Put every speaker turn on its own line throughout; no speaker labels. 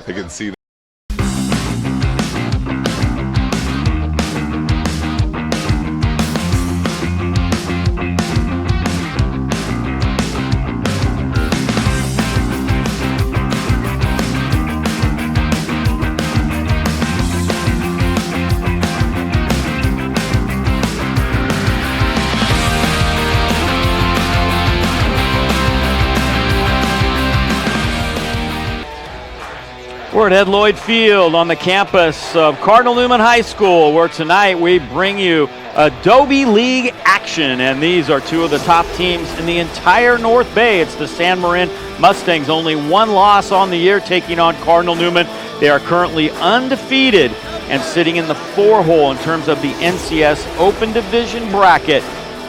I can see that.
We're at Ed Lloyd Field on the campus of Cardinal Newman High School, where tonight we bring you ADOBE League action, and these are two of the top teams in the entire North Bay. It's the San Marin Mustangs, only one loss on the year, taking on Cardinal Newman. They are currently undefeated and sitting in the 4-hole in terms of the NCS Open Division bracket.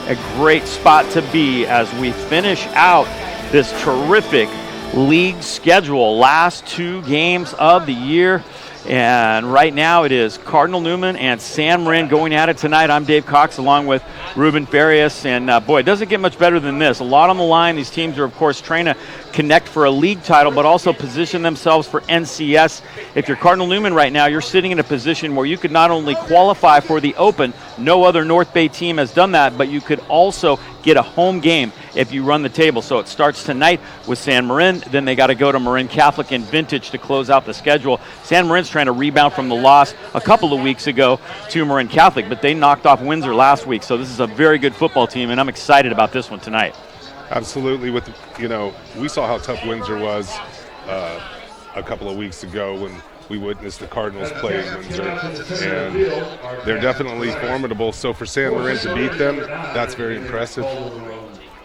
A great spot to be as we finish out this terrific league schedule. Last 2 games of the year, and right now it is Cardinal Newman and San Marin going at it tonight. I'm Dave Cox along with Ruben Farias, and boy, it doesn't get much better than this. A lot on the line. These teams are of course trying to connect for a league title, but also position themselves for NCS. If you're Cardinal Newman right now, you're sitting in a position where you could not only qualify for the Open, no other North Bay team has done that, but you could also get a home game if you run the table. So it starts tonight with San Marin, then they got to go to Marin Catholic and Vintage to close out the schedule. San Marin's trying to rebound from the loss a couple of weeks ago to Marin Catholic, but they knocked off Windsor last week, so this is a very good football team, and I'm excited about this one tonight.
Absolutely. We saw how tough Windsor was a couple of weeks ago when we witnessed the Cardinals play in Windsor, and they're definitely formidable. So for San Marin to beat them, that's very impressive.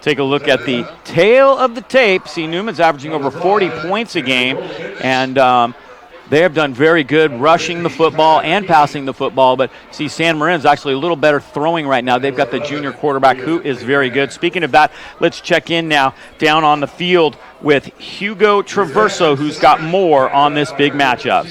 Take a look at the tail of the tape. See, Newman's averaging over 40 points a game, and they have done very good rushing the football and passing the football, but see, San Marin's actually a little better throwing right now. They've got the junior quarterback who is very good. Speaking of that, let's check in now down on the field with Hugo Traverso, who's got more on this big matchup.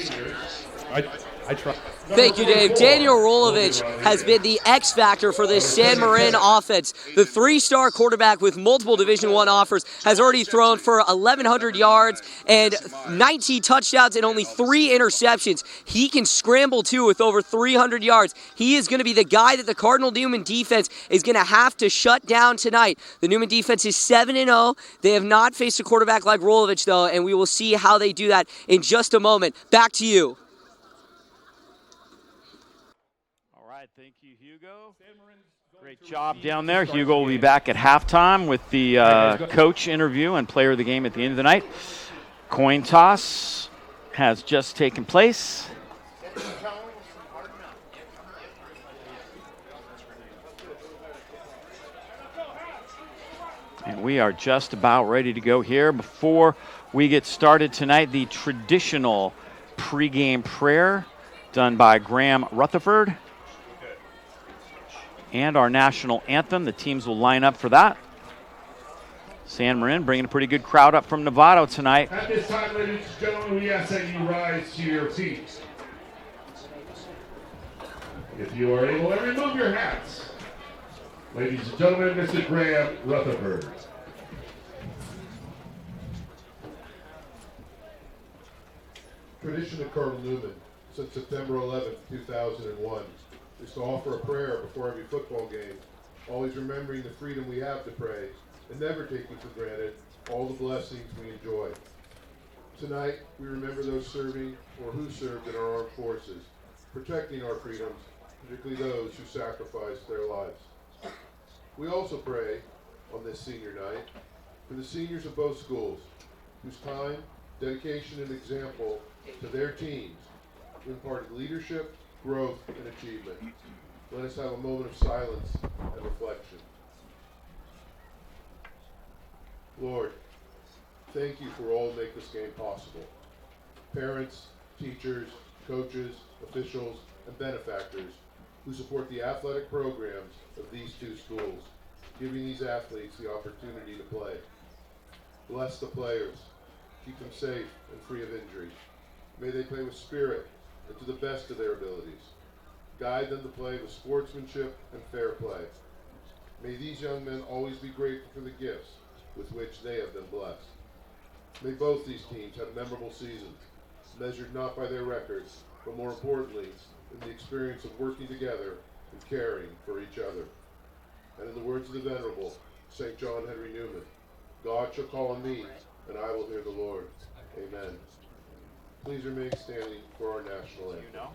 I try.
Thank you, Dave. Daniel Rolovich has been the X factor for this San Marin offense. The 3-star quarterback with multiple Division I offers has already thrown for 1,100 yards and 19 touchdowns and only 3 interceptions. He can scramble, too, with over 300 yards. He is going to be the guy that the Cardinal Newman defense is going to have to shut down tonight. The Newman defense is 7-0. They have not faced a quarterback like Rolovich, though, and we will see how they do that in just a moment. Back to you.
Thank you, Hugo. Great job down there. Hugo will be back at halftime with the coach interview and player of the game at the end of the night. Coin toss has just taken place. And we are just about ready to go here. Before we get started tonight, the traditional pregame prayer done by Graham Rutherford. And our national anthem. The teams will line up for that. San Marin bringing a pretty good crowd up from Novato tonight.
At this time, ladies and gentlemen, we ask that you rise to your seats. If you are able, and remove your hats. Ladies and gentlemen, Mr. Graham Rutherford.
Tradition of Cardinal Newman since September 11th, 2001. Is to offer a prayer before every football game, always remembering the freedom we have to pray and never taking for granted all the blessings we enjoy. Tonight, we remember those serving or who served in our armed forces, protecting our freedoms, particularly those who sacrificed their lives. We also pray on this senior night for the seniors of both schools, whose time, dedication, and example to their teams imparted leadership, growth, and achievement. Let us have a moment of silence and reflection. Lord, thank you for all who make this game possible. Parents, teachers, coaches, officials, and benefactors who support the athletic programs of these 2 schools, giving these athletes the opportunity to play. Bless the players. Keep them safe and free of injury. May they play with spirit and to the best of their abilities. Guide them to play with sportsmanship and fair play. May these young men always be grateful for the gifts with which they have been blessed. May both these teams have memorable seasons. measured not by their records, but more importantly, in the experience of working together and caring for each other. And in the words of the Venerable, St. John Henry Newman, God shall call on me, and I will hear the Lord. Amen. Please remain standing for our national anthem.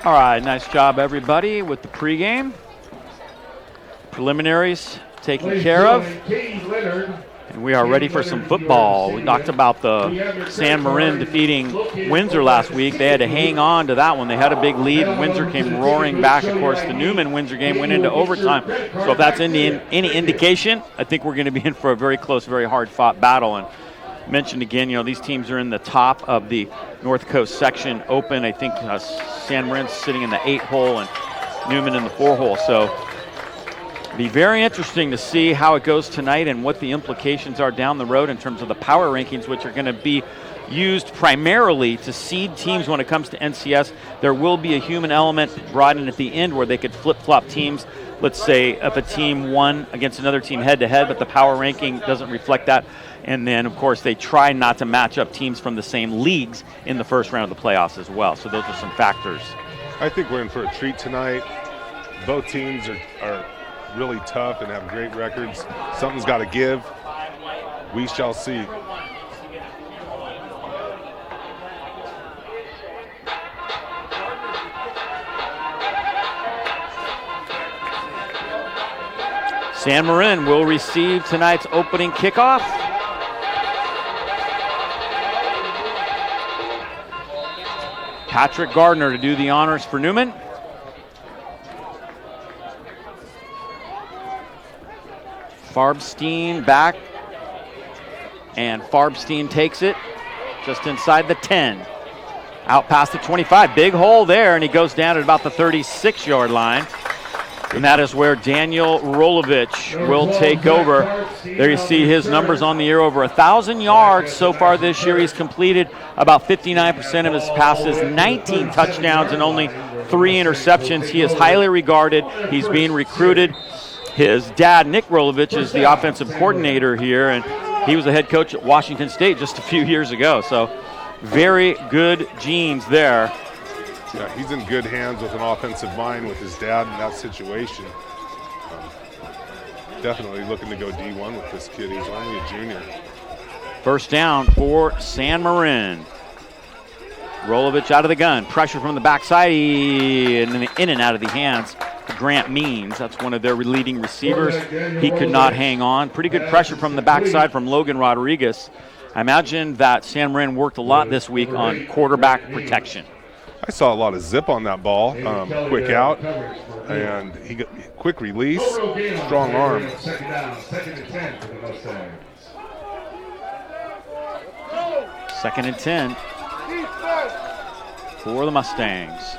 All right, nice job, everybody, with the pregame. Preliminaries taken care of. And we are ready for some football. We talked about the San Marin defeating Windsor last week. They had to hang on to that one. They had a big lead, and Windsor came roaring back. Of course, the Newman-Windsor game went into overtime. So if that's any indication, I think we're going to be in for a very close, very hard-fought battle. And mentioned again, these teams are in the top of the North Coast section open. I think San Marin's sitting in the 8-hole and Newman in the 4-hole. So it'll be very interesting to see how it goes tonight and what the implications are down the road in terms of the power rankings, which are going to be used primarily to seed teams when it comes to NCS. There will be a human element brought in at the end where they could flip-flop teams. Let's say if a team won against another team head-to-head, but the power ranking doesn't reflect that. And then, of course, they try not to match up teams from the same leagues in the first round of the playoffs as well. So those are some factors.
I think we're in for a treat tonight. Both teams are really tough and have great records. Something's got to give. We shall see.
San Marin will receive tonight's opening kickoff. Patrick Gardner to do the honors for Newman. Farbstein back, and Farbstein takes it just inside the 10. Out past the 25, big hole there, and he goes down at about the 36-yard line. And that is where Daniel Rolovich will take over. There you see his numbers on the year, over 1,000 yards so far this year. He's completed about 59% of his passes, 19 touchdowns, and only 3 interceptions. He is highly regarded. He's being recruited. His dad, Nick Rolovich, is the offensive coordinator here, and he was the head coach at Washington State just a few years ago. So very good genes there.
Yeah, he's in good hands with an offensive mind with his dad in that situation. Definitely looking to go D1 with this kid. He's only a junior.
First down for San Marin. Rolovich out of the gun. Pressure from the backside and in and out of the hands. Grant Means, that's one of their leading receivers. He could not hang on. Pretty good pressure from the backside from Logan Rodriguez. I imagine that San Marin worked a lot this week on quarterback protection.
I saw a lot of zip on that ball, quick out, and he got quick release, strong arm.
Second and 10 for the Mustangs.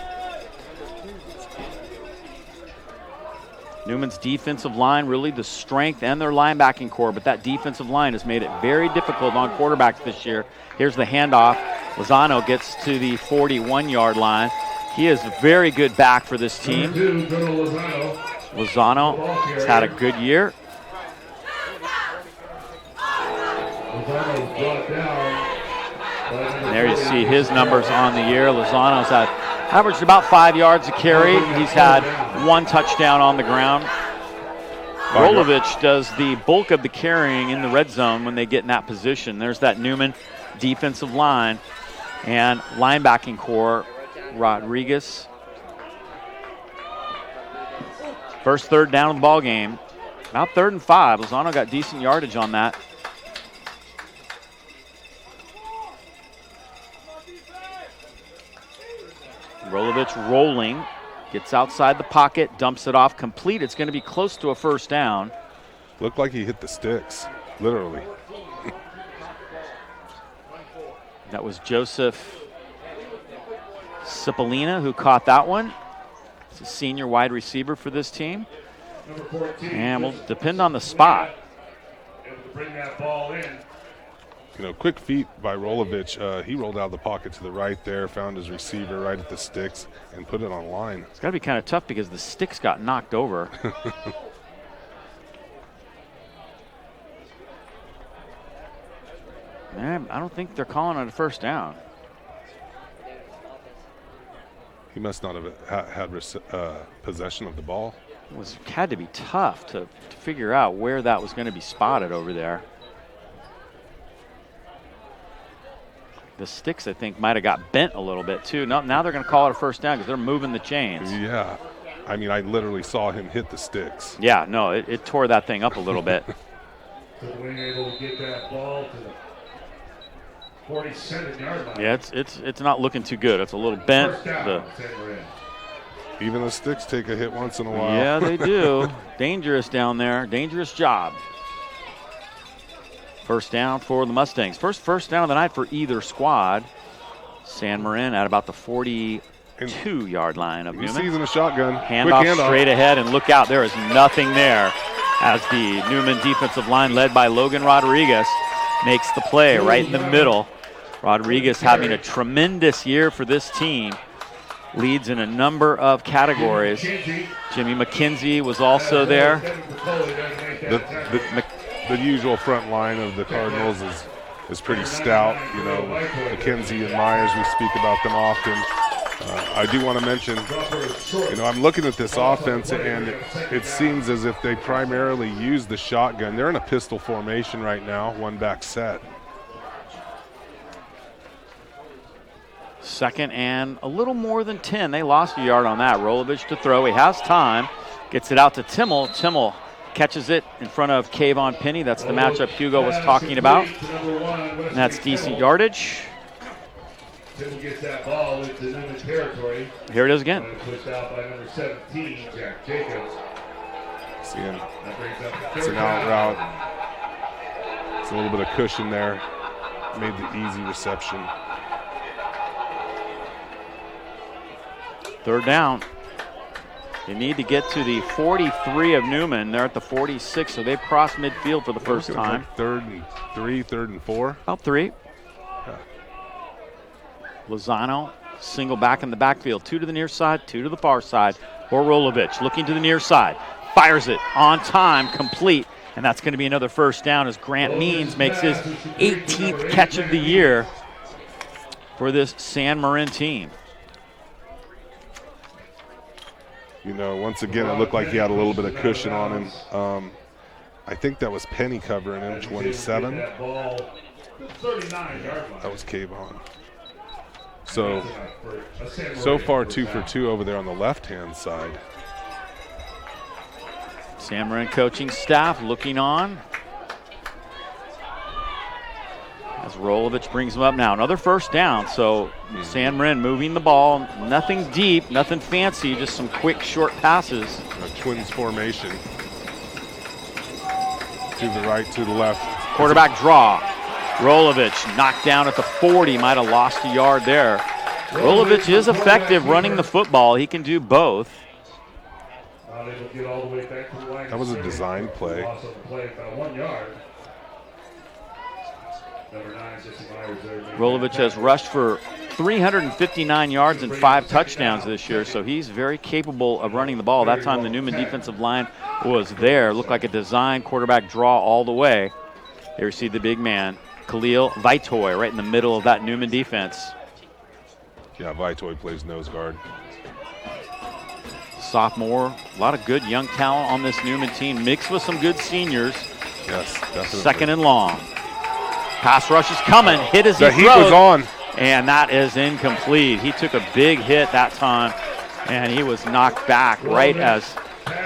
Newman's defensive line, really the strength and their linebacking core, but that defensive line has made it very difficult on quarterbacks this year. Here's the handoff. Lozano gets to the 41-yard line. He is a very good back for this team. Lozano has had a good year. And there you see his numbers on the year. Lozano's had averaged about 5 yards a carry. He's had 1 touchdown on the ground. Rolovich does the bulk of the carrying in the red zone when they get in that position. There's that Newman defensive line and linebacking core. Rodriguez. First third down of the ball game. About 3rd and 5. Lozano got decent yardage on that. Rolovich rolling, gets outside the pocket, dumps it off complete. It's going to be close to a first down.
Looked like he hit the sticks, literally.
That was Joseph Cipollina who caught that one. He's a senior wide receiver for this team. And will depend on the spot.
Able to bring that ball in.
You know, quick feet by Rolovich. He rolled out of the pocket to the right there, found his receiver right at the sticks, and put it on line.
It's got to be kind of tough because the sticks got knocked over. Man, I don't think they're calling it a first down.
He must not have had possession of the ball.
It had to be tough to figure out where that was going to be spotted over there. The sticks, I think, might have got bent a little bit, too. Now they're going to call it a first down because they're moving the chains.
Yeah. I mean, I literally saw him hit the sticks.
Yeah, no, it tore that thing up a little bit.
So Wayne able to get that ball to the 47-yard line.
Yeah, it's not looking too good. It's a little bent.
First down, San Marin.
Even the sticks take a hit once in a while.
Yeah, they do. Dangerous down there. Dangerous job. First down for the Mustangs. First down of the night for either squad. San Marin at about the 42-yard line of Newman.
He's in a shotgun.
Handoff straight ahead, and look out. There is nothing there as the Newman defensive line led by Logan Rodriguez makes the play right in the middle. Rodriguez having a tremendous year for this team. Leads in a number of categories. Jimmy McKenzie was also there.
The usual front line of the Cardinals is pretty stout. You know, McKenzie and Myers, we speak about them often. I do want to mention, you know, I'm looking at this offense, and it seems as if they primarily use the shotgun. They're in a pistol formation right now, one back set.
Second and a little more than 10. They lost a yard on that. Rolovich to throw. He has time. Gets it out to Timmel. Timmel catches it in front of Kayvon Penny. That's the matchup Hugo was talking about. And that's decent yardage.
Timmel gets that ball into Newman territory.
Here it is again.
Pushed out by number 17, Jack Jacobs.
See him.
That brings up the
It's an out route. It's a little bit of cushion there. Made the easy reception.
Third down. They need to get to the 43 of Newman. They're at the 46, so they've crossed midfield for the first time.
Like 3rd and 3, 3rd and 4.
About 3.
Yeah.
Lozano, single back in the backfield. 2 to the near side, 2 to the far side. Horolovich looking to the near side. Fires it on time, complete. And that's going to be another first down as Grant Means makes his 18th catch of the year for this San Marin team.
You know, once again, it looked like he had a little bit of cushion on him. I think that was Penny covering him, 27. That was Kayvon. So far 2 for 2 over there on the left-hand side.
San Marin coaching staff looking on. As Rolovich brings him up now. Another first down, so San Marin moving the ball. Nothing deep, nothing fancy, just some quick, short passes.
A Twins formation. To the right, to the left.
Quarterback draw. Rolovich knocked down at the 40, might have lost a yard there. Rolovich is effective running the football. He can do both.
Unable to get all the way back to the line.
That was a design play.
Loss on the play, about 1 yard. Number 9, Jesse Myers there.
Rolovich has rushed for 359 yards and 5 touchdowns this year, so he's very capable of running the ball. That time the Newman defensive line was there. Looked like a design quarterback draw all the way. Here you see the big man, Khalil Vaitoy, right in the middle of that Newman defense.
Yeah, Vaitoy plays nose guard.
Sophomore, a lot of good young talent on this Newman team, mixed with some good seniors.
Yes, definitely.
Second and long. Pass rush is coming, hit as he
The
throws.
heat was on.
And that is incomplete. He took a big hit that time, and he was knocked back right as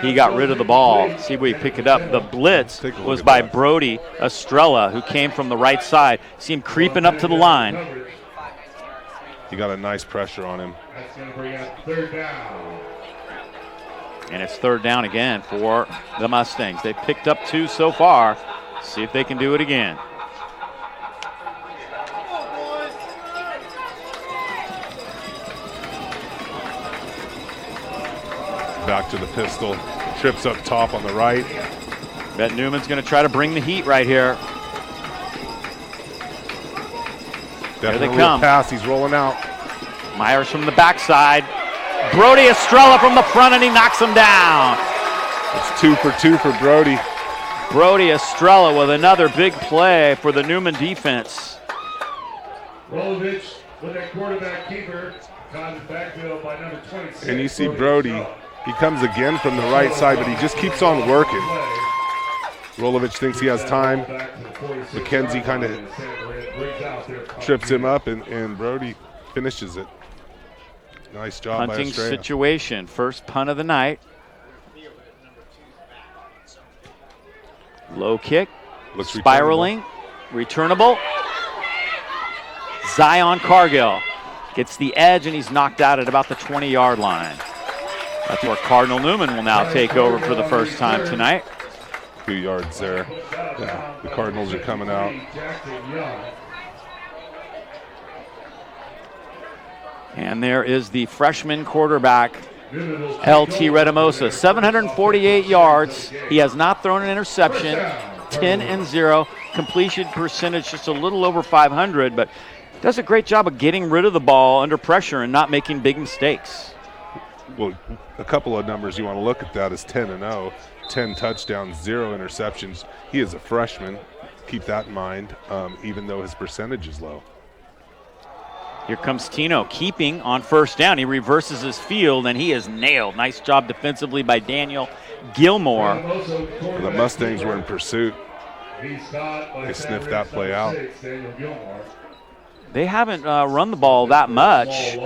he got rid of the ball. See if we pick it up. The blitz was by Brody Estrella, who came from the right side. See him creeping up to the line.
He got a nice pressure on him.
That's going to bring up 3rd down.
And it's 3rd down again for the Mustangs. They picked up 2 so far. See if they can do it again.
Back to the pistol. Trips up top on the right.
Bet Newman's going to try to bring the heat right here.
Definitely
come.
a pass. He's rolling out.
Myers from the backside. Brody Estrella from the front, and he knocks him down.
It's 2 for 2 for Brody.
Brody Estrella with another big play for the Newman defense.
Rolovich with that quarterback keeper. Caught in the backfield by number 26.
And you see Brody. He comes again from the right side, but he just keeps on working. Rolovich thinks he has time. McKenzie kind of trips him up, and Brody finishes it. Nice job by
Punting
Estrella.
situation. First punt of the night. Low kick.
Looks
Spiraling. Returnable. Zion Cargill gets the edge, and he's knocked out at about the 20-yard line. That's where Cardinal Newman will now take over for the first time tonight.
2 yards there. Yeah, the Cardinals are coming out.
And there is the freshman quarterback, LT Redamosa, 748 yards. He has not thrown an interception, 10-0. Completion percentage just a little over 500, but does a great job of getting rid of the ball under pressure and not making big mistakes.
Well, a couple of numbers you want to look at that is 10-0, 10 touchdowns, 0 interceptions. He is a freshman. Keep that in mind, even though his percentage is low.
Here comes Tino, keeping on first down. He reverses his field, and he is nailed. Nice job defensively by Daniel Gilmore.
The Mustangs were in pursuit. They sniffed that play out.
They haven't run the ball that much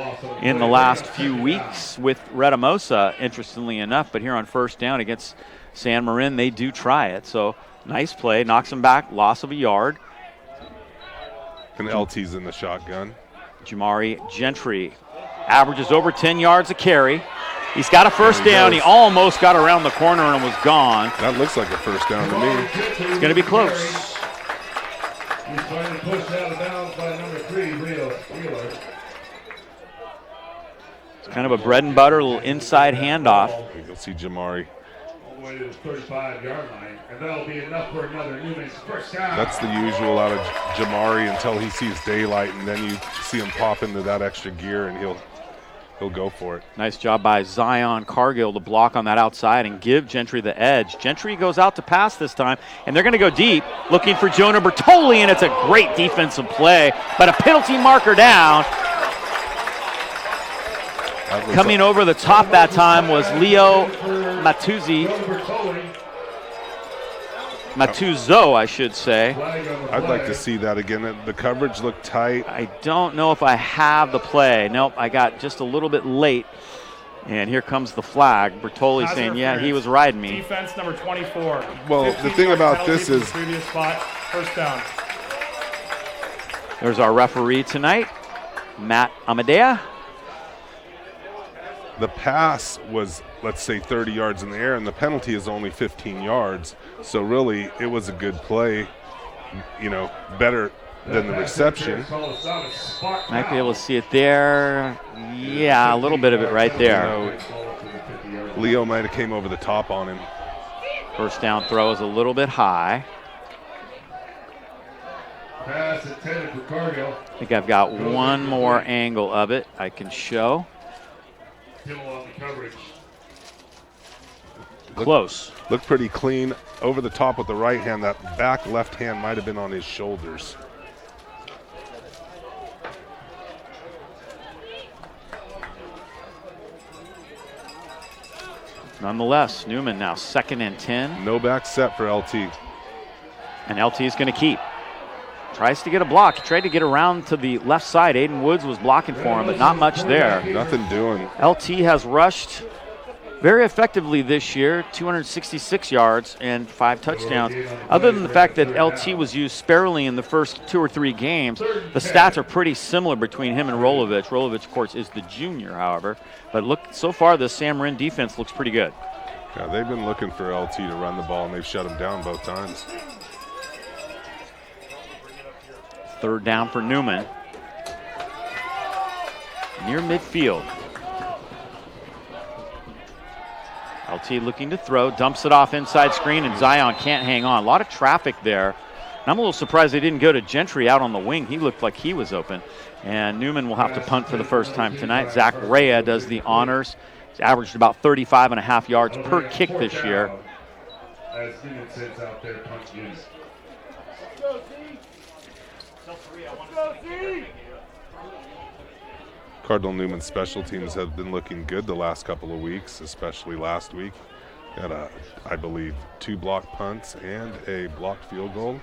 in the last few weeks with Redamosa, interestingly enough. But here on first down against San Marin, they do try it. So nice play, knocks him back, loss of a yard.
And LT's in the shotgun.
Jamari Gentry averages over 10 yards a carry. He's got a first down. He almost got around the corner and was gone.
That looks like a first down to me.
It's going to be close.
He's trying to push out of bounds by number 3, Leo Wheeler.
It's kind of a bread and butter, little inside handoff.
You'll see Jamari.
All the way to the 35-yard line, and that'll be enough for another Newman's first down.
That's the usual out of Jamari until he sees daylight, and then you see him pop into that extra gear, and he'll go for it.
Nice job by Zion Cargill to block on that outside and give Gentry the edge. Gentry goes out to pass this time, and they're going to go deep, looking for Jonah Bertoli, and it's a great defensive play, but a penalty marker down. Coming over the top that time was Leo Matuzo, I should say.
I'd like to see that again. The coverage looked tight.
I don't know if I have the play. Nope, I got just a little bit late. And here comes the flag. Bertoli saying, yeah, he was riding me.
Defense number 24.
Well, the thing about this is
previous spot, first down.
There's our referee tonight, Matt Amadea.
the pass was, let's say, 30 yards in the air, and the penalty is only 15 yards. So really, it was a good play, you know, better than the reception.
Might be able to see it there. Yeah, a little bit of it right there.
You know, Leo might have came over the top on him.
First down throw is a little bit high.
Pass intended for Cardinal.
I think I've got one more angle of it I can show.
Still on the coverage.
Close.
Looked pretty clean over the top with the right hand. That back left hand might have been on his shoulders.
Nonetheless, Newman now 2nd and 10.
No back set for LT.
And LT is going to keep. Tries to get a block. He tried to get around to the left side. Aiden Woods was blocking for him, but not much there.
Nothing doing.
LT has rushed very effectively this year, 266 yards and 5 touchdowns. Other than the fact that LT was used sparingly in the first 2 or 3 games, the stats are pretty similar between him and Rolovich. Rolovich, of course, is the junior, however. But look, so far, the San Marin defense looks pretty good.
Yeah, they've been looking for LT to run the ball, and they've shut him down both times.
3rd down for Newman. Near midfield. LT looking to throw, dumps it off inside screen, and Zion can't hang on. A lot of traffic there. And I'm a little surprised they didn't go to Gentry out on the wing. He looked like he was open. And Newman will have to punt for the first time tonight. Zach Rea does the honors. He's averaged about 35.5 yards per kick this year.
As Newman sits out there, punt unit.
Cardinal Newman's special teams have been looking good the last couple of weeks, especially last week. Had, I believe, 2 blocked punts and a blocked field goal.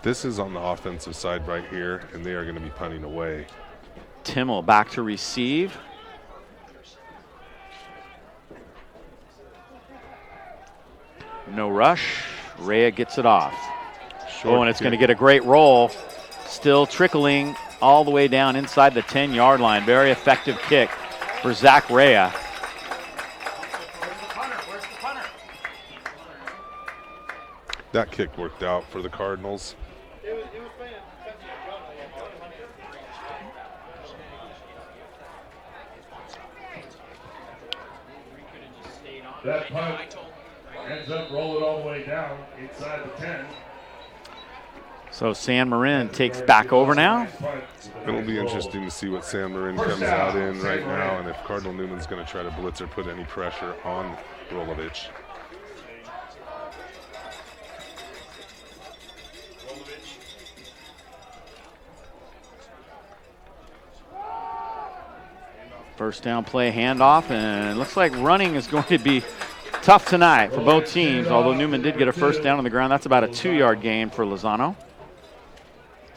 This is on the offensive side right here, and they are going to be punting away.
Timmel back to receive. No rush. Rea gets it off.
Short
and it's
kick.
going to get a great roll. Still trickling all the way down inside the 10-yard line. Very effective kick for Zach Rea.
That kick worked out for the Cardinals.
That punt ends up rolling all the way down inside the 10.
So San Marin takes back over now.
It'll be interesting to see what San Marin comes out in right now, and if Cardinal Newman's going to try to blitz or put any pressure on Rolovich.
First down play handoff, and it looks like running is going to be tough tonight for both teams, although Newman did get a first down on the ground. That's about a 2-yard gain for Lozano.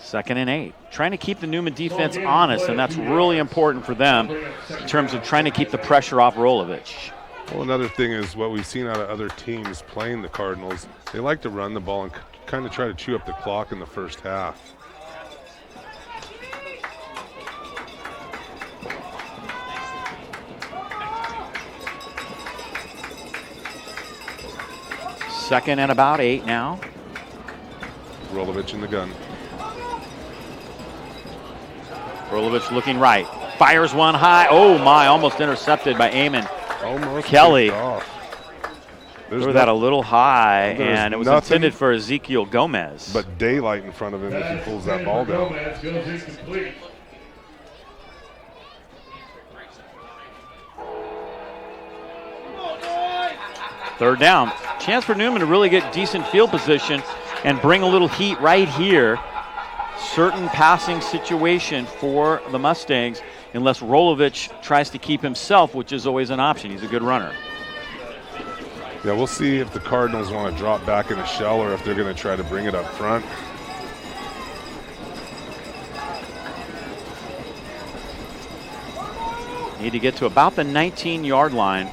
2nd and 8. Trying to keep the Newman defense honest, and that's really important for them in terms of trying to keep the pressure off Rolovich.
Well, another thing is what we've seen out of other teams playing the Cardinals. They like to run the ball and kind of try to chew up the clock in the first half.
Second and about 8 now.
Rolovich in the gun.
Rolovich looking right. Fires one high. Oh, my. Almost intercepted by Eamon
Almost
Kelly.
picked off.
Threw that a little high,
There's
and it was
nothing
intended for Ezekiel Gomez.
but daylight in front of him if he pulls that ball down.
Gomez goes incomplete.
Third down. Chance for Newman to really get decent field position and bring a little heat right here. Certain passing situation for the Mustangs, unless Rolovich tries to keep himself, which is always an option. He's a good runner.
Yeah, we'll see if the Cardinals want to drop back in a shell or if they're going to try to bring it up front.
Need to get to about the 19-yard line.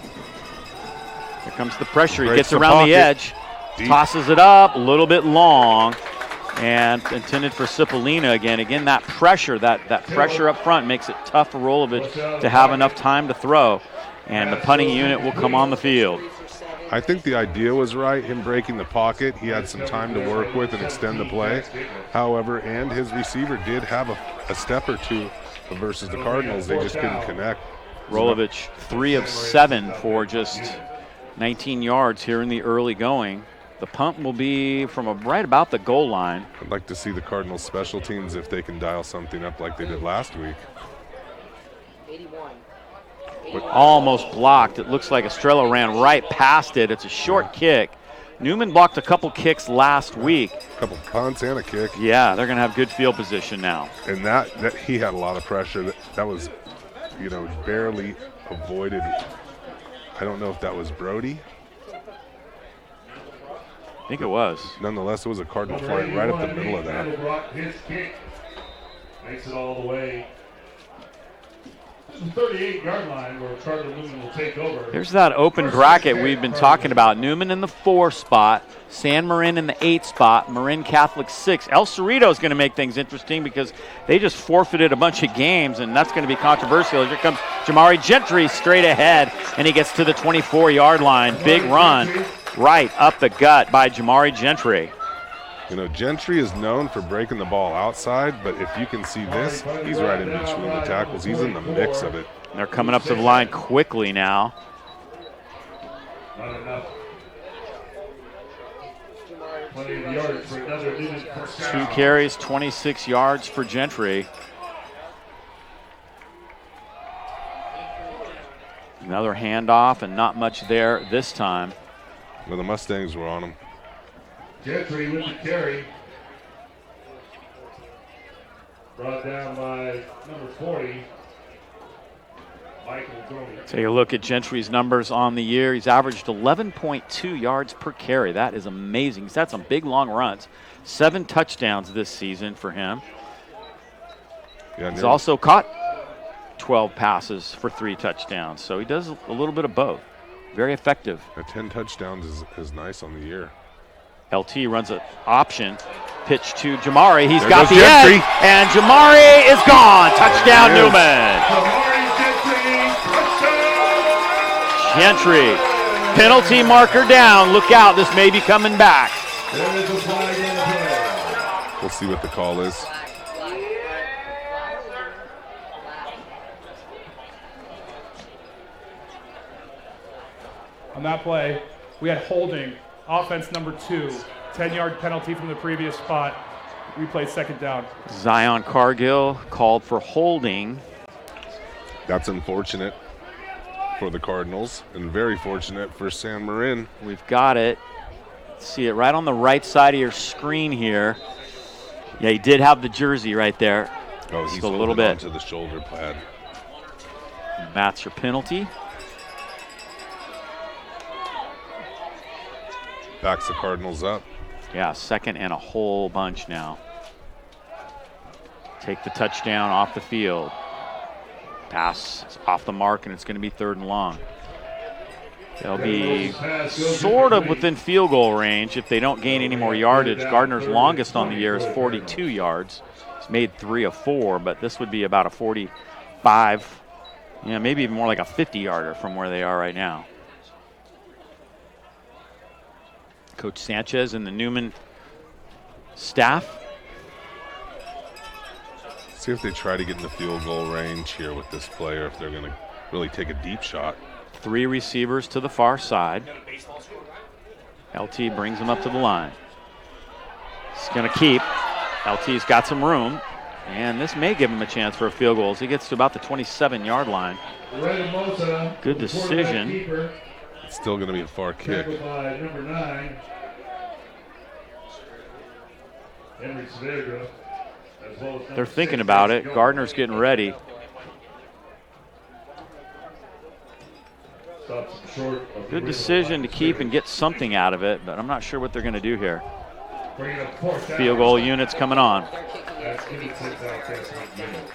Here comes the pressure. He
Breaks
gets
the
around the
pocket.
edge,
Deep.
tosses it up, a little bit long, and intended for Cipollina again. Again, that pressure, that pressure up front makes it tough for Rolovich to have enough time to throw, and the punting unit will come on the field.
I think the idea was right, him breaking the pocket. He had some time to work with and extend the play. However, and his receiver did have a step or two versus the Cardinals. They just couldn't connect.
Rolovich 3 of 7 for just 19 yards here in the early going. The punt will be from right about the goal line.
I'd like to see the Cardinals special teams if they can dial something up like they did last week.
Almost blocked. It looks like Estrella ran right past it. It's a short kick. Newman blocked a couple kicks last week.
A couple punts and a kick.
Yeah, they're going to have good field position now.
And that he had a lot of pressure. That was, barely avoided. I don't know if that was Brody.
I think it was.
Nonetheless, it was a Cardinal flying right up the middle of that.
His kick makes it all the way to the 38-yard line where Cardinal Newman will take over.
Here's that open bracket we've been talking about. Newman in the 4 spot, San Marin in the 8 spot, Marin Catholic 6. El Cerrito is going to make things interesting because they just forfeited a bunch of games, and that's going to be controversial. Here comes Jamari Gentry straight ahead, and he gets to the 24-yard line. Big run right up the gut by Jamari Gentry.
Gentry is known for breaking the ball outside, but if you can see this, he's right in between the tackles. He's in the mix of it.
They're coming up to the line quickly now.
Not enough. 20 yards for another Newman first
2
down.
carries, 26 yards for Gentry. Another handoff, and not much there this time.
Well, the Mustangs were on him.
Gentry with the carry. Brought down by number 40, Michael Domi.
Take a look at Gentry's numbers on the year. He's averaged 11.2 yards per carry. That is amazing. He's had some big, long runs. 7 touchdowns this season for him.
Yeah,
He's also caught 12 passes for 3 touchdowns. So he does a little bit of both. Very effective.
10 touchdowns is nice on the year.
LT runs an option. Pitch to Jamari. He's
There
got
goes
the
Gentry.
edge. And Jamari is gone. Touchdown,
There it is.
Newman. Gentry. Penalty marker down. Look out. This may be coming back.
There is a flag in the play.
We'll see what the call is.
On that play, we had holding, offense number 2, 10-yard penalty from the previous spot. Replay second down.
Zion Cargill called for holding.
That's unfortunate for the Cardinals and very fortunate for San Marin.
We've got it. See it right on the right side of your screen here. Yeah, he did have the jersey right there.
Oh,
Just
he's
a little bit.
onto the shoulder pad.
That's your penalty.
Backs the Cardinals up.
Yeah, second and a whole bunch now. Take the touchdown off the field. Pass is off the mark, and it's going to be 3rd and long. They'll be sort of within field goal range if they don't gain any more yardage. Gardner's longest on the year is 42 yards. He's made 3 of 4, but this would be about a 45, maybe even more like a 50-yarder from where they are right now. Coach Sanchez and the Newman staff.
See if they try to get in the field goal range here with this player, if they're going to really take a deep shot.
3 receivers to the far side. LT brings him up to the line. He's going to keep. LT's got some room, and this may give him a chance for a field goal as he gets to about the 27-yard line. Good decision.
It's still going to be a far kick.
By number 9, Henry Saavedra, as well as number
They're thinking
6,
about it.
Gardner.
Gardner's getting ready.
Stops short of the
Good
original
decision to
line.
keep and get something out of it, but I'm not sure what they're going to do here.
Bringing up 4th down.
Field goal units coming on.
That's going to take that catch minute.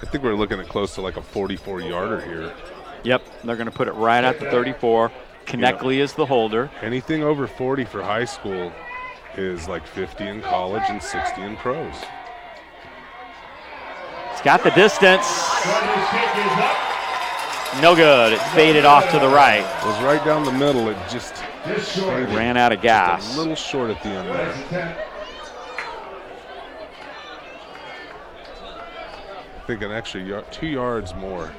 I think we're looking at close to like a 44-yarder here.
Yep, they're going to put it right at the 34. Kneckley is the holder.
Anything over 40 for high school is like 50 in college and 60 in pros.
It's got the distance.
Gardner's kick is up.
No good. It faded off to the right.
It was right down the middle. It just
Just short.
Ran out of
a
gas.
little short at the end there.
Last attempt.
think an extra 2 yards more.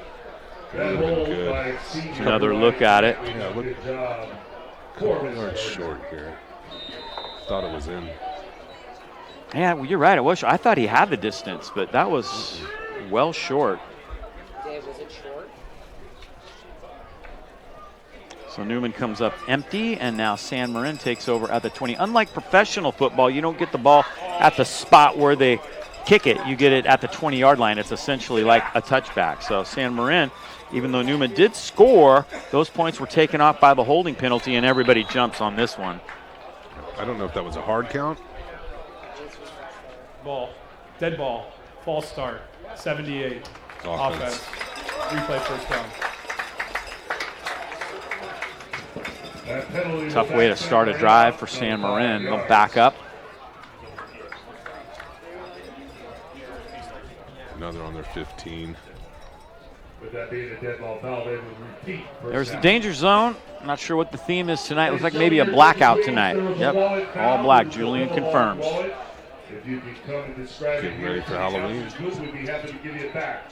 That
Would've been
hold
good.
by senior
Another look at it.
Yeah, look.
Good job.
Couple yards short here. Thought it was in.
Yeah, well, you're right. I thought he had the distance, but that was well short.
Dave, was it short?
So Newman comes up empty, and now San Marin takes over at the 20. Unlike professional football, you don't get the ball at the spot where they kick it. You get it at the 20-yard line. It's essentially like a touchback. So San Marin, even though Newman did score, those points were taken off by the holding penalty, and everybody jumps on this one.
I don't know if that was a hard count.
Ball. Dead ball. False start. 78.
Offense.
Replay first down.
That penalty
Tough
was
way to
actually
start a
right
drive
off
for
the
San
5
Marin. They'll
yards.
back up.
Another on their 15.
With that being a dead ball foul, they would repeat. first
There's the
down.
danger zone. I'm not sure what the theme is tonight. It looks like maybe a blackout tonight. Yep, all black. Julian confirms.
If you could come and describe
Getting
it
ready
here,
for Halloween.
Good, we'd be happy to give you it back.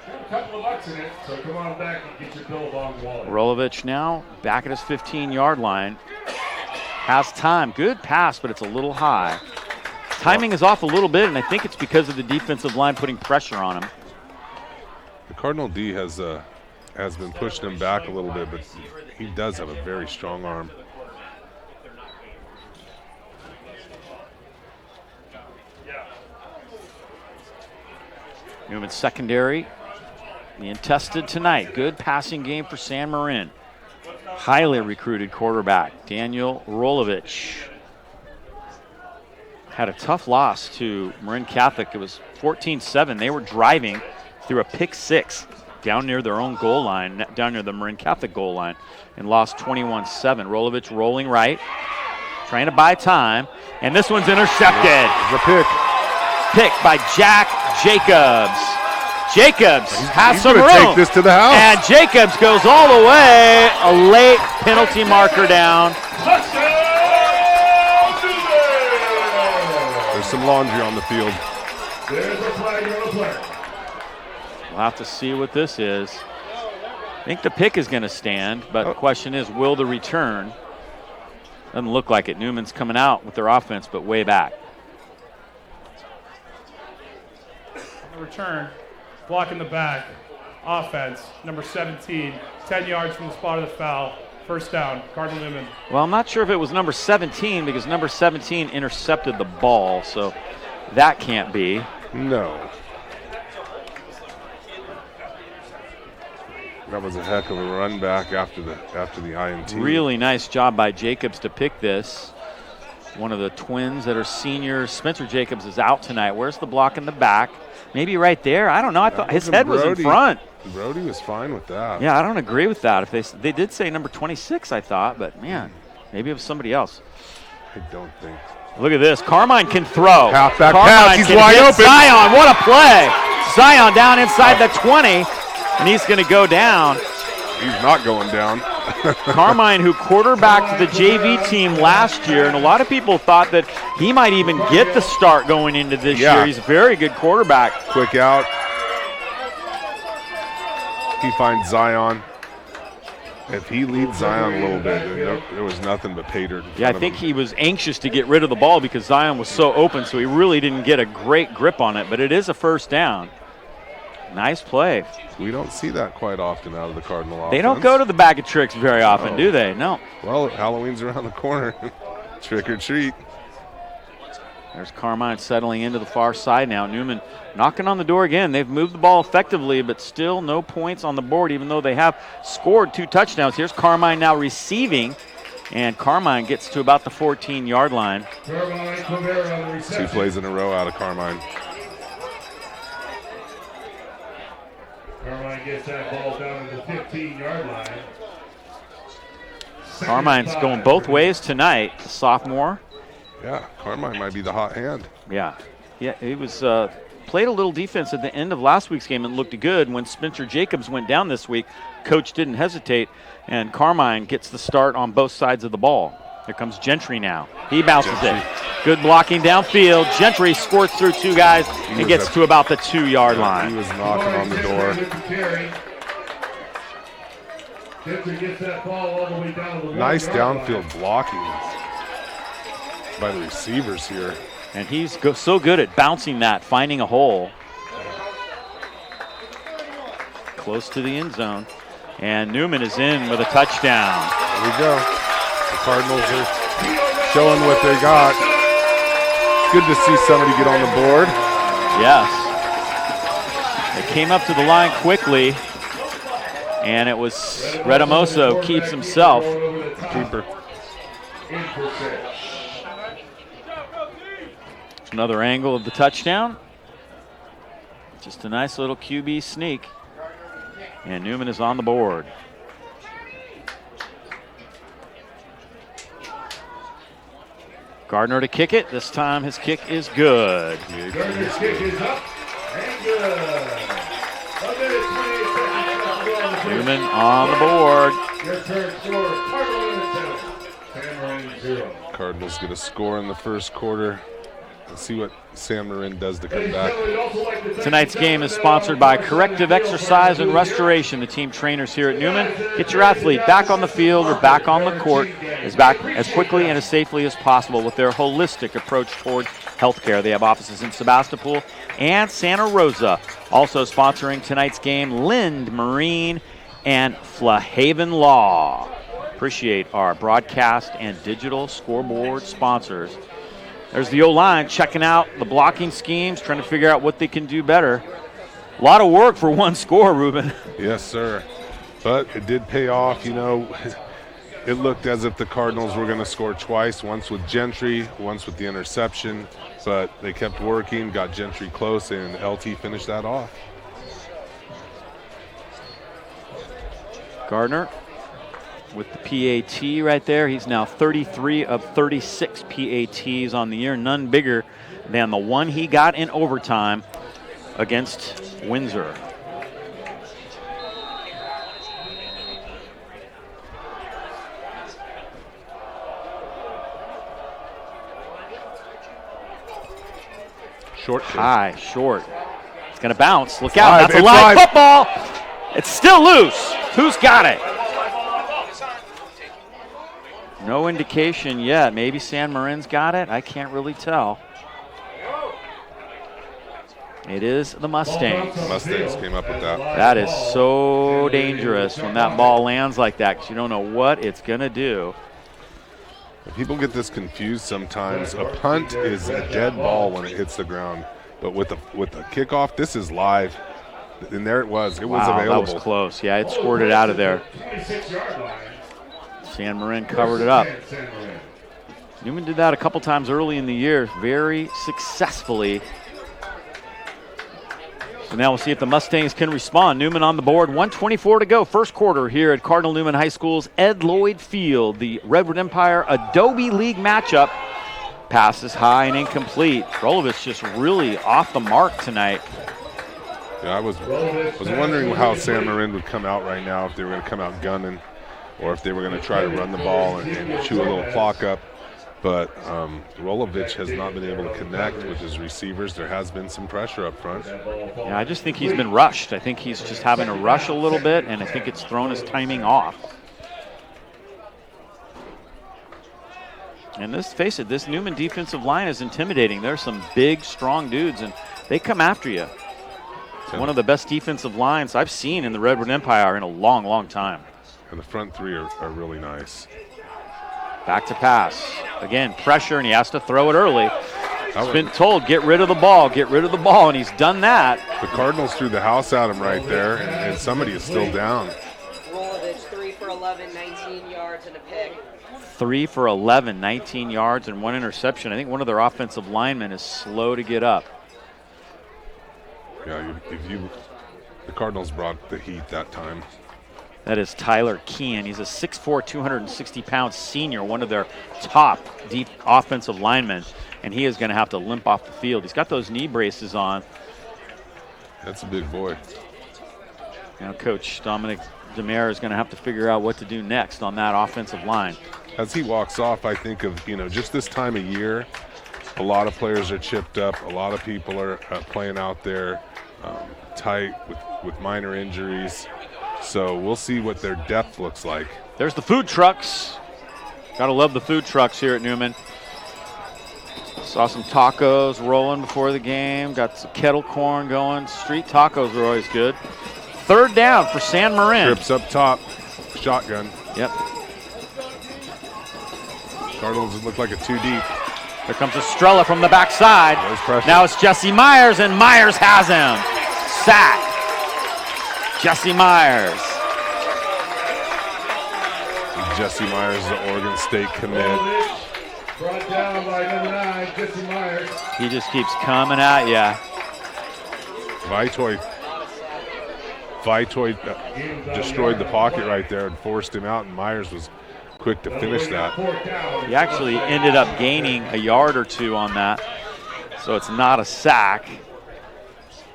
Got a couple of bucks in it, so come on back and get your Billabong wallet.
Rolovich now back at his 15-yard line. Has time. Good pass, but it's a little high. Timing is off a little bit, and I think it's because of the defensive line putting pressure on him.
The Cardinal D has been pushing him back a little bit, but he does have a very strong arm.
Newman's secondary being tested tonight. Good passing game for San Marin. Highly recruited quarterback, Daniel Rolovich. Had a tough loss to Marin Catholic. It was 14-7. They were driving through a pick six down near their own goal line, down near the Marin Catholic goal line, and lost 21-7. Rolovich rolling right, trying to buy time, and this one's intercepted.
The pick.
Pick by Jack Jacobs. Jacobs has
He's
some
gonna
room.
take this to the house.
And Jacobs goes all the way. A late penalty marker down.
There's some laundry on the field.
There's a flag on the play.
We'll have to see what this is. I think the pick is going to stand, but the question is, will the return? Doesn't look like it. Newman's coming out with their offense, but way back.
The return. Block in the back. Offense. Number 17. 10 yards from the spot of the foul. First down. Cardinal Newman.
Well, I'm not sure if it was number 17 because number 17 intercepted the ball, so that can't be.
No. That was a heck of a run back after the INT.
Really nice job by Jacobs to pick this. One of the twins that are seniors. Spencer Jacobs is out tonight. Where's the block in the back? Maybe right there. I don't know. I thought his head was in front.
Brody was fine with that.
Yeah, I don't agree with that. If they did say number 26, I thought, but man, maybe it was somebody else.
I don't think.
Look at this. Carmine can throw.
Halfback
Carmine
pass. He's
can
wide
hit
open.
Zion, what a play. Zion down inside the 20, and he's going to go down.
He's not going down.
Carmine, who quarterbacked the JV team last year, and a lot of people thought that he might even get the start going into this year. He's a very good quarterback.
Quick out. He finds Zion. If he leads Zion a little bit, there was nothing but pay dirt in front
Yeah, I
of
think
him.
he was anxious to get rid of the ball because Zion was so open, so he really didn't get a great grip on it, but it is a first down. Nice play.
We don't see that quite often out of the Cardinal offense.
They don't go to the bag of tricks very often, do they? No.
Well, Halloween's around the corner. Trick or treat.
There's Carmine settling into the far side now. Newman knocking on the door again. They've moved the ball effectively, but still no points on the board, even though they have scored 2 touchdowns. Here's Carmine now receiving, and Carmine gets to about the 14-yard line.
2 plays in a row out of Carmine.
Carmine gets that ball down to the 15-yard line.
Carmine's going both ways tonight, the sophomore.
Yeah, Carmine might be the hot hand.
Yeah, he was played a little defense at the end of last week's game and looked good. When Spencer Jacobs went down this week, coach didn't hesitate, and Carmine gets the start on both sides of the ball. Here comes Gentry now. He bounces it. Good blocking downfield. Gentry squirts through 2 guys and gets to about the 2-yard line.
He was knocking on the door. Nice downfield blocking by the receivers here.
And he's so good at bouncing that, finding a hole. Close to the end zone. And Newman is in with a touchdown.
There we go. The Cardinals are showing what they got. Good to see somebody get on the board.
Yes. They came up to the line quickly, and it was Redamoso keeps himself.
Keeper.
Another angle of the touchdown. Just a nice little QB sneak. And Newman is on the board. Gardner to kick it. This time his kick is good.
Gardner's kick is up and good.
Newman on the board.
Your turn score, Cardinal 7, San Marin 0.
Cardinals get a score in the first quarter. Let's see what San Marin does to come back.
Tonight's game is sponsored by Corrective Exercise and Restoration, the team trainers here at Newman. Get your athlete back on the field or back on the court as quickly and as safely as possible with their holistic approach toward healthcare. They have offices in Sebastopol and Santa Rosa. Also sponsoring tonight's game, Lind Marine and Flahaven Law. Appreciate our broadcast and digital scoreboard sponsors. There's the O-line checking out the blocking schemes, trying to figure out what they can do better. A lot of work for one score, Ruben.
Yes, sir. But it did pay off. You know, it looked as if the Cardinals were going to score twice, once with Gentry, once with the interception. But they kept working, got Gentry close, and LT finished that off.
Gardner with the PAT right there. He's now 33 of 36 PATs on the year, none bigger than the one he got in overtime against Windsor.
Short kick.
High, short. It's going to bounce. Look out. That's a
It's
live
live.
football. It's still loose. Who's got it? No indication yet. Maybe San Marin's got it. I can't really tell. It is the Mustangs.
Mustangs came up with that.
That is so dangerous when that ball lands like that because you don't know what it's going to do.
People get this confused sometimes. A punt is a dead ball when it hits the ground. But with the kickoff, this is live. And there it was. It was available.
That was close. Yeah, it squirted out of there. San Marin covered it up. Newman did that a couple times early in the year, very successfully. So now we'll see if the Mustangs can respond. Newman on the board, 1:24 to go. First quarter here at Cardinal Newman High School's Ed Lloyd Field. The Redwood Empire Adobe League matchup. Pass is high and incomplete. Rolovich just really off the mark tonight.
Yeah, I was wondering how San Marin would come out right now, if they were going to come out gunning or if they were going to try to run the ball and chew a little clock up. But Rolovich has not been able to connect with his receivers. There has been some pressure up front.
Yeah, I just think he's been rushed. I think he's just having to rush a little bit, and I think it's thrown his timing off. And let's face it, this Newman defensive line is intimidating. There's some big, strong dudes, and they come after you. It's one of the best defensive lines I've seen in the Redwood Empire in a long, long time.
And the front three are really nice.
Back to pass. Again, pressure, and he has to throw it early. He's been told, get rid of the ball, and he's done that.
The Cardinals threw the house at him right there, and somebody is still down.
Rolovich, 3 for 11, 19 yards and a pick.
3 for 11, 19 yards, and 1 interception. I think one of their offensive linemen is slow to get up.
Yeah, the Cardinals brought the heat that time.
That is Tyler Kean. He's a 6'4", 260-pound senior, one of their top deep offensive linemen, and he is going to have to limp off the field. He's got those knee braces on.
That's a big boy.
Now Coach Dominic Demare is going to have to figure out what to do next on that offensive line.
as he walks off, I think of, just this time of year, a lot of players are chipped up. A lot of people are playing out there tight with minor injuries. So we'll see what their depth looks like.
There's the food trucks. Gotta love the food trucks here at Newman. Saw some tacos rolling before the game. Got some kettle corn going. Street tacos are always good. Third down for San Marin.
Trips up top. Shotgun.
Yep.
Cardinals look like a 2 deep.
Here comes Estrella from the backside.
There's pressure.
Now it's Jesse Myers, and Myers has him. Sack. Jesse Myers.
Jesse Myers, the Oregon State commit.
Brought down by number 9, Jesse Myers.
He just keeps coming at ya.
Vitoy destroyed the pocket right there and forced him out, and Myers was quick to finish that.
He actually ended up gaining a yard or two on that, so it's not a sack.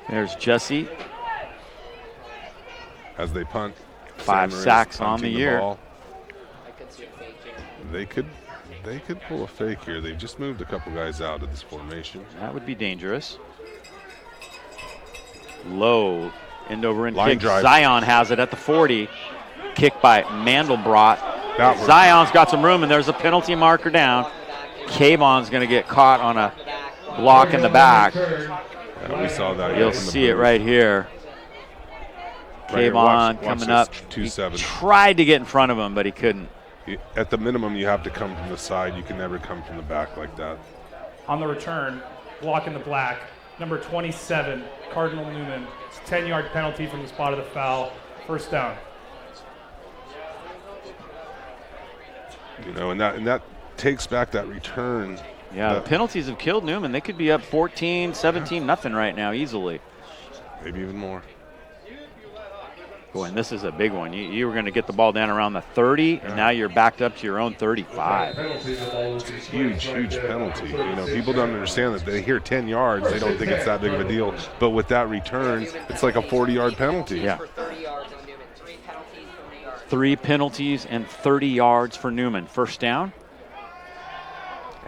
There's Jesse.
As they punt.
5 sacks on the year.
Ball. They could pull a fake here. They've just moved a couple guys out of this formation.
That would be dangerous. Low end over end
Line
kick.
drive.
Zion has it at the 40. Kick by Mandelbrot.
That worked.
Zion's got some room, and there's a penalty marker down. Kayvon's going to get caught on a block in the back.
Yeah, we saw that.
You'll
from the
see it
booth.
right here.
Right here.
Kayvon
Watch
coming
this.
up.
2-7.
He tried to get in front of him, but he couldn't.
At the minimum, you have to come from the side. You can never come from the back like that.
On the return, block in the black, number 27, Cardinal Newman. It's a 10-yard penalty from the spot of the foul. First down.
And that takes back that return.
Yeah, the penalties have killed Newman. They could be up 14, 17, nothing right now easily.
Maybe even more.
Boy, and this is a big one. You were going to get the ball down around the 30, and now you're backed up to your own 35.
Huge penalty. People don't understand that. They hear 10 yards, they don't think it's that big of a deal. But with that return, it's like a 40-yard penalty.
Yeah. 3 penalties and 30 yards for Newman. First down.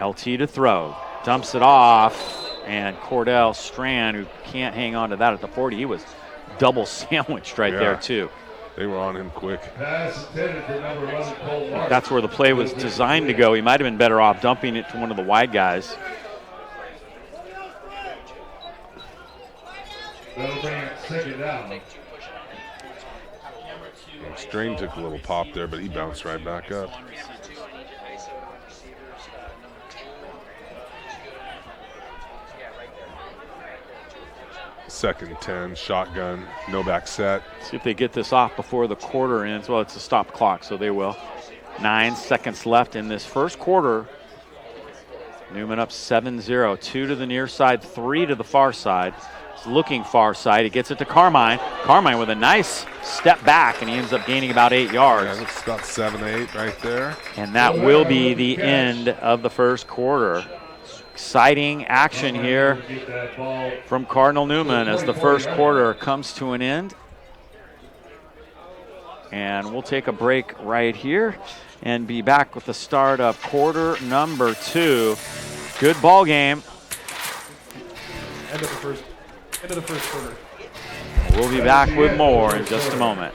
LT to throw. Dumps it off, and Cordell Strand, who can't hang on to that at the 40, he was double sandwiched right there too.
They were on him quick.
That's where the play was designed to go. He might have been better off dumping it to one of the wide guys.
Strain took a little pop there, but he bounced right back up. Second 10, shotgun, no back set.
See if they get this off before the quarter ends. Well, it's a stop clock, so they will. 9 seconds left in this first quarter. Newman up 7-0. 2 to the near side, 3 to the far side. He's looking far side. He gets it to Carmine. Carmine with a nice step back, and he ends up gaining about 8 yards.
Yeah, that's about 7-8 right there.
And that will be the end of the first quarter. Exciting action here from Cardinal Newman as the first quarter comes to an end. And we'll take a break right here and be back with the start of quarter number 2. Good ball game.
End of the first quarter.
We'll be back with more in just a moment.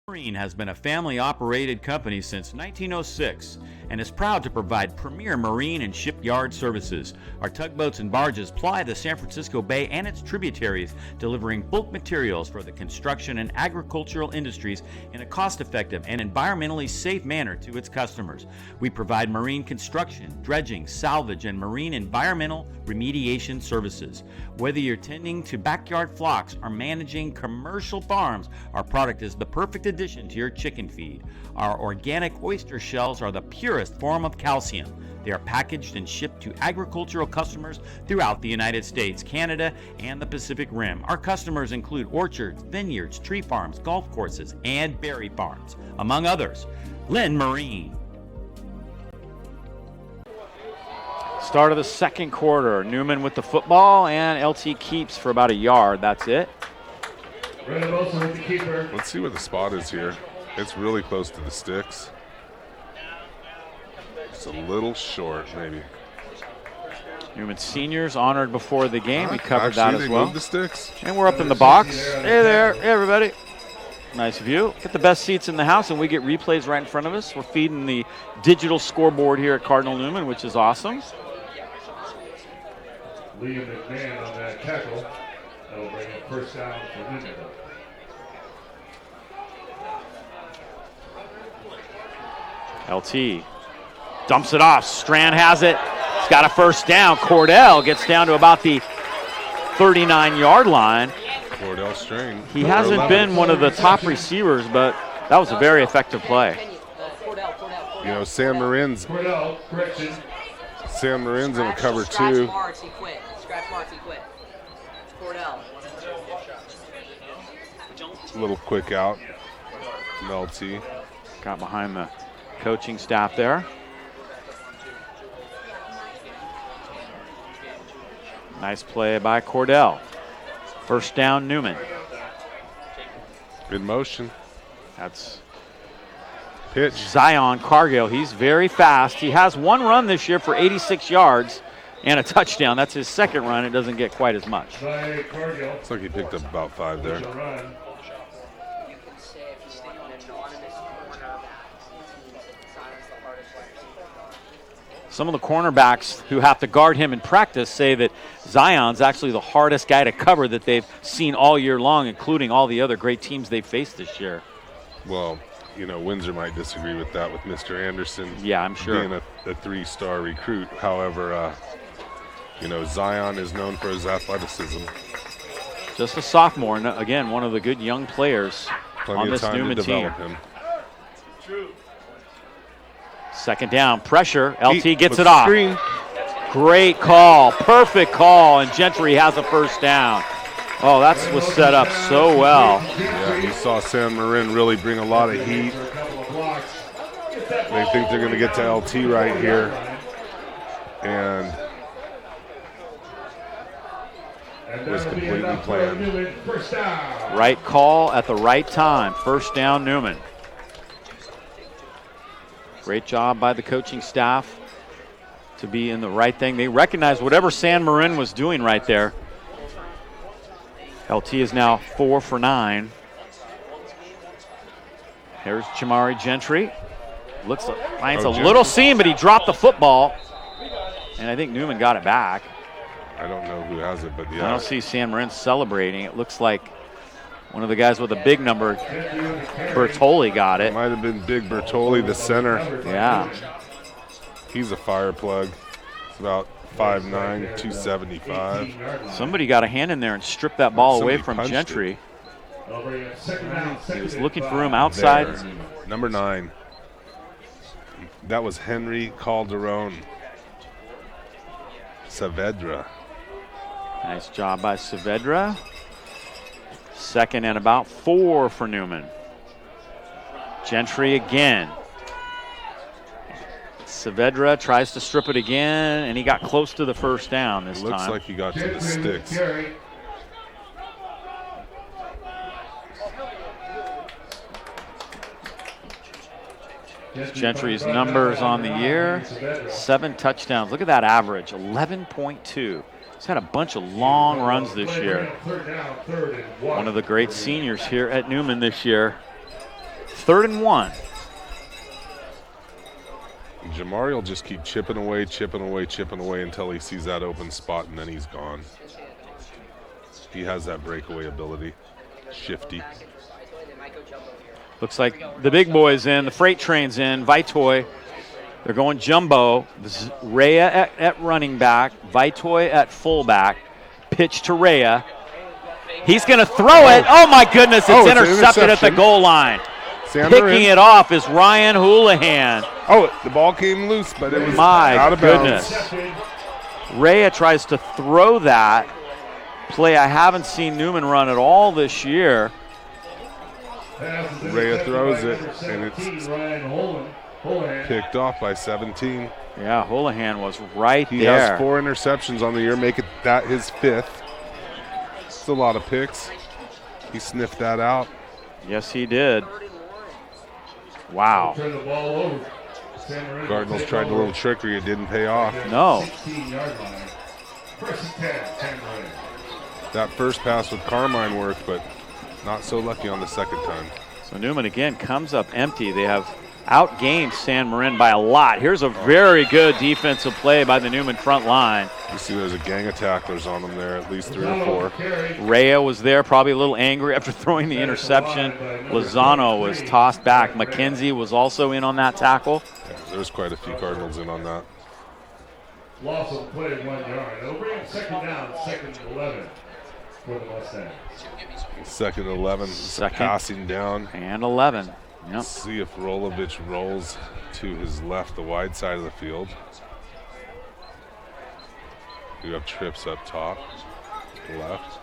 Marin has been a family-operated company since 1906 and is proud to provide premier marine and shipyard services. Our tugboats and barges ply the San Francisco Bay and its tributaries, delivering bulk materials for the construction and agricultural industries in a cost-effective and environmentally safe manner to its customers. We provide marine construction, dredging, salvage, and marine environmental remediation services. Whether you're tending to backyard flocks or managing commercial farms, our product is the perfect addition to your chicken feed. Our organic oyster shells are the purest form of calcium. They are packaged and shipped to agricultural customers throughout the United States, Canada, and the Pacific Rim. Our customers include orchards, vineyards, tree farms, golf courses, and berry farms, among others. Lynn Marine. Start of the second quarter. Newman with the football, and LT keeps for about a yard. That's it.
Let's see where the spot is here. It's really close to the sticks. Just a little short, maybe.
Newman seniors honored before the game. We covered that as
they
well.
moved the sticks.
And we're up in the box. Hey there, hey everybody. Nice view. Get the best seats in the house, and we get replays right in front of us. We're feeding the digital scoreboard here at Cardinal Newman, which is awesome.
Liam McMahon on that tackle. That'll bring up first down for Newman.
LT dumps it off. Strand has it. He's got a first down. Cordell gets down to about the 39-yard line.
Cordell Strain.
He hasn't been one of the top receivers, but that was a very effective play.
You know, San Marin's in a cover
Scratch
2.
marks, he quit. Scratch marks, he quit. Cordell.
A little quick out from LT.
Got behind the coaching staff there. Nice play by Cordell. First down, Newman.
Good motion.
That's
Pitch.
Zion Cargill. He's very fast. He has one run this year for 86 yards and a touchdown. That's his second run. It doesn't get quite as much.
Looks like he picked up about 5 there.
Some of the cornerbacks who have to guard him in practice say that Zion's actually the hardest guy to cover that they've seen all year long, including all the other great teams they've faced this year.
Well, you know, Windsor might disagree with that with Mr. Anderson.
Yeah, I'm sure.
Being a 3-star recruit. However, you know, Zion is known for his athleticism.
Just a sophomore, and again, one of the good young players on this Newman team.
Him.
Second down, pressure. LT gets
with
it off.
Screen.
Great call, perfect call, and Gentry has a first down. Oh, that was set up so well.
Yeah, you saw San Marin really bring a lot of heat. They think they're going to get to LT right here. And it was completely planned.
Right call at the right time. First down, Newman. Great job by the coaching staff to be in the right thing. They recognize whatever San Marin was doing right there. LT is now 4 for 9. Here's Jamari Gentry. Finds a little seam, but he dropped the football. And I think Newman got it back.
I don't know who has it, but yeah.
I don't see San Marin celebrating. It looks like one of the guys with a big number, Bertoli, got it.
Might have been Big Bertoli, the center.
Yeah.
He's a fire plug. It's about 5'9", 275.
Somebody got a hand in there and stripped that ball away from Gentry.
He
was looking for him outside.
There. Number 9. That was Henry Calderon Saavedra.
Nice job by Saavedra. Second and about 4 for Newman. Gentry again. Saavedra tries to strip it again, and he got close to the first down this time.
Looks like he got to the sticks.
Gentry's numbers on the year, 7 touchdowns. Look at that average, 11.2. He's had a bunch of long runs this year. One of the great seniors here at Newman this year. 3rd and 1.
Jamari will just keep chipping away until he sees that open spot, and then he's gone. He has that breakaway ability. Shifty.
Looks like the big boy's in, the freight train's in, Vitoy. They're going jumbo. This is Rhea at running back, Vitoy at fullback. Pitch to Rhea. He's going to throw it. Oh, my goodness, it's intercepted at the goal line. Picking it off is Ryan Houlihan.
Oh, the ball came loose, but it was
My
out of
goodness.
bounds.
Rhea tries to throw that play I haven't seen Newman run at all this year.
Rhea throws it, and it's Picked off by 17.
Yeah, Houlihan was right
He
there.
has 4 interceptions on the year, make it that his 5th. It's a lot of picks. He sniffed that out.
Yes, he did. Wow.
Turn the ball over.
Cardinals tried a little trickery. It didn't pay off.
No.
16-yard line. First and 10 Marin.
That first pass with Carmine worked, but not so lucky on the second time.
So Newman again comes up empty. They have outgained San Marin by a lot. Here's a very good defensive play by the Newman front line.
You see there's a gang of tacklers on them there, at least 3 or 4.
Rea was there, probably a little angry after throwing the interception. Lozano was tossed back. McKenzie was also in on that tackle.
Yeah, there's quite a few Cardinals in on that.
Loss of play 1 yard. It'll bring him second down, second and 11 for the Mustangs.
Second and 11,
Second.
passing down.
And 11. Yep.
See if Rolovich rolls to his left, the wide side of the field. You have trips up top, left.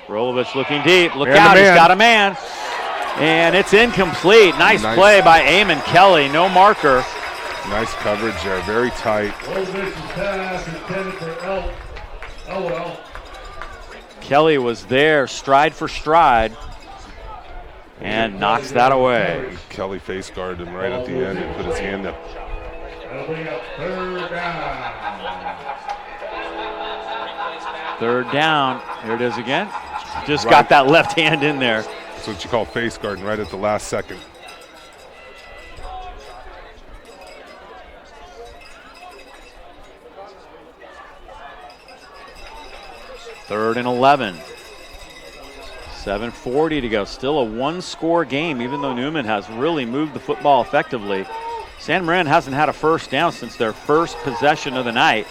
Rolovich looking deep. Look
And
out,
a
he's
man.
got a man. And it's incomplete. Nice play by Eamon Kelly. No marker.
Nice coverage there, very tight.
Rovich's pass intended for LOL.
Kelly was there, stride for stride, and knocks that away.
Kelly face guarded him right at the end and put his hand up.
That'll bring up third down.
Third down. Here it is again. Just got that left hand in there.
That's what you call face guarding right at the last second.
Third and 11. 7:40 to go. Still a one-score game, even though Newman has really moved the football effectively. San Marin hasn't had a first down since their first possession of the night.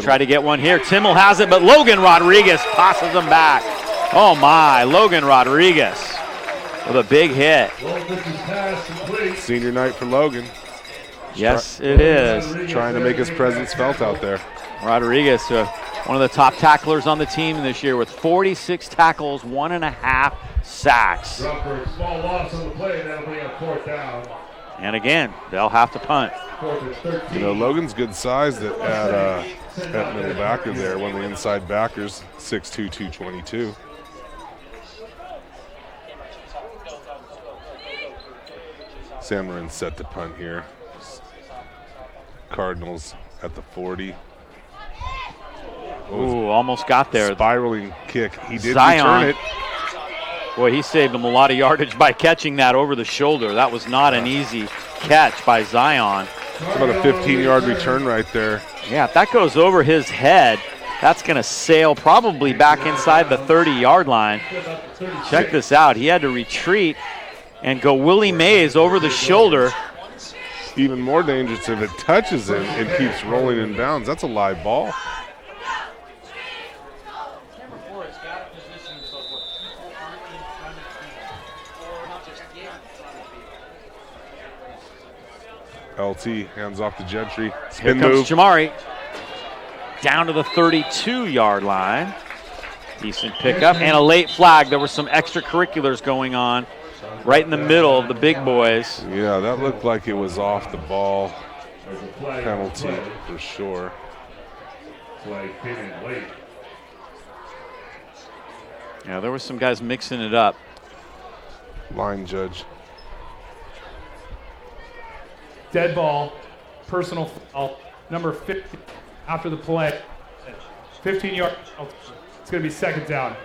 Try to get one here. Timmel has it, but Logan Rodriguez passes him back. Oh my, Logan Rodriguez with a big hit.
Rovich's pass complete.
Senior night for Logan.
Yes, it is.
Trying to make his presence felt out there.
Rodriguez, one of the top tacklers on the team this year with 46 tackles, 1.5 sacks.
Drop for a small loss on the play. That'll bring up fourth down.
And again, they'll have to punt.
Fourth and 13.
You know, Logan's good size at middle backer there, one of the inside backers, 6'2", 222. San Marin set to punt here. Cardinals at the 40.
Ooh, almost got there.
Spiraling kick. He did
Zion.
return it.
Boy, he saved him a lot of yardage by catching that over the shoulder. That was not an easy catch by Zion.
It's about a 15-yard return right there.
Yeah, if that goes over his head, that's going to sail probably back inside the 30-yard line. Check this out. He had to retreat and go Willie Mays over the shoulder.
Even more dangerous if it touches him and keeps rolling in bounds. That's a live ball. LT hands off to Gentry.
Here
Spin
comes
move.
Jamari. Down to the 32-yard line. Decent pickup and a late flag. There were some extracurriculars going on right in the middle of the big boys.
Yeah, that looked like it was off the ball.
There's a flag on the
Penalty
play.
for sure.
Flag came in late.
Yeah, there were some guys mixing it up.
Line judge.
Dead ball, personal foul, number 50 after the play. 15-yard. It's going to be second down.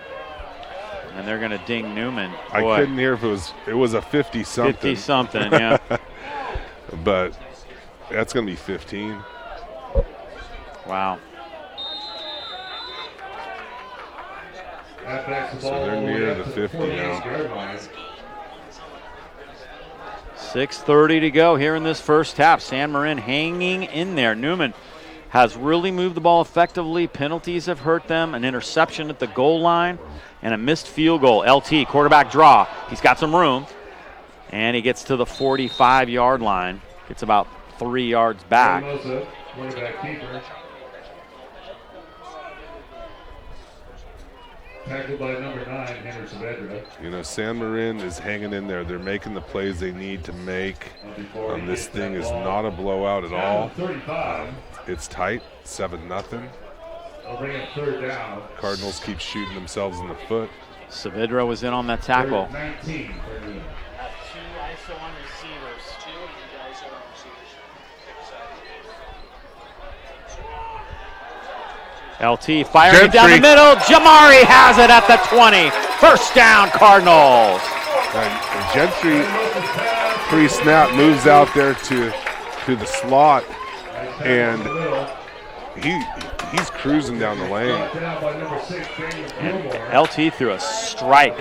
And they're going to ding Newman.
I
Boy,
couldn't hear if it was a 50-something.
50-something, yeah.
But that's going to be 15.
Wow.
Halfbacks the
So
ball
they're
all the way
near
up
the
to
50 now.
48-yard line.
6:30 to go here in this first half. San Marin hanging in there. Newman has really moved the ball effectively. Penalties have hurt them. An interception at the goal line and a missed field goal. LT, quarterback draw. He's got some room. And he gets to the 45-yard line. Gets about 3 yards back.
Mosa, quarterback keeper. Tackled by number 9, Henry Saavedra.
You know, San Marin is hanging in there. They're making the plays they need to make. This thing is not a blowout at all.
35.
It's tight, 7-0.
They'll bring up third down.
Cardinals keep shooting themselves in the foot.
Saavedra was in on that tackle.
19.
LT firing down the middle. Jamari has it at the 20. First down, Cardinals.
And Gentry, pre-snap, moves out there to the slot, and he's cruising down the lane.
And LT threw a strike.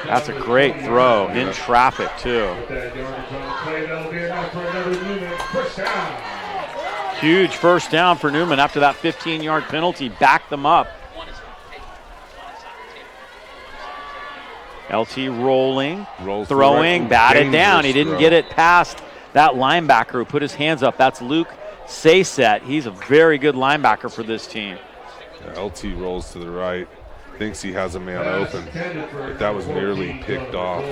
That's a great throw in traffic, too. Huge first down for Newman after that 15-yard penalty. Backed them up. LT rolling, throwing, batted down. He didn't get it past that linebacker who put his hands up. That's Luke Sayset. He's a very good linebacker for this team.
Yeah, LT rolls to the right, thinks he has a man open, but that was nearly picked off.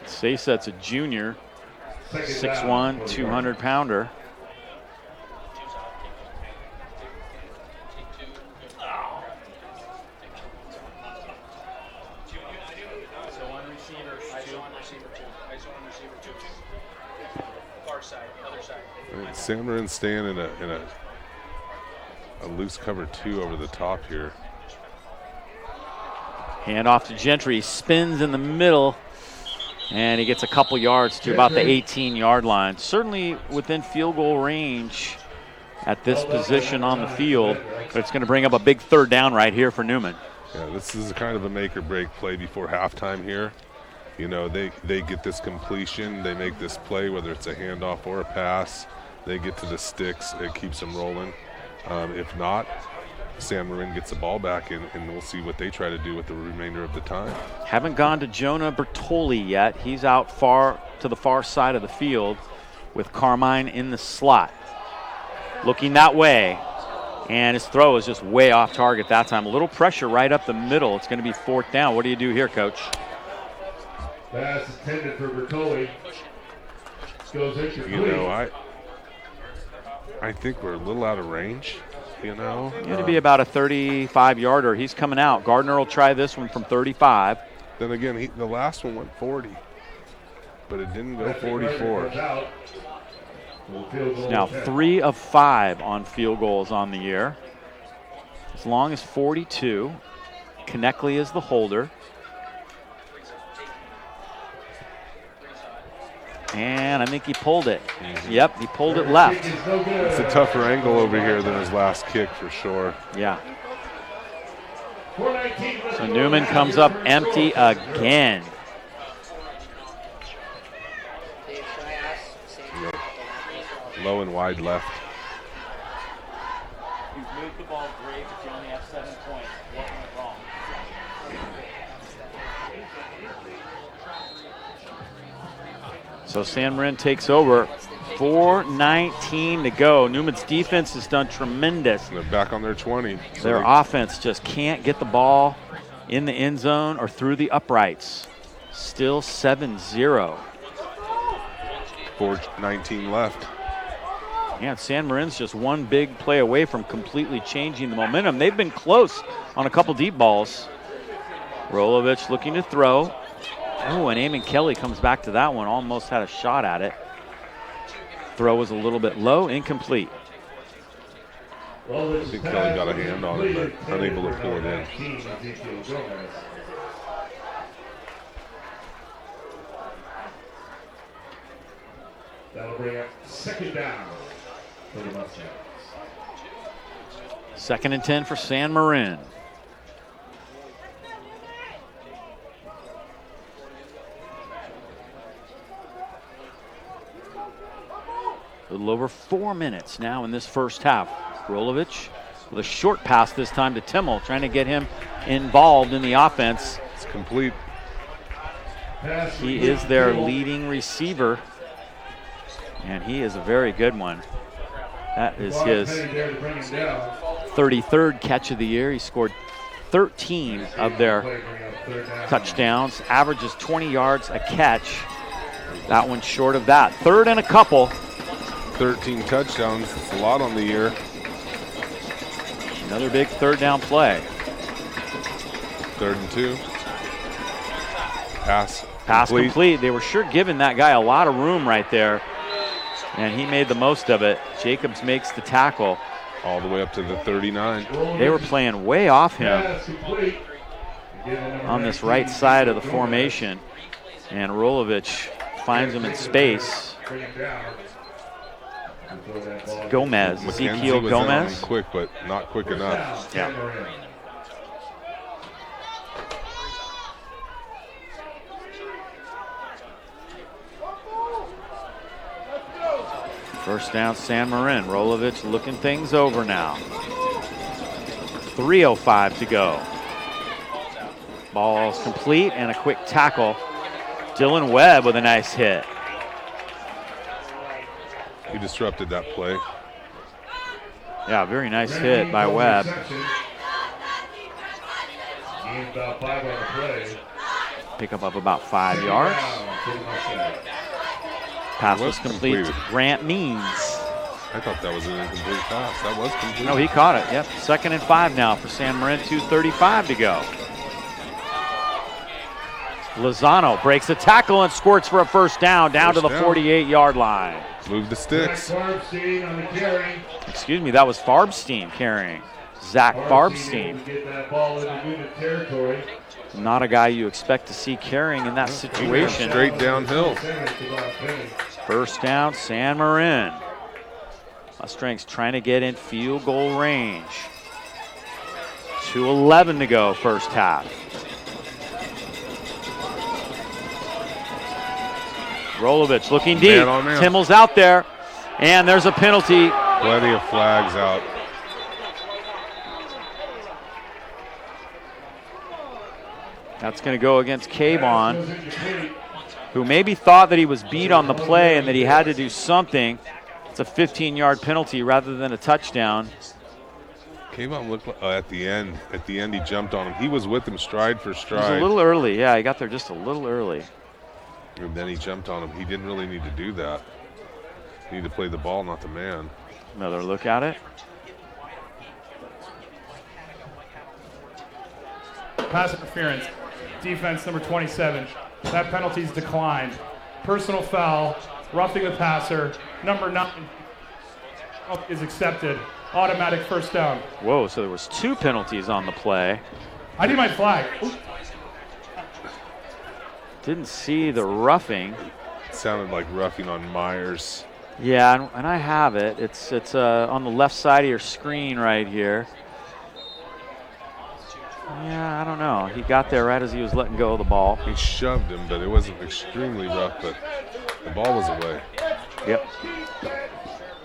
Sayset's a junior. 6'1", 200-pounder.
San Marin staying in a loose cover 2 over the top here.
Hand off to Gentry. Spins in the middle. And he gets a couple yards to about the 18-yard line. Certainly within field goal range at this position on the field. But it's going to bring up a big third down right here for Newman.
Yeah, this is kind of a make-or-break play before halftime here. You know, they get this completion. They make this play, whether it's a handoff or a pass. They get to the sticks. It keeps them rolling. If not, San Marin gets the ball back, and we'll see what they try to do with the remainder of the time.
Haven't gone to Jonah Bertoli yet. He's out far to the far side of the field with Carmine in the slot. Looking that way, and his throw is just way off target that time. A little pressure right up the middle. It's going to be fourth down. What do you do here, Coach?
Pass intended for Bertoli. Goes incomplete.
You know, I think we're a little out of range. You know,
Going to be about a 35-yarder. He's coming out. Gardner will try this one from 35.
Then again, the last one went 40, but it didn't go 44.
Now 3 of 5 on field goals on the year. As long as 42. Konechny is the holder. And I think he pulled it. Yep, he pulled it left.
It's a tougher angle over here than his last kick for sure.
Yeah. So Newman comes up empty again.
Yep. Low and wide left.
You've moved the ball great, but you only have 7 points. What went wrong? So San Marin takes over. 4:19 to go. Newman's defense has done tremendous.
And they're back on their 20.
Their offense just can't get the ball in the end zone or through the uprights. Still 7-0.
4:19 left.
Yeah, San Marin's just one big play away from completely changing the momentum. They've been close on a couple deep balls. Rolovich looking to throw. Oh, and Eamon Kelly comes back to that one. Almost had a shot at it. Throw was a little bit low, incomplete.
I think Kelly got a hand on it, but unable to pull it in.
That'll bring up second down for the Mustangs.
2nd and 10 for San Marin. A little over 4 minutes now in this first half. Rolovich with a short pass this time to Timmel, trying to get him involved in the offense.
It's complete.
He is their leading receiver, and he is a very good one. That is his 33rd catch of the year. He scored 13 of their touchdowns, averages 20 yards a catch. That one's short of that. 3rd and a couple.
13 touchdowns, it's a lot on the year.
Another big 3rd down play.
3rd and 2. Pass
complete. They were sure giving that guy a lot of room right there, and he made the most of it. Jacobs makes the tackle.
All the way up to the 39.
They were playing way off him on this right side of the formation, and Rolovich finds him in space. Gomez, Ezekiel
was
Gomez.
Quick, but not quick enough.
Yeah. First down, San Marin. Rolovich looking things over now. 3:05 to go. Ball's complete and a quick tackle. Dylan Webb with a nice hit.
He disrupted that play.
Yeah, very nice hit by Webb. Pickup of about 5 yards. Pass was complete to Grant Means.
I thought that was an incomplete pass. That was complete.
No, he caught it. Yep. 2nd and 5 now for San Marin. 2:35 to go. Lozano breaks a tackle and squirts for a first down to the 48-yard line.
Move the sticks.
Excuse me, that was Farbstein carrying. Zach Farbstein. Not a guy you expect to see carrying in that situation.
Straight downhill.
First down, San Marin. Mustangs trying to get in field goal range. 2:11 to go, first half. Rolovich looking deep.
Man on man.
Timmel's out there, and there's a penalty.
Plenty of flags out.
That's going to go against Cabon, who maybe thought that he was beat on the play and that he had to do something. It's a 15-yard penalty rather than a touchdown.
Kayvon looked like, at the end. At the end, he jumped on him. He was with him stride for
He was
stride.
a little early. Yeah, he got there just a little early.
And then he jumped on him. He didn't really need to do that. He needed to play the ball, not the man.
Another look at it.
Pass interference. Defense number 27. That penalty's declined. Personal foul. Roughing the passer. Number 9 is accepted. Automatic first down.
Whoa, so there was 2 penalties on the play.
I need my flag. Ooh.
Didn't see the roughing.
It sounded like roughing on Myers.
Yeah, and I have it. It's on the left side of your screen right here. Yeah, I don't know. He got there right as he was letting go of the ball.
He shoved him, but it wasn't extremely rough, but the ball was away.
Yep.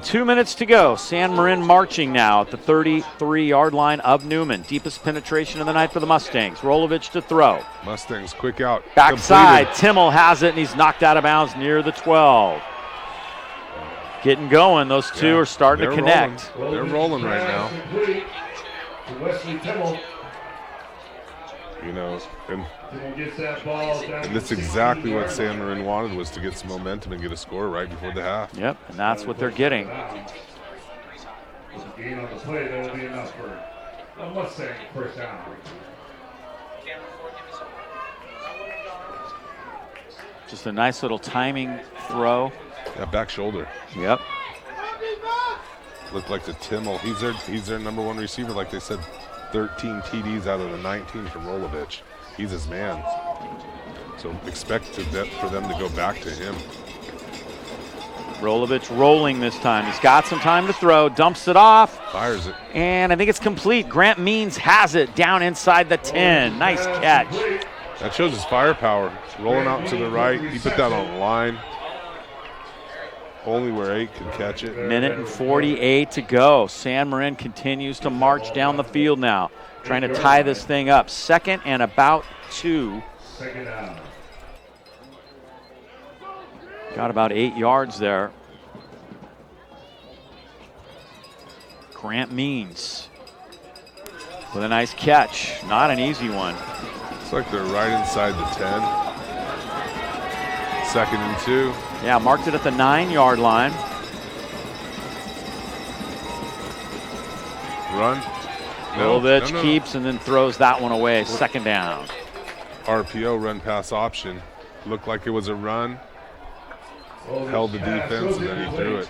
2 minutes to go. San Marin marching now at the 33-yard line of Newman. Deepest penetration of the night for the Mustangs. Rolovich to throw.
Mustangs quick out.
Backside,
Completed.
Timmel has it, and he's knocked out of bounds near the 12. Getting going. Those two are starting to connect.
Rolling. They're rolling right now. You know, and that's exactly what San Marin wanted, was to get some momentum and get a score right before the half.
Yep, and that's what they're getting.
Gain on the play, that'll be enough for a Mustang first down.
Just a nice little timing throw.
Yeah, back shoulder.
Yep.
Looked like the Timmel. He's their number 1 receiver, like they said. 13 TDs out of the 19 from Rolovich. He's his man. So expect for them to go back to him.
Rolovich rolling this time. He's got some time to throw, dumps it off.
Fires it.
And I think it's complete. Grant Means has it down inside the 10. Nice catch.
That shows his firepower. Rolling out to the right. He put that on the line. Only where 8 can catch it.
Minute and 48 to go. San Marin continues to march down the field now, trying to tie this thing up. 2nd and about 2.
Second down.
Got about 8 yards there. Grant Means with a nice catch. Not an easy one.
Looks like they're right inside the 10. 2nd and 2.
Yeah, marked it at the 9-yard line.
Run.
Milovich keeps and then throws that one away. 2nd down.
RPO, run pass option. Looked like it was a run. Held the defense and then he threw it.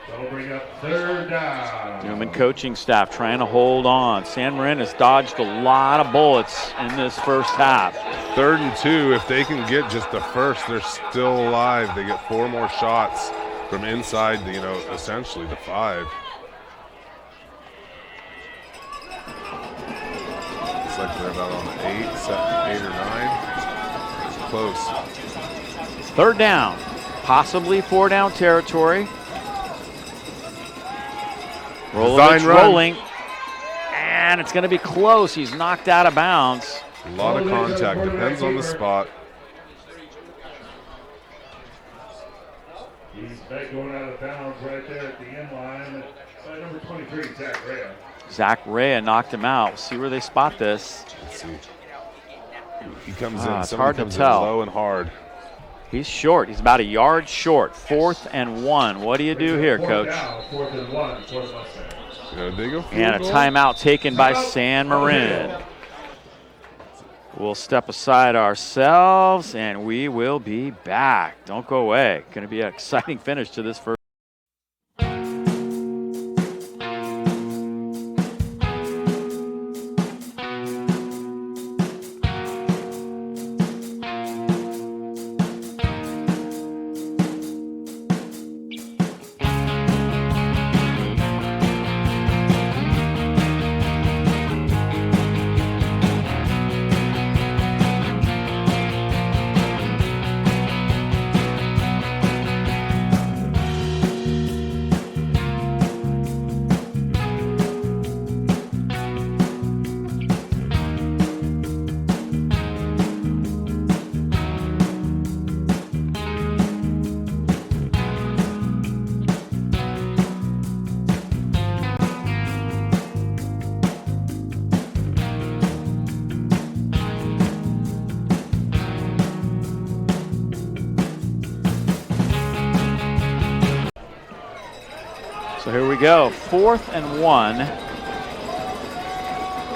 That'll bring up 3rd down.
Newman coaching staff trying to hold on. San Marin has dodged a lot of bullets in this first half.
3rd and 2. If they can get just the first, they're still alive. They get 4 more shots from inside, essentially the 5. Looks like they're about on the 8 or 9. It's close.
3rd down, possibly 4-down territory. Rolovich rolling, and it's going to be close. He's knocked out of bounds.
A lot of contact, depends on the spot.
He's back going out of bounds right there at the end line. Number 23, Zach Rea.
Zach Rea knocked him out. See where they spot this.
Let's see. He comes in.
It's hard to
comes
tell.
In low and hard.
He's short. He's about a yard short. 4th and 1. What do you do here, Coach?
4th and 1 for the Mustangs.
And a timeout taken by San Marin. We'll step aside ourselves, and we will be back. Don't go away. Going to be an exciting finish to this first. So here we go, 4th and 1.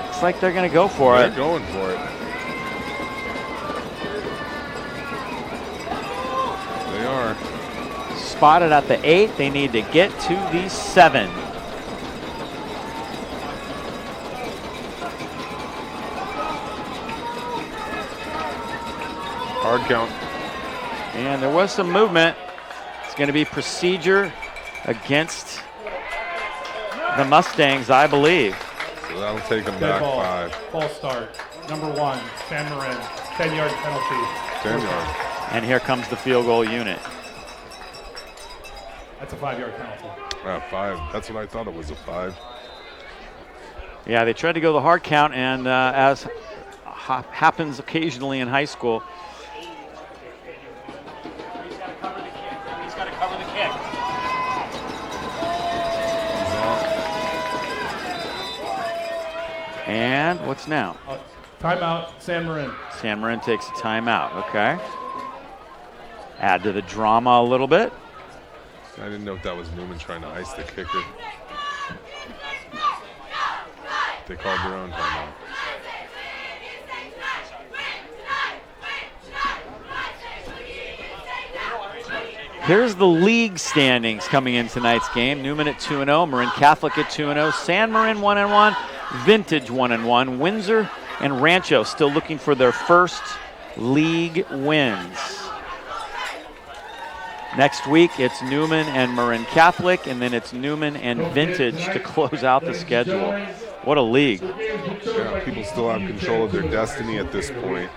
Looks like they're going to go for it.
They're going for it. They are.
Spotted at the 8. They need to get to the 7.
Hard count.
And there was some movement. It's going to be procedure against the Mustangs, I believe.
So that'll take them
Dead
back
ball.
5.
False start. Number 1, San Marin. 10-yard penalty.
10 yards.
And here comes the field goal unit.
That's a 5-yard penalty.
5. That's what I thought it was, a 5.
Yeah, they tried to go the hard count, and as happens occasionally in high school, he's got to cover the kick. And what's now?
Timeout, San Marin.
San Marin takes a timeout, okay. Add to the drama a little bit.
I didn't know if that was Newman trying to ice the kicker. They called their own timeout.
Here's the league standings coming in tonight's game. Newman at 2-0, Marin Catholic at 2-0, San Marin 1-1, Vintage 1-1, Windsor and Rancho still looking for their first league wins. Next week, it's Newman and Marin Catholic, and then it's Newman and Vintage to close out the schedule. What a league.
Yeah, people still have control of their destiny at this point.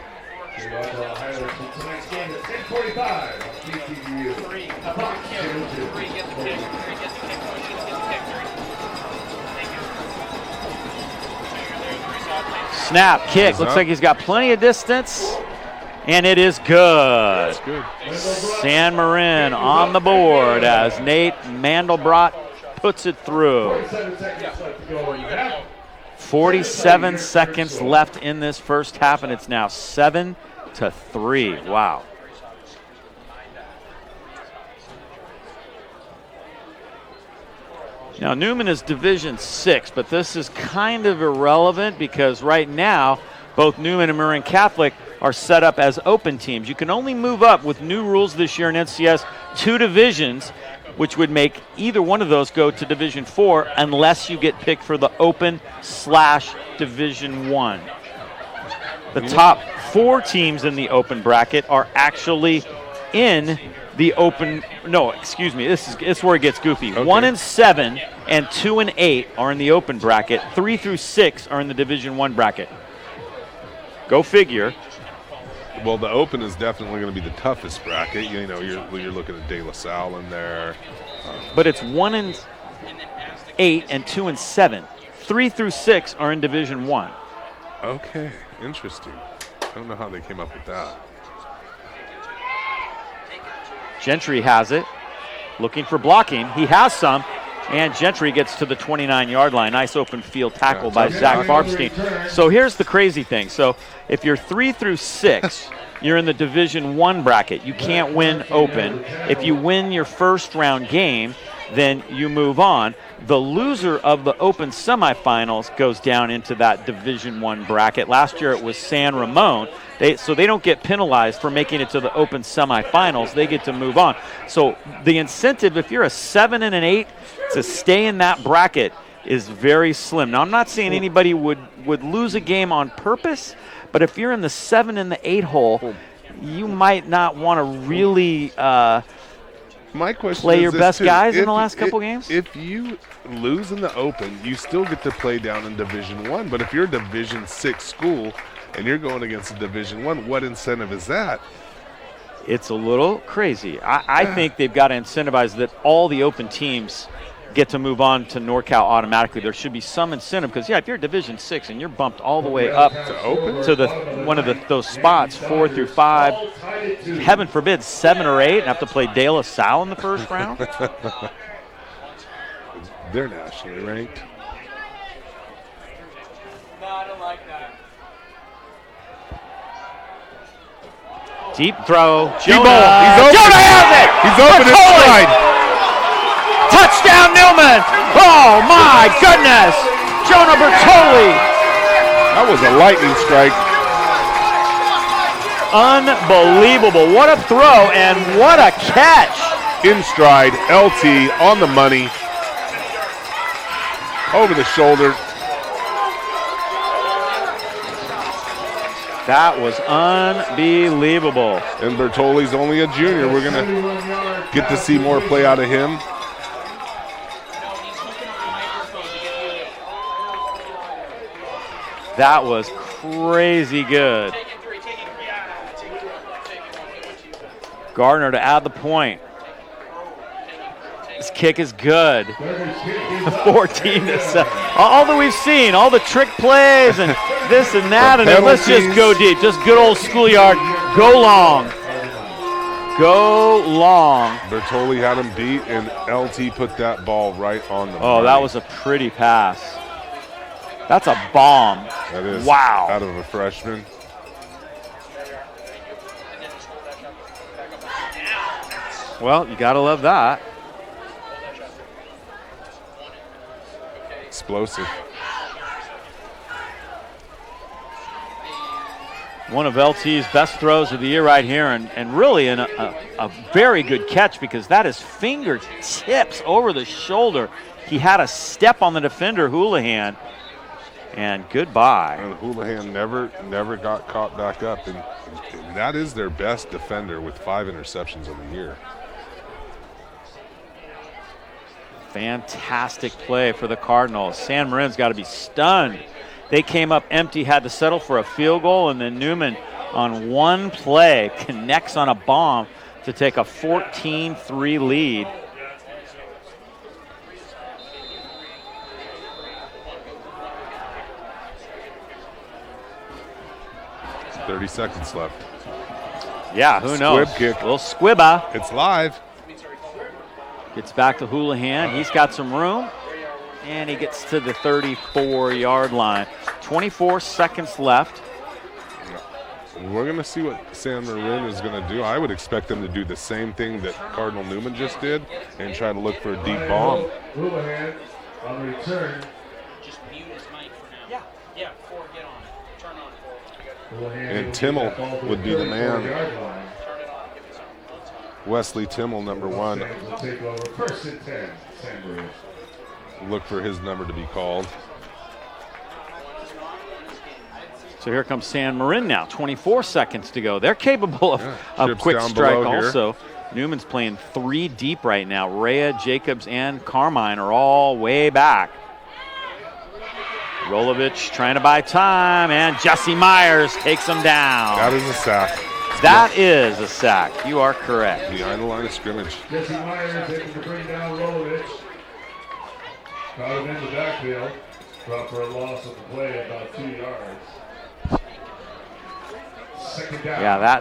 Snap, kick. Looks like he's got plenty of distance, and it is good.
That's good.
San Marin on the board as Nate Mandelbrot puts it through.
47 seconds left to go in the half.
47 seconds left in this first half, and it's now 7-3. Wow. Now, Newman is Division 6, but this is kind of irrelevant because right now, both Newman and Marin Catholic are set up as open teams. You can only move up with new rules this year in NCS 2 divisions, which would make either one of those go to Division 4 unless you get picked for the open/Division 1. The top 4 teams in the open bracket are actually in the open. No, excuse me. This is where it gets goofy.
Okay.
1 and 7 and 2 and 8 are in the open bracket. 3 through 6 are in the Division 1 bracket. Go figure.
Well, the open is definitely going to be the toughest bracket. You know, you're looking at De La Salle in there.
But it's 1 and 8 and 2 and 7. 3 through 6 are in Division 1.
Okay, interesting. I don't know how they came up with that.
Gentry has it, looking for blocking. He has some, and Gentry gets to the 29-yard line. Nice open field tackle by Zach Barbstein. So here's the crazy thing. So if you're 3 through 6, you're in the Division 1 bracket. You can't win open. If you win your first round game, then you move on. The loser of the open semifinals goes down into that Division 1 bracket. Last year it was San Ramon. So they don't get penalized for making it to the open semifinals. They get to move on. So the incentive, if you're a 7 and an 8, to stay in that bracket is very slim. Now, I'm not saying anybody would lose a game on purpose, but if you're in the 7 and the 8 hole, you might not want to really
My question
play
is
your
this
best
too.
guys in
If-
the last couple games.
If you lose in the open, you still get to play down in Division 1. But if you're a Division 6 school and you're going against a Division 1, what incentive is that?
It's a little crazy. I think they've got to incentivize that all the open teams get to move on to NorCal automatically. There should be some incentive because, yeah, if you're Division 6 and you're bumped all the way up to the one of those spots, 4 through 5, heaven forbid 7 or 8, and have to play De La Salle in the first round.
They're nationally ranked.
Deep throw.
T-ball.
Jonah.
He's open.
Jonah has it.
He's open
Bertoli.
inside.
Touchdown, Newman. Oh, my goodness. Jonah Bertoli.
That was a lightning strike.
Unbelievable. What a throw and what a catch.
In stride, LT on the money. Over the shoulder.
That was unbelievable.
And Bertoli's only a junior. We're going to get to see more play out of him.
That was crazy good. Gardner to add the point. This kick is good. 14-7. All that we've seen, all the trick plays and this and that, and then let's just go deep. Just good old schoolyard. Go long. Go long.
Bertoli had him beat, and LT put that ball right on the
Oh,
money.
that was a pretty pass. That's a bomb.
That is
Wow.
out of a freshman.
Well, you got to love that.
Explosive.
One of LT's best throws of the year right here, and really a very good catch because that is fingertips over the shoulder. He had a step on the defender, Houlihan, and goodbye.
And Houlihan never got caught back up, and that is their best defender with 5 interceptions on the year.
Fantastic play for the Cardinals. San Marin's got to be stunned. They came up empty, had to settle for a field goal, and then Newman on one play connects on a bomb to take a 14-3 lead.
It's 30 seconds left.
Yeah, who knows?
Squib kick.
Little squibba.
It's live.
Gets back to Houlihan. He's got some room. And he gets to the 34-yard line. 24 seconds left.
We're going to see what San Marin is going to do. I would expect them to do the same thing that Cardinal Newman just did and try to look for a deep bomb.
Houlihan on return.
Just mute his mic for now. Yeah, Ford, get on it. Turn on Ford.
And Timmel would be the man. Wesley Timmel, number 1.
Take over first and 10, San Marin.
Look for his number to be called.
So here comes San Marin now, 24 seconds to go. They're capable of
Trips
quick
down
strike
below here.
also. Newman's playing 3 deep right now. Rhea, Jacobs, and Carmine are all way back. Rolovich trying to buy time, and Jesse Myers takes him down.
That is a sack.
That is a sack. You are correct.
Behind the line of scrimmage.
Jesse Myers able to bring down Rolovich. Caught him in the backfield. Dropped for a loss of the play about 2 yards. Second down.
Yeah,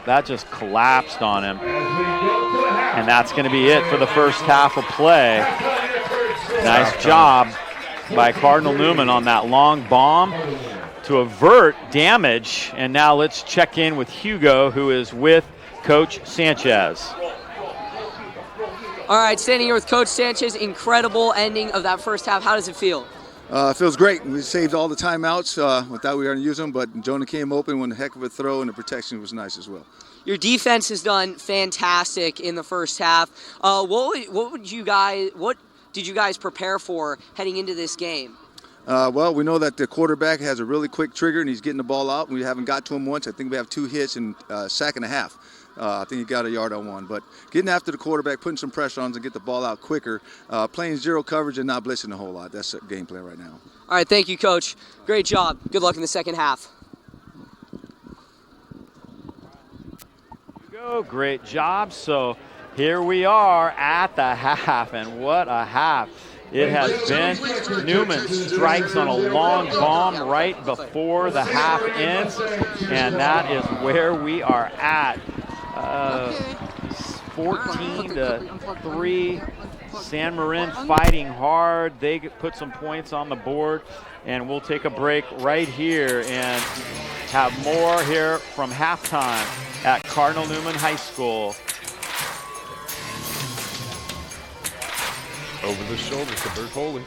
that just collapsed on him. And that's going to be it for the first half of play. Nice job by Cardinal Newman on that long bomb to avert damage. And now let's check in with Hugo, who is with Coach Sanchez.
All right, standing here with Coach Sanchez. Incredible ending of that first half. How does it feel?
It feels great. We saved all the timeouts. We thought we were going to use them, but Jonah came open, went a heck of a throw, and the protection was nice as well.
Your defense has done fantastic in the first half. What did you guys prepare for heading into this game?
Well, we know that the quarterback has a really quick trigger, and he's getting the ball out. We haven't got to him once. I think we have 2 hits and a sack and a half. I think he got a yard on 1. But getting after the quarterback, putting some pressure on him to get the ball out quicker, playing zero coverage and not blitzing a whole lot. That's the game plan right now.
All right, thank you, Coach. Great job. Good luck in the second half.
Hugo, great job. So here we are at the half, and what a half it has been. Newman strikes on a long bomb right before the half ends, and that is where we are at. 14-3. San Marin fighting hard. They put some points on the board, and we'll take a break right here and have more here from halftime at Cardinal Newman High School.
Over the shoulder to Bertoli.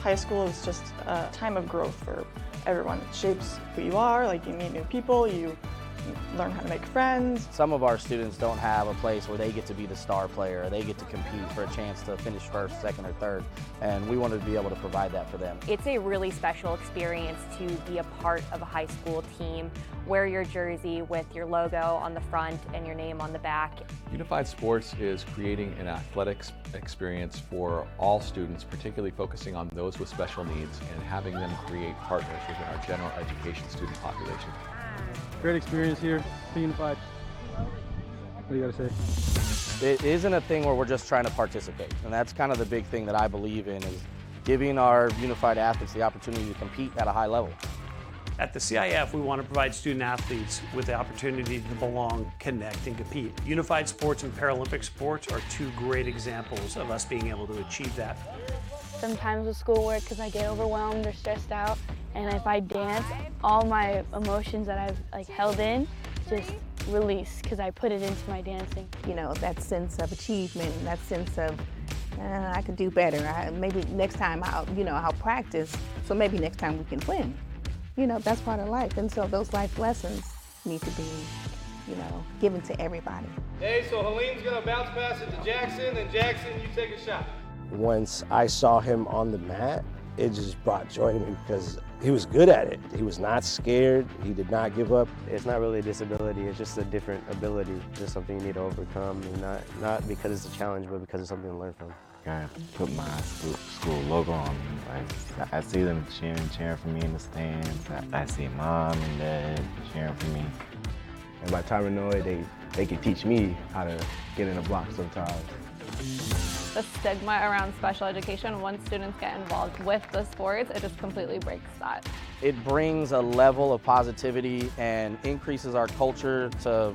High school is just a time of growth for everyone. It shapes who you are, like you meet new people, you learn how to make friends.
Some of our students don't have a place where they get to be the star player, or they get to compete for a chance to finish first, second, or third, and we wanted to be able to provide that for them.
It's a really special experience to be a part of a high school team, wear your jersey with your logo on the front and your name on the back.
Unified Sports is creating an athletics experience for all students, particularly focusing on those with special needs and having them create partners within our general education student population.
Great experience here for Unified. What do you got to say?
It isn't a thing where we're just trying to participate, and that's kind of the big thing that I believe in, is giving our Unified athletes the opportunity to compete at a high level.
At the CIF, we want to provide student athletes with the opportunity to belong, connect, and compete. Unified sports and Paralympic sports are 2 great examples of us being able to achieve that.
Sometimes with schoolwork, because I get overwhelmed or stressed out, and if I dance, all my emotions that I've held in just release because I put it into my dancing.
You know, that sense of achievement, that sense of I could do better. Maybe next time I'll practice, so maybe next time we can win. You know, that's part of life, and so those life lessons need to be, given to everybody.
Hey, so Halim's gonna bounce pass it to Jackson, and Jackson, you take a shot.
Once I saw him on the mat, it just brought joy to me because he was good at it. He was not scared. He did not give up.
It's not really a disability. It's just a different ability. It's just something you need to overcome, and not because it's a challenge, but because it's something to learn from.
I put my school logo on me. I see them cheering for me in the stands. I see mom and dad cheering for me.
And by the time I know it, they can teach me how to get in a block sometimes.
the stigma around special education. Once students get involved with the sports, it just completely breaks that.
It brings a level of positivity and increases our culture to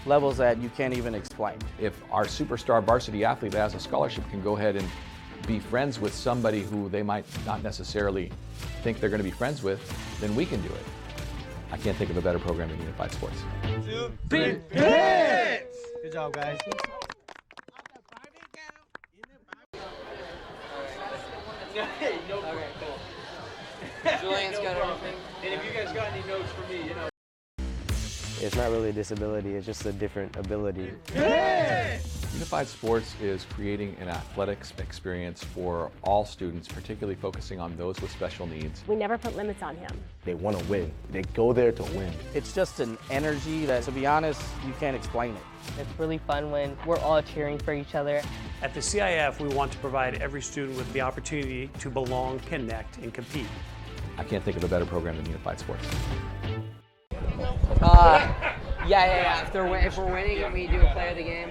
levels that you can't even explain.
If our superstar varsity athlete that has a scholarship can go ahead and be friends with somebody who they might not necessarily think they're going to be friends with, then we can do it. I can't think of a better program than Unified Sports.
2, 3, hits!
Good job, guys.
Okay, cool.
Julian's got everything.
And if you guys got any notes for me,
It's not really a disability, it's just a different ability.
Unified Sports is creating an athletics experience for all students, particularly focusing on those with special needs.
We never put limits on him.
They want to win. They go there to win.
It's just an energy that, to be honest, you can't explain it.
It's really fun when we're all cheering for each other.
At the CIF, we want to provide every student with the opportunity to belong, connect, and compete.
I can't think of a better program than Unified Sports.
Yeah. If we're winning, we do a player of the game.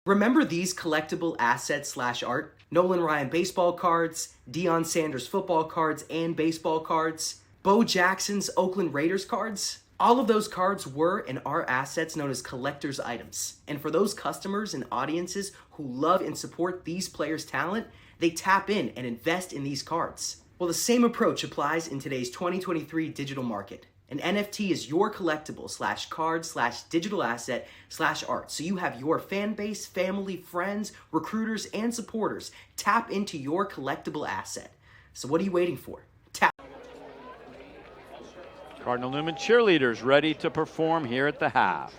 Remember these collectible assets / art? Nolan Ryan baseball cards, Deion Sanders football cards and baseball cards, Bo Jackson's Oakland Raiders cards? All of those cards were and are assets known as collector's items. And for those customers and audiences who love and support these players' talent, they tap in and invest in these cards. Well, the same approach applies in today's 2023 digital market. An NFT is your collectible / card / digital asset / art. So you have your fan base, family, friends, recruiters, and supporters tap into your collectible asset. So what are you waiting for? Tap.
Cardinal Newman cheerleaders ready to perform here at the half.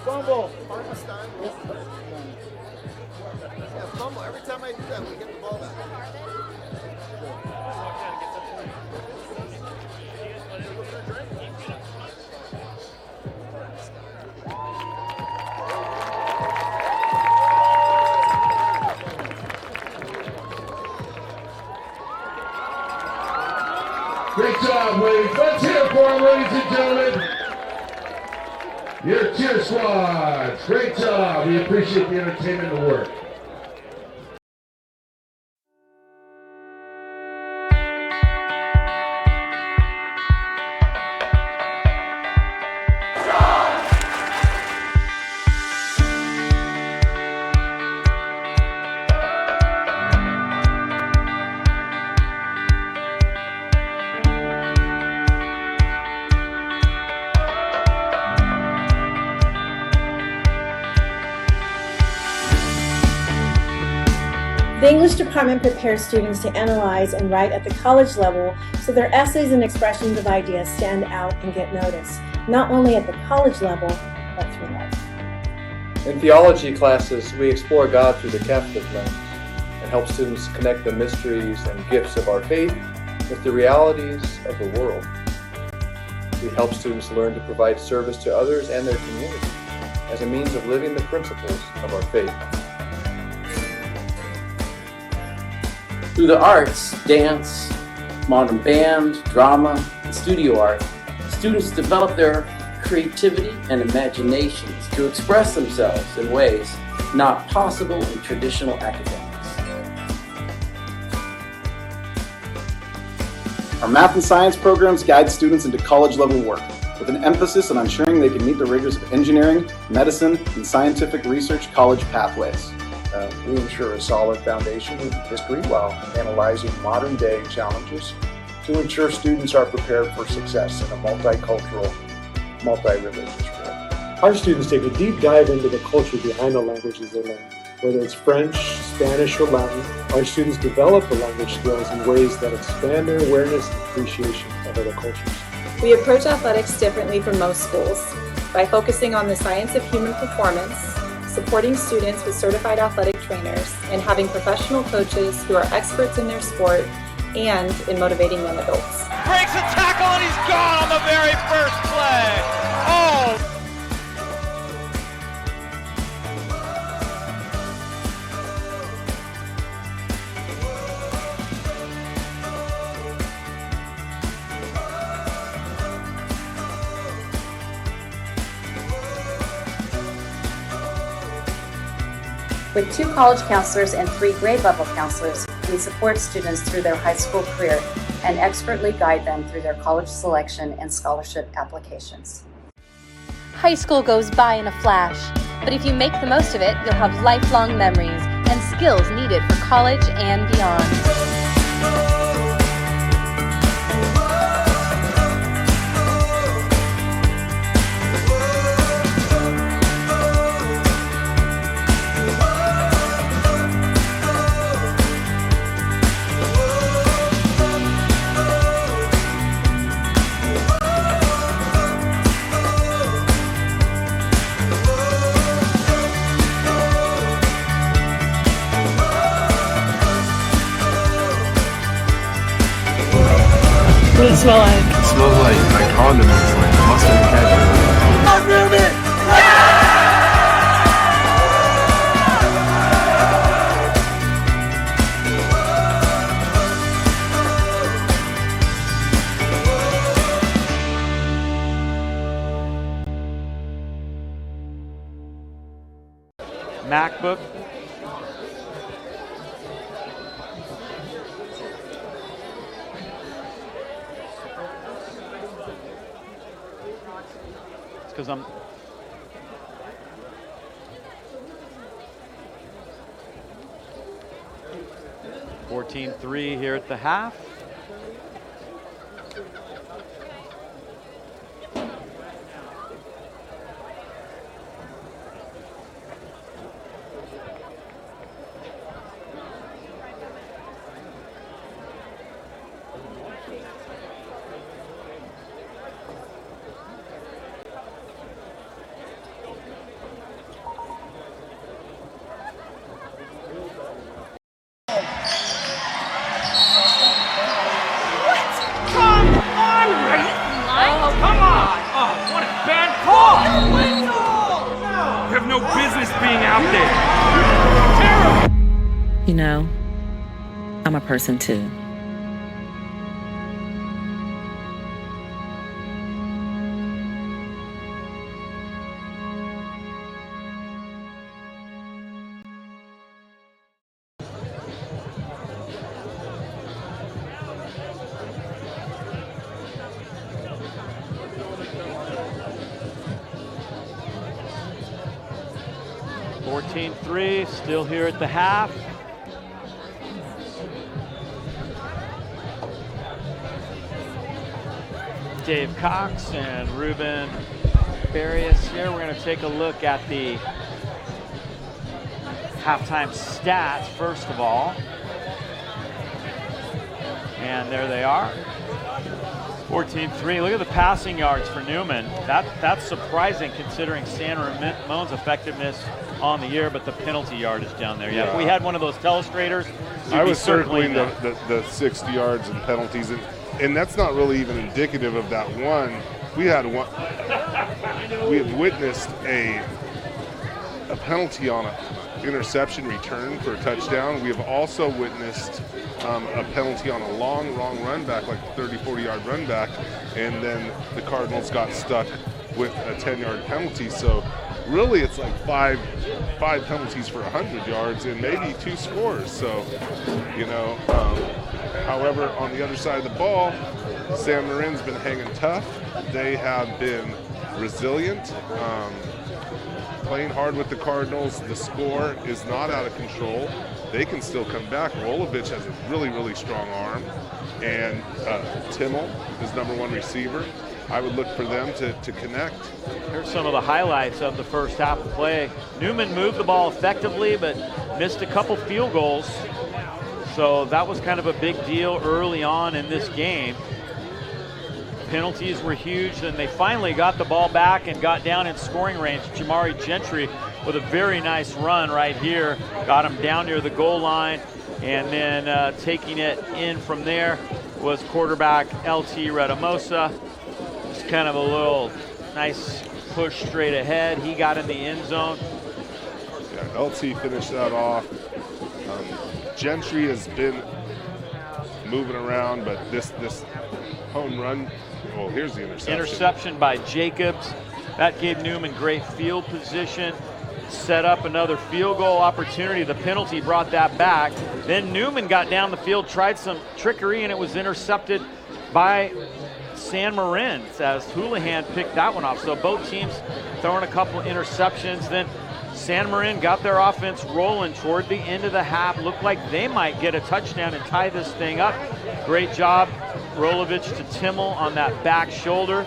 Fumble. Yeah, fumble. Every time I do that, we get the ball back.
Great job, ladies. Let's hear it for them, ladies and gentlemen. Your cheer squads. Great job. We appreciate the entertainment and the work.
The English department prepares students to analyze and write at the college level so their essays and expressions of ideas stand out and get noticed, not only at the college level, but through life.
In theology classes, we explore God through the Catholic lens and help students connect the mysteries and gifts of our faith with the realities of the world. We help students learn to provide service to others and their community as a means of living the principles of our faith.
Through the arts, dance, modern band, drama, and studio art, students develop their creativity and imaginations to express themselves in ways not possible in traditional academics.
Our math and science programs guide students into college-level work, with an emphasis on ensuring they can meet the rigors of engineering, medicine, and scientific research college pathways.
We ensure a solid foundation in history while analyzing modern-day challenges to ensure students are prepared for success in a multicultural, multi-religious world.
Our students take a deep dive into the culture behind the languages they learn. Whether it's French, Spanish, or Latin, our students develop the language skills in ways that expand their awareness and appreciation of other cultures.
We approach athletics differently from most schools by focusing on the science of human performance, supporting students with certified athletic trainers, and having professional coaches who are experts in their sport and in motivating young adults.
Breaks a tackle and he's gone on the very first play. Oh!
With 2 college counselors and 3 grade level counselors, we support students through their high school career and expertly guide them through their college selection and scholarship applications.
High school goes by in a flash, but if you make the most of it, you'll have lifelong memories and skills needed for college and beyond.
What does it smell like?
It smells like condiments, like mustard and ketchup.
I ruined it!
MacBook. Because I'm 14-3 here at the half.
You know, I'm a person too.
Still here at the half. Dave Cox and Ruben Barrios here. We're going to take a look at the halftime stats first of all. And there they are. 14-3. Look at the passing yards for Newman. That's surprising considering San Ramon's effectiveness on the year, but the penalty yardage down there. Yeah, if we had one of those telestrators,
I was circling the 60 yards and penalties, and that's not really even indicative of that one. We have witnessed a penalty on an interception return for a touchdown. We have also witnessed a penalty on a long run back, like a 30-40 yard run back, and then the Cardinals got stuck with a 10-yard penalty. So really it's like five penalties for 100 yards and maybe 2 scores. So, however, on the other side of the ball, San Marin's been hanging tough. They have been resilient, playing hard with the Cardinals. The score is not out of control. They can still come back. Rolovich has a really strong arm, and Timmel is #1 receiver. I would look for them to connect.
Here's some of the highlights of the first half of play. Newman moved the ball effectively, but missed a couple field goals. So that was kind of a big deal early on in this game. Penalties were huge, and they finally got the ball back and got down in scoring range. Jamari Gentry with a very nice run right here. Got him down near the goal line, and then taking it in from there was quarterback LT Redamosa. Just kind of a little nice push straight ahead. He got in the end zone.
Yeah, LT finished that off. Gentry has been moving around, but this home run, well, here's the interception.
Interception by Jacobs. That gave Newman great field position, set up another field goal opportunity. The penalty brought that back. Then Newman got down the field, tried some trickery, and it was intercepted by San Marin as Houlihan picked that one off. So both teams throwing a couple interceptions. Then San Marin got their offense rolling toward the end of the half. Looked like they might get a touchdown and tie this thing up. Great job, Rolovich to Timmel on that back shoulder.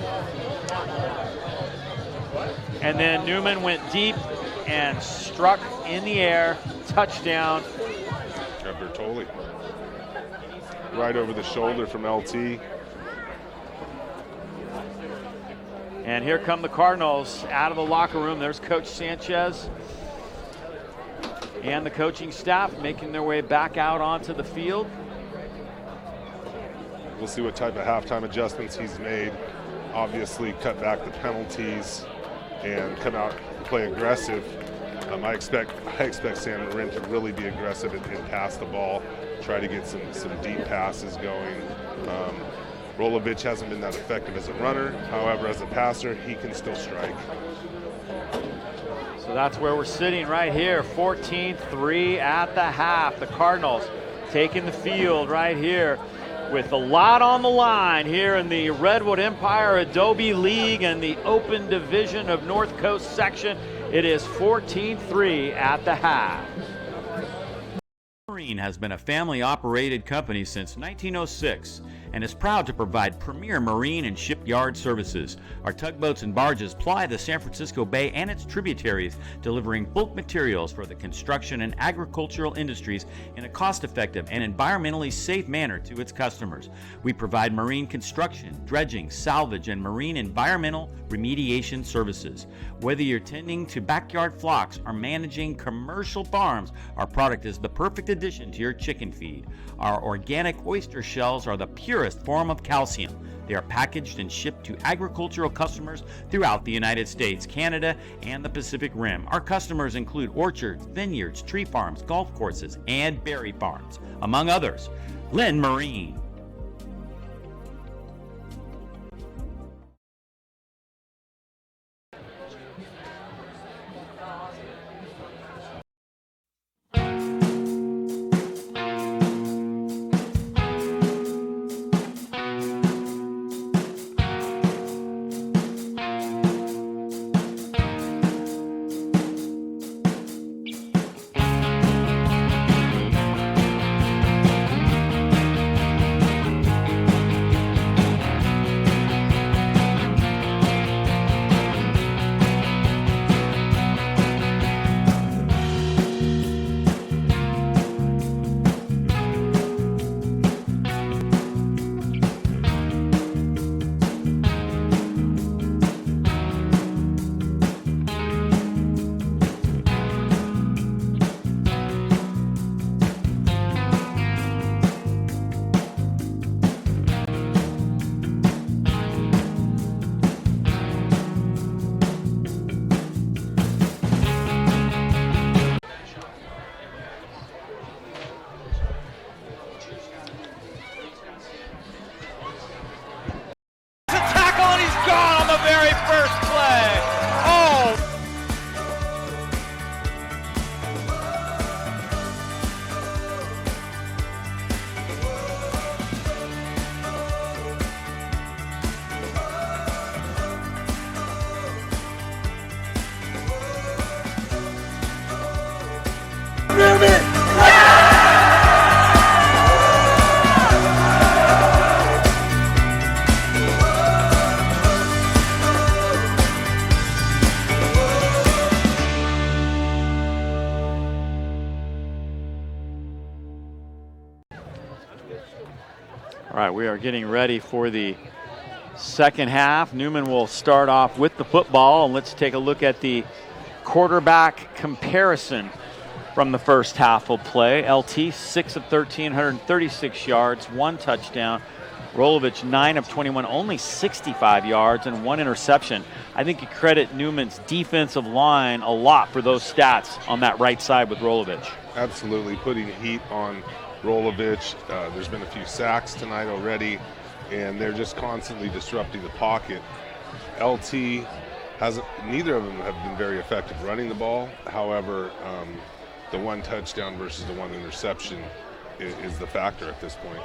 And then Newman went deep and struck in the air. Touchdown.
Bertoli. Right over the shoulder from LT.
And here come the Cardinals out of the locker room. There's Coach Sanchez and the coaching staff making their way back out onto the field.
We'll see what type of halftime adjustments he's made. Obviously cut back the penalties and come out and play aggressive. I expect San Marin to really be aggressive and pass the ball, try to get some deep passes going. Rolovich hasn't been that effective as a runner. However, as a passer, he can still strike.
So that's where we're sitting right here, 14-3 at the half. The Cardinals taking the field right here with a lot on the line here in the Redwood Empire Adobe League and the Open Division of North Coast section. It is 14-3 at the half. Marin has been a family-operated company since 1906 and is proud to provide premier marine and shipyard services. Our tugboats and barges ply the San Francisco Bay and its tributaries, delivering bulk materials for the construction and agricultural industries in a cost-effective and environmentally safe manner to its customers. We provide marine construction, dredging, salvage, and marine environmental remediation services. Whether you're tending to backyard flocks or managing commercial farms, our product is the perfect addition to your chicken feed. Our organic oyster shells are the purest form of calcium. They are packaged and shipped to agricultural customers throughout the United States, Canada, and the Pacific Rim. Our customers include orchards, vineyards, tree farms, golf courses, and berry farms, among others. Lynn Marine. right, we are getting ready for the second half. Newman will start off with the football, and let's take a look at the quarterback comparison from the first half of play. LT, 6 of 13, 136 yards, 1 touchdown. Rolovich, 9 of 21, only 65 yards and 1 interception. I think you credit Newman's defensive line a lot for those stats on that right side with Rolovich.
Absolutely, putting heat on Rolovich. There's been a few sacks tonight already, and they're just constantly disrupting the pocket. LT neither of them have been very effective running the ball. However, the 1 touchdown versus the 1 interception is the factor at this point.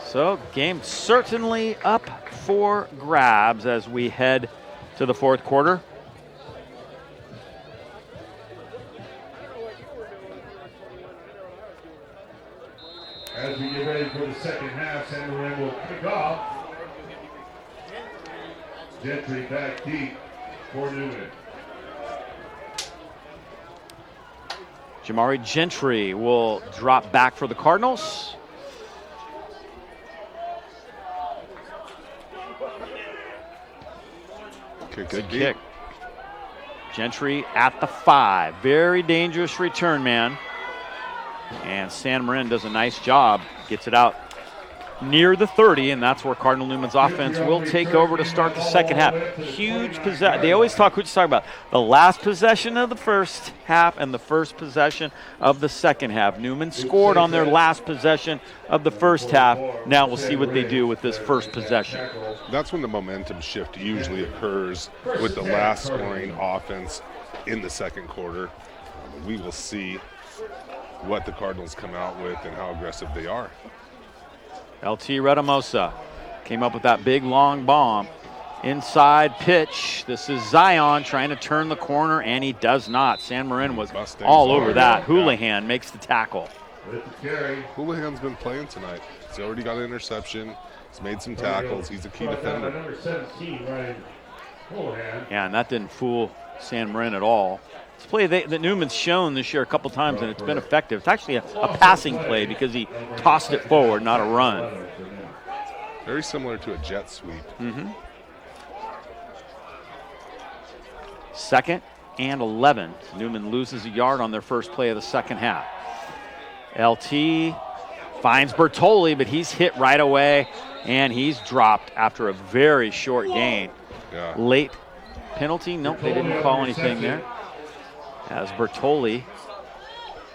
So, game certainly up for grabs as we head to the fourth quarter.
As we get ready for the second half, San Marin will kick off. Gentry back deep for Newman.
Jamari Gentry will drop back for the Cardinals. Good kick. Gentry at the 5. Very dangerous return, man. And San Marin does a nice job. Gets it out near the 30, and that's where Cardinal Newman's offense will take over to start the second half. Huge possession. They always talk, who's talking about the last possession of the first half and the first possession of the second half. Newman scored on their last possession of the first half. Now we'll see what they do with this first possession.
That's when the momentum shift usually occurs with the last scoring offense in the second quarter. We will see what the Cardinals come out with and how aggressive they are.
LT Redamosa came up with that big long bomb. Inside pitch. This is Zion trying to turn the corner, and he does not. San Marin was all over that. Houlihan makes the tackle.
Houlihan's been playing tonight. He's already got an interception. He's made some tackles. He's a key defender.
Number 17, Ryan Houlihan.
Yeah, and that didn't fool San Marin at all. It's a play that Newman's shown this year a couple times, and it's been effective. It's actually a passing play because he tossed it forward, not a run.
Very similar to a jet sweep.
Mm-hmm. 2nd and 11. Newman loses a yard on their first play of the second half. LT finds Bertoli, but he's hit right away, and he's dropped after a very short gain.
Yeah.
Late penalty? Nope, they didn't call anything there. As Bertoli.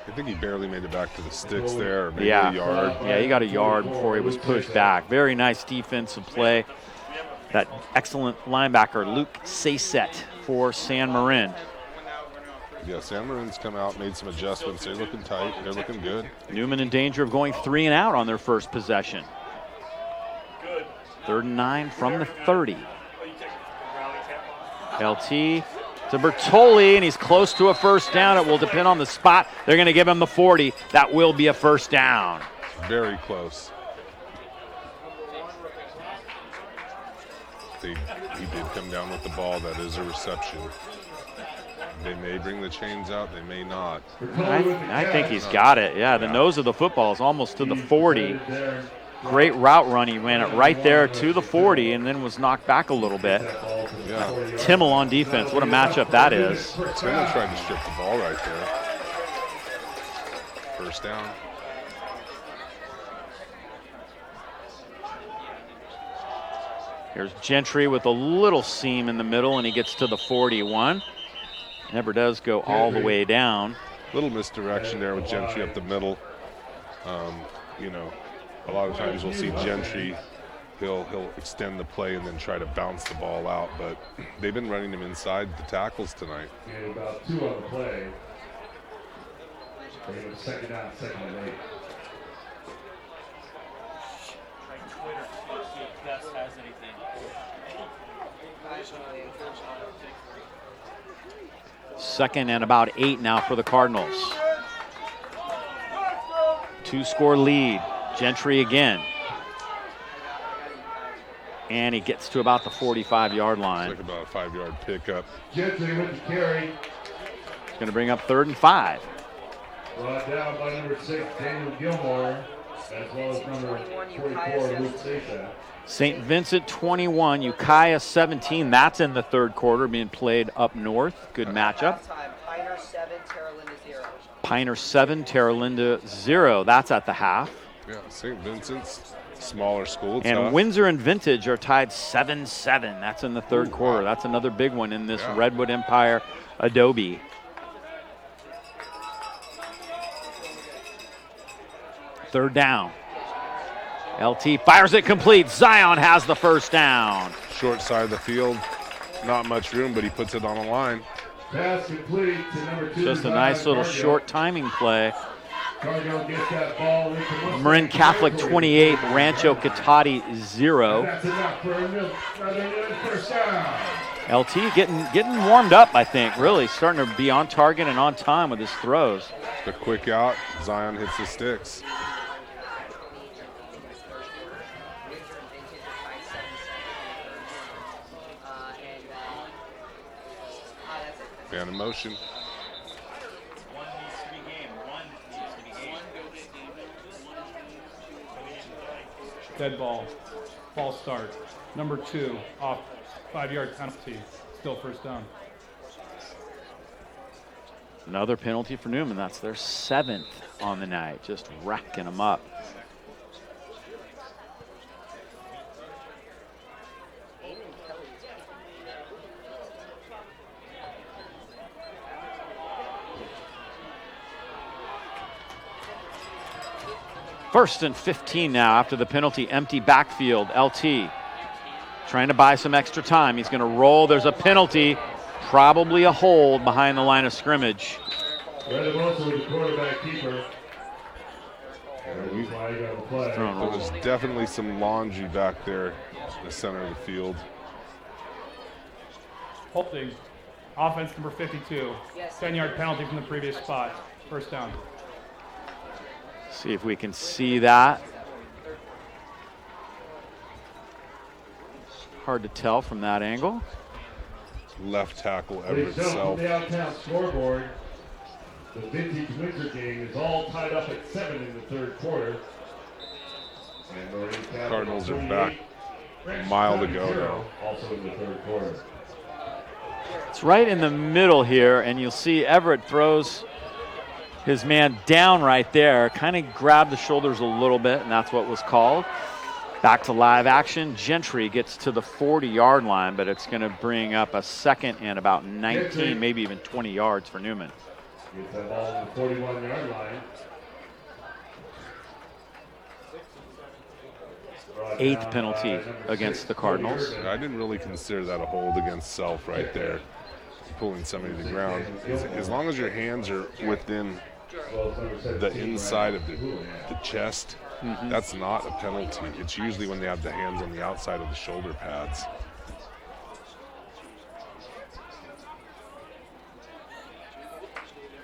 I think he barely made it back to the sticks there, or maybe a yard.
Yeah, he got a yard before he was pushed back. Very nice defensive play. That excellent linebacker, Luke Sayset, for San Marin.
Yeah, San Marin's come out, made some adjustments. They're looking tight. They're looking good.
Newman in danger of going 3 and out on their first possession. 3rd and 9 from the 30. LT to Bertoli, and he's close to a first down. It will depend on the spot. They're going to give him the 40. That will be a first down.
Very close. He did come down with the ball. That is a reception. They may bring the chains out. They may not.
I think he's got it. Yeah, the nose of the football is almost to the 40. Great route run. He ran it right there to the 40 and then was knocked back a little bit.
Yeah.
Timmel on defense. What a matchup that is.
Timmel tried to strip the ball right there. First down.
Here's Gentry with a little seam in the middle, and he gets to the 41. Never does go all the way down.
Little misdirection there with Gentry up the middle. You know, a lot of times we'll see Gentry, he'll extend the play and then try to bounce the ball out, but they've been running him inside the tackles tonight.
And about 2 on the play. Second down, 2nd and 8.
Second and about 8 now for the Cardinals. 2-score lead. Gentry again. And he gets to about the 45-yard line.
It's like about a 5-yard pickup.
Gentry with the carry.
It's going to bring up 3rd and 5.
Brought down by number 6, Daniel Gilmore, as well as number 44, Luke Sasa.
St. Vincent 21, Ukiah 17. That's in the third quarter, being played up north. Good matchup.
Piner 7, Terralinda 0.
Piner 7, Terralinda 0. That's at the half.
Yeah, St. Vincent's smaller school.
And
tough.
Windsor and Vintage are tied 7-7. That's in the third quarter. That's another big one in this Redwood Empire Adobe. Third down. LT fires it complete. Zion has the first down.
Short side of the field, not much room, but he puts it on a line.
Pass complete to number 2.
Just a nice little short timing play.
Cardinal gets that ball into Mustang.
Marin Catholic 28, Rancho Cotati 0.
That's enough for another first down.
LT getting warmed up, I think, really starting to be on target and on time with his throws.
The quick out, Zion hits the sticks. And in motion.
Dead ball. False start. Number 2 off 5-yard penalty. Still first down.
Another penalty for Newman. That's their 7th on the night. Just racking them up. First and 15 now after the penalty. Empty backfield. LT trying to buy some extra time. He's going to roll. There's a penalty. Probably a hold behind the line of scrimmage.
The quarterback keeper.
There's definitely some laundry back there in the center of the field.
Holding. Offense number 52. 10-yard penalty from the previous spot. First down.
See if we can see that. Hard to tell from that angle.
Left tackle
They
Everett
show
Self.
from the downtown scoreboard. The Vintage Windsor game is all tied up at 7 in the third quarter. And Marin Catholic
Cardinals are
28,
back a mile to go
0,
now.
also in the third quarter.
It's right in the middle here, and you'll see Everett throws his man down right there, kind of grabbed the shoulders a little bit, and that's what was called. Back to live action. Gentry gets to the 40-yard line, but it's going to bring up a second and about 19, maybe even 20 yards for Newman.
Gets that ball on the 41-yard line.
8th penalty against the Cardinals.
I didn't really consider that a hold against Self right there, pulling somebody to the ground. As long as your hands are within the inside of the chest, that's not a penalty. It's usually when they have the hands on the outside of the shoulder pads.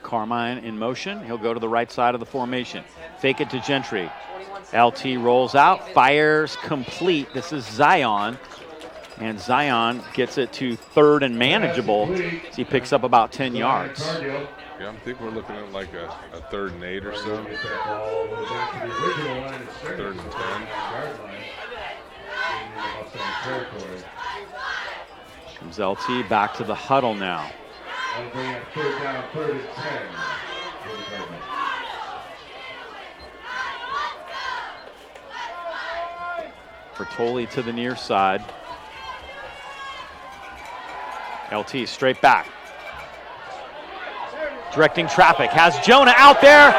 Carmine in motion. He'll go to the right side of the formation. Fake it to Gentry. LT rolls out, fires complete. This is Zion. And Zion gets it to third and manageable as he picks up about 10 yards.
Yeah, I think we're looking at like a 3rd and 8 or so. 3rd and 10.
Comes LT back to the huddle now.
Third down, 3rd and 10.
Bertoli to the near side. LT straight back. Directing traffic. Has Jonah out there.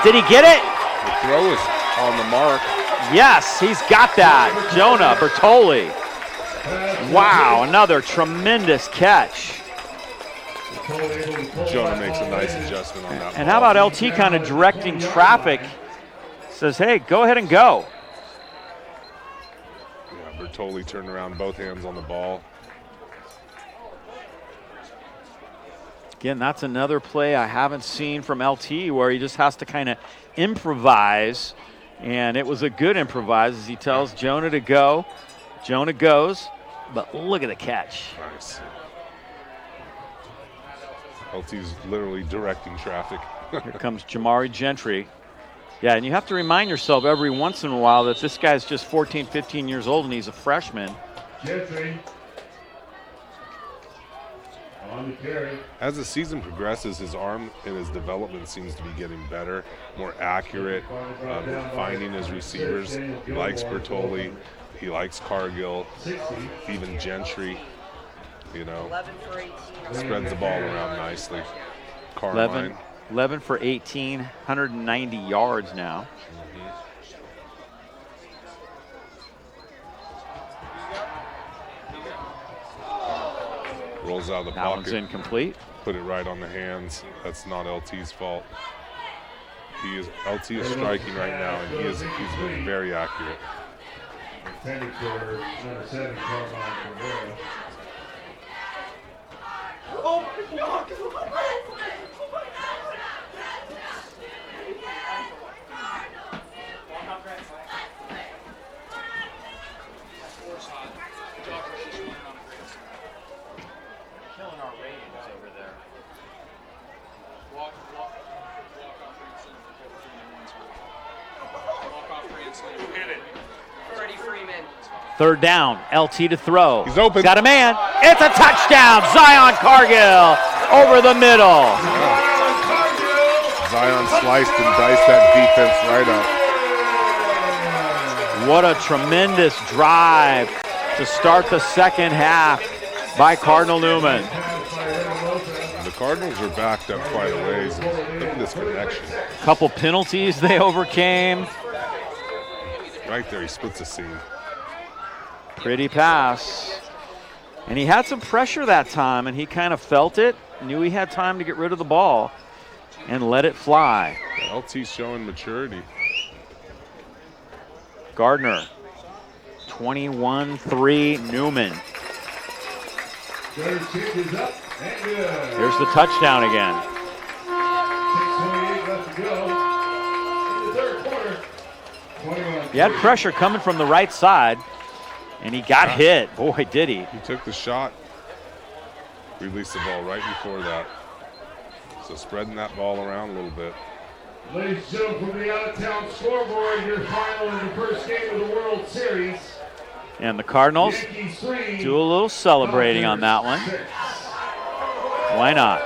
Did he get it?
The throw is on the mark.
Yes, he's got that. Jonah Bertoli. Wow, another tremendous catch.
Jonah makes a nice adjustment on that.
And how about LT kind of directing traffic? Says, hey, go ahead and go.
Yeah, Bertoli turned around, both hands on the ball.
Again, that's another play I haven't seen from LT where he just has to kind of improvise. And it was a good improvise as he tells Jonah to go. Jonah goes, but look at the catch.
Nice. LT's literally directing traffic.
Here comes Jamari Gentry. Yeah, and you have to remind yourself every once in a while that this guy's just 14, 15 years old and he's a freshman.
Gentry. On the carry.
As the season progresses, his arm and his development seems to be getting better, more accurate, finding his receivers. He likes Bertoli. He likes Cargill, even Gentry. You know, spreads the ball around nicely. Carmine.
11 for 18, 190 yards now.
Rolls out of the
That
pocket.
one's incomplete.
Put it right on the hands. That's not LT's fault. LT is striking right now, and he's been very accurate.
Intended for number 7, Carmine Cabrera.
Killing our ratings over there.
Freddie Freeman.
Third down, LT to throw.
He's open.
Got a man. It's a touchdown. Zion Cargill over the middle.
Zion sliced and diced that defense right up.
What a tremendous drive to start the second half by Cardinal Newman.
The Cardinals are backed up quite a ways. Look at this connection.
Couple penalties they overcame.
Right there, he splits the seam.
Pretty pass. And he had some pressure that time, and he kind of felt it, knew he had time to get rid of the ball, and let it fly.
LT's showing maturity.
Gardner, 21-3 Newman.
Third kick is up and good.
Here's the touchdown again.
6:28 left to go in the third quarter. 21.
He had pressure coming from the right side, and he got hit. Boy, did he.
He took the shot, released the ball right before that. So spreading that ball around a little bit.
Ladies and gentlemen, from the out-of-town scoreboard, your final in the first game of the World Series.
And the Cardinals
Yankees 3,
do a little celebrating on that one.
6.
Why not?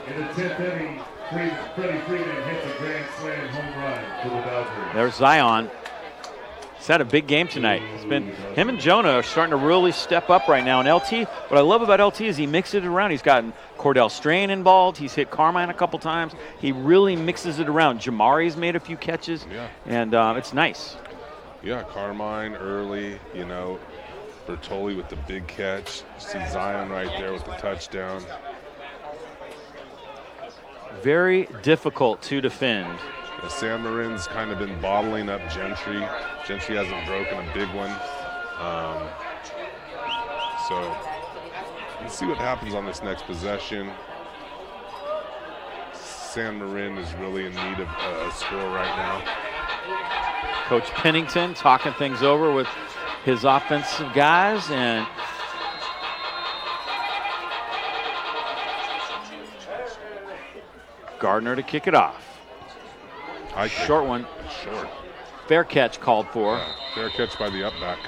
In the 10th inning, Freddie Freeman hits a grand slam home run for the Dodgers.
There's Zion. He's had a big game tonight. Him and Jonah are starting to really step up right now. And LT, what I love about LT is he mixes it around. He's gotten Cordell Strain involved. He's hit Carmine a couple times. He really mixes it around. Jamari's made a few catches, and it's nice.
Yeah, Carmine early, you know, Bertoli with the big catch. You see Zion right there with the touchdown.
Very difficult to defend.
San Marin's kind of been bottling up Gentry. Gentry hasn't broken a big one. So let's see what happens on this next possession. San Marin is really in need of a score right now.
Coach Pennington talking things over with his offensive guys, and Gardner to kick it off. Short one.
Short.
Fair catch called for.
Yeah, fair catch by the up back.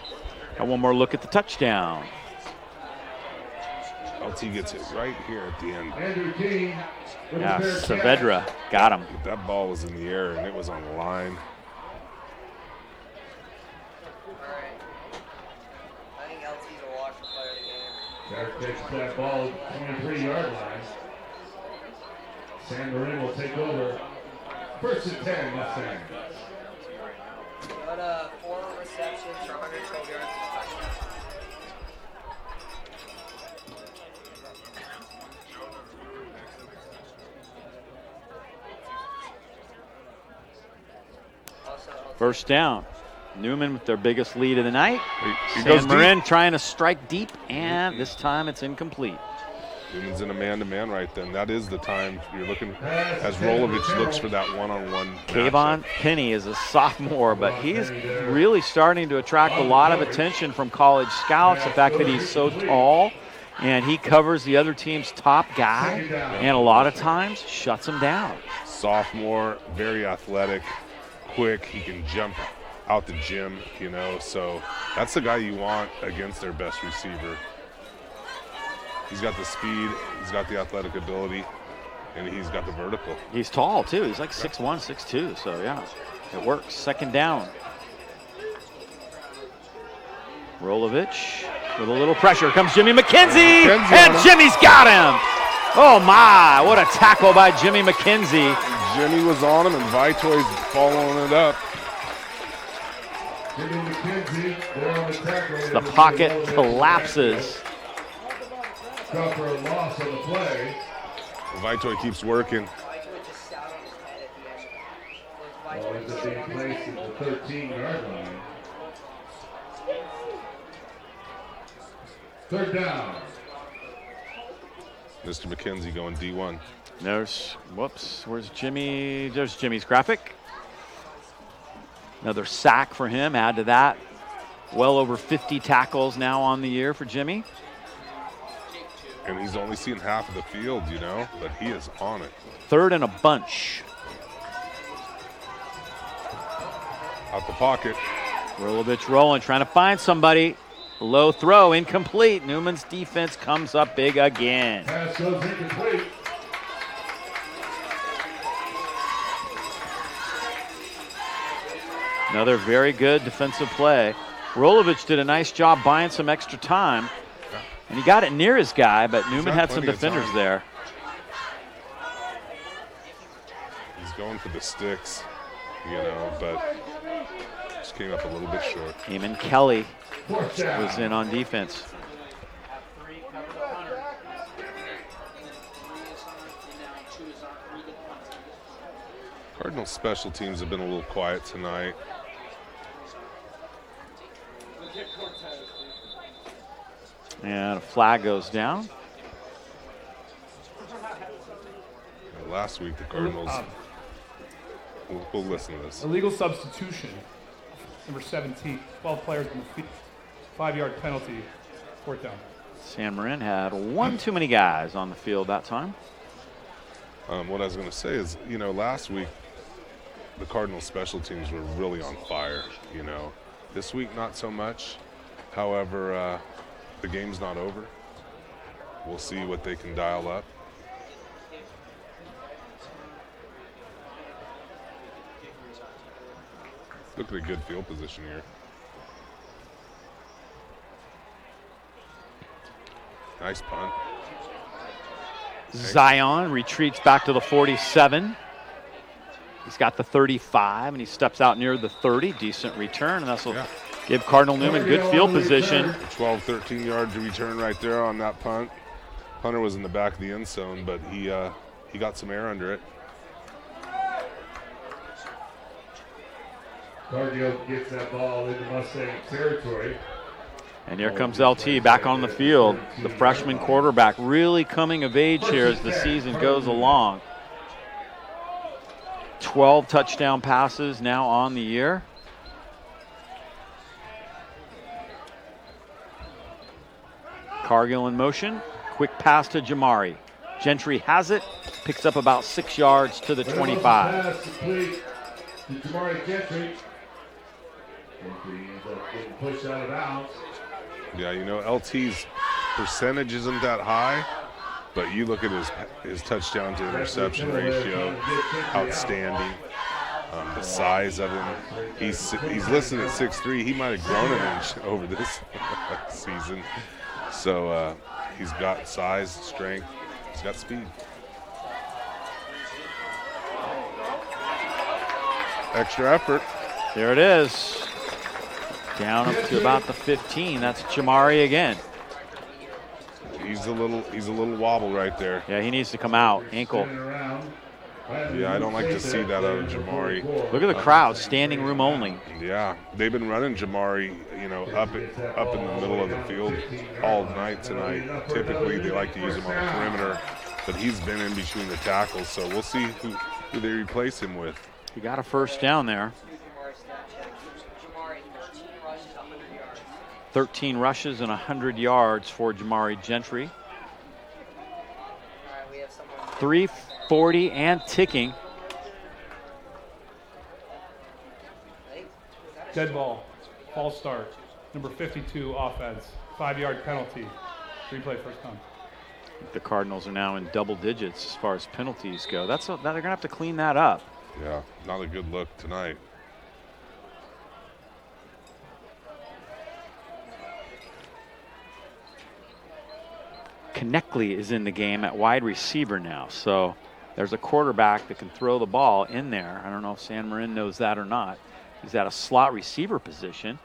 Got one more look at the touchdown.
LT gets it right here at the end.
Andrew King.
Yeah, Saavedra got him.
That ball was in the air and it was on the line.
Fair catch that ball, 23-yard line. San Marin will take over. First and 10, Mustang.
Got 4 receptions for 112 yards.
First down. Newman with their biggest lead of the night.
He goes
Marin
deep.
trying to strike deep, and this time it's incomplete.
Newman's in a man-to-man right then. That is the time you're looking as Rolovich looks for that one-on-one.
Kayvon Penny is a sophomore, but he's really starting to attract a lot of attention from college scouts. The fact that he's so tall And he covers the other team's top guy, and a lot of times shuts him down.
Sophomore, very athletic, quick. He can jump out the gym, you know, so that's the guy you want against their best receiver. He's got the speed, he's got the athletic ability, and he's got the vertical.
He's tall, too. He's like 6'1", 6'2", so yeah, it works. Second down. Rolovich with a little pressure. Comes Jimmy McKenzie, and Jimmy's got him. Oh, my, what a tackle by Jimmy McKenzie.
Jimmy was on him, and Vitoy's following it up.
The pocket collapses.
For a loss on the play.
Vitoy keeps working.
Ball ends up being placed at the 13-yard line. Third down.
Mr. McKenzie going D1.
Whoops, where's Jimmy? There's Jimmy's graphic. Another sack for him, add to that. Well over 50 tackles now on the year for Jimmy.
And he's only seen half of the field, you know, but he is on it.
Third and a bunch.
Out the pocket.
Rolovich rolling, trying to find somebody. Low throw, incomplete. Newman's defense comes up big again.
Pass goes incomplete.
Another very good defensive play. Rolovich did a nice job buying some extra time. And he got it near his guy, but Newman had some defenders there.
He's going for the sticks, you know, but just came up a little bit short.
Eamon Kelly was in on defense.
Cardinal special teams have been a little quiet tonight.
And a flag goes down.
Last week, the Cardinals, we'll listen to this.
Illegal substitution, number 17, 12 players on the field, 5-yard penalty, fourth down.
San Marin had one too many guys on the field that time.
What I was going to say is, you know, last week, the Cardinal special teams were really on fire, you know. This week, not so much. However, the game's not over. We'll see what they can dial up. Look at a good field position here. Nice punt.
Zion retreats back to the 47. He's got the 35, and he steps out near the 30. Decent return, and that'll give Cardinal Newman good field position.
12, 13 yard return right there on that punt. Punter was in the back of the end zone, but he got some air under it.
Cardinal gets that ball into Mustang territory.
And here comes LT back on the field. The freshman quarterback really coming of age here as the season goes along. 12 touchdown passes now on the year. Cargill in motion. Quick pass to Jamari. Gentry has it. Picks up about 6 yards to the 25.
Pass complete to Jamari Gentry. Gentry ends up getting pushed out of bounds.
Yeah, you know, LT's percentage isn't that high, but you look at his touchdown to interception ratio, outstanding. The size of him, he's listed at 6'3". He might have grown an inch over this season. So he's got size, strength, he's got speed. Extra effort.
There it is. Down up to about the 15. That's Jamari again.
He's a little wobble right there.
Yeah, he needs to come out. Ankle.
Yeah, I don't like to see that out of Jamari.
Look at the crowd, standing room only.
Yeah, they've been running Jamari, you know, up in the middle of the field all night tonight. Typically, they like to use him on the perimeter, but he's been in between the tackles, so we'll see who they replace him with.
He got a first down there. 13 rushes and 100 yards for Jamari Gentry. 3:40 and ticking.
Dead ball, false start. Number 52 offense, 5-yard penalty. Replay first down.
The Cardinals are now in double digits as far as penalties go. They're going to have to clean that up.
Yeah, not a good look tonight.
Konechny is in the game at wide receiver now, so there's a quarterback that can throw the ball in there. I don't know if San Marin knows that or not. He's at a slot receiver position.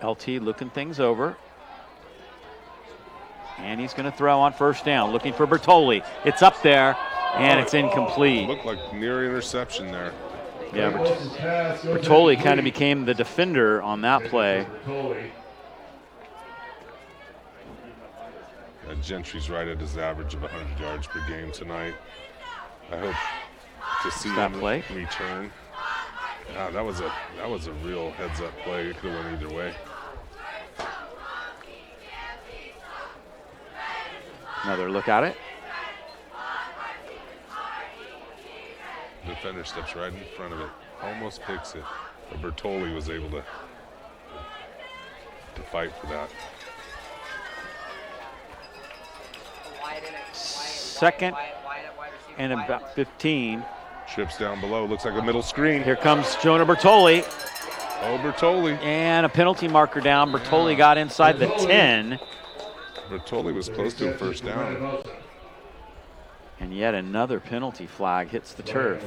LT looking things over. And he's going to throw on first down, looking for Bertoli. It's up there, and it's incomplete.
Looked like near interception there.
Yeah, Bertoli kind of became the defender on that play.
Gentry's right at his average of 100 yards per game tonight. I hope to see
that
him
play
return. Yeah, that was a real heads-up play. It could have went either way.
Another look at it.
Defender steps right in front of it, almost picks it, but Bertoli was able to fight for that.
Second and about 15.
Trips down below, looks like a middle screen.
Here comes Jonah Bertoli.
Oh, Bertoli.
And a penalty marker down. Bertoli got inside the 10.
Bertoli was close to a first down.
And yet another penalty flag hits the turf.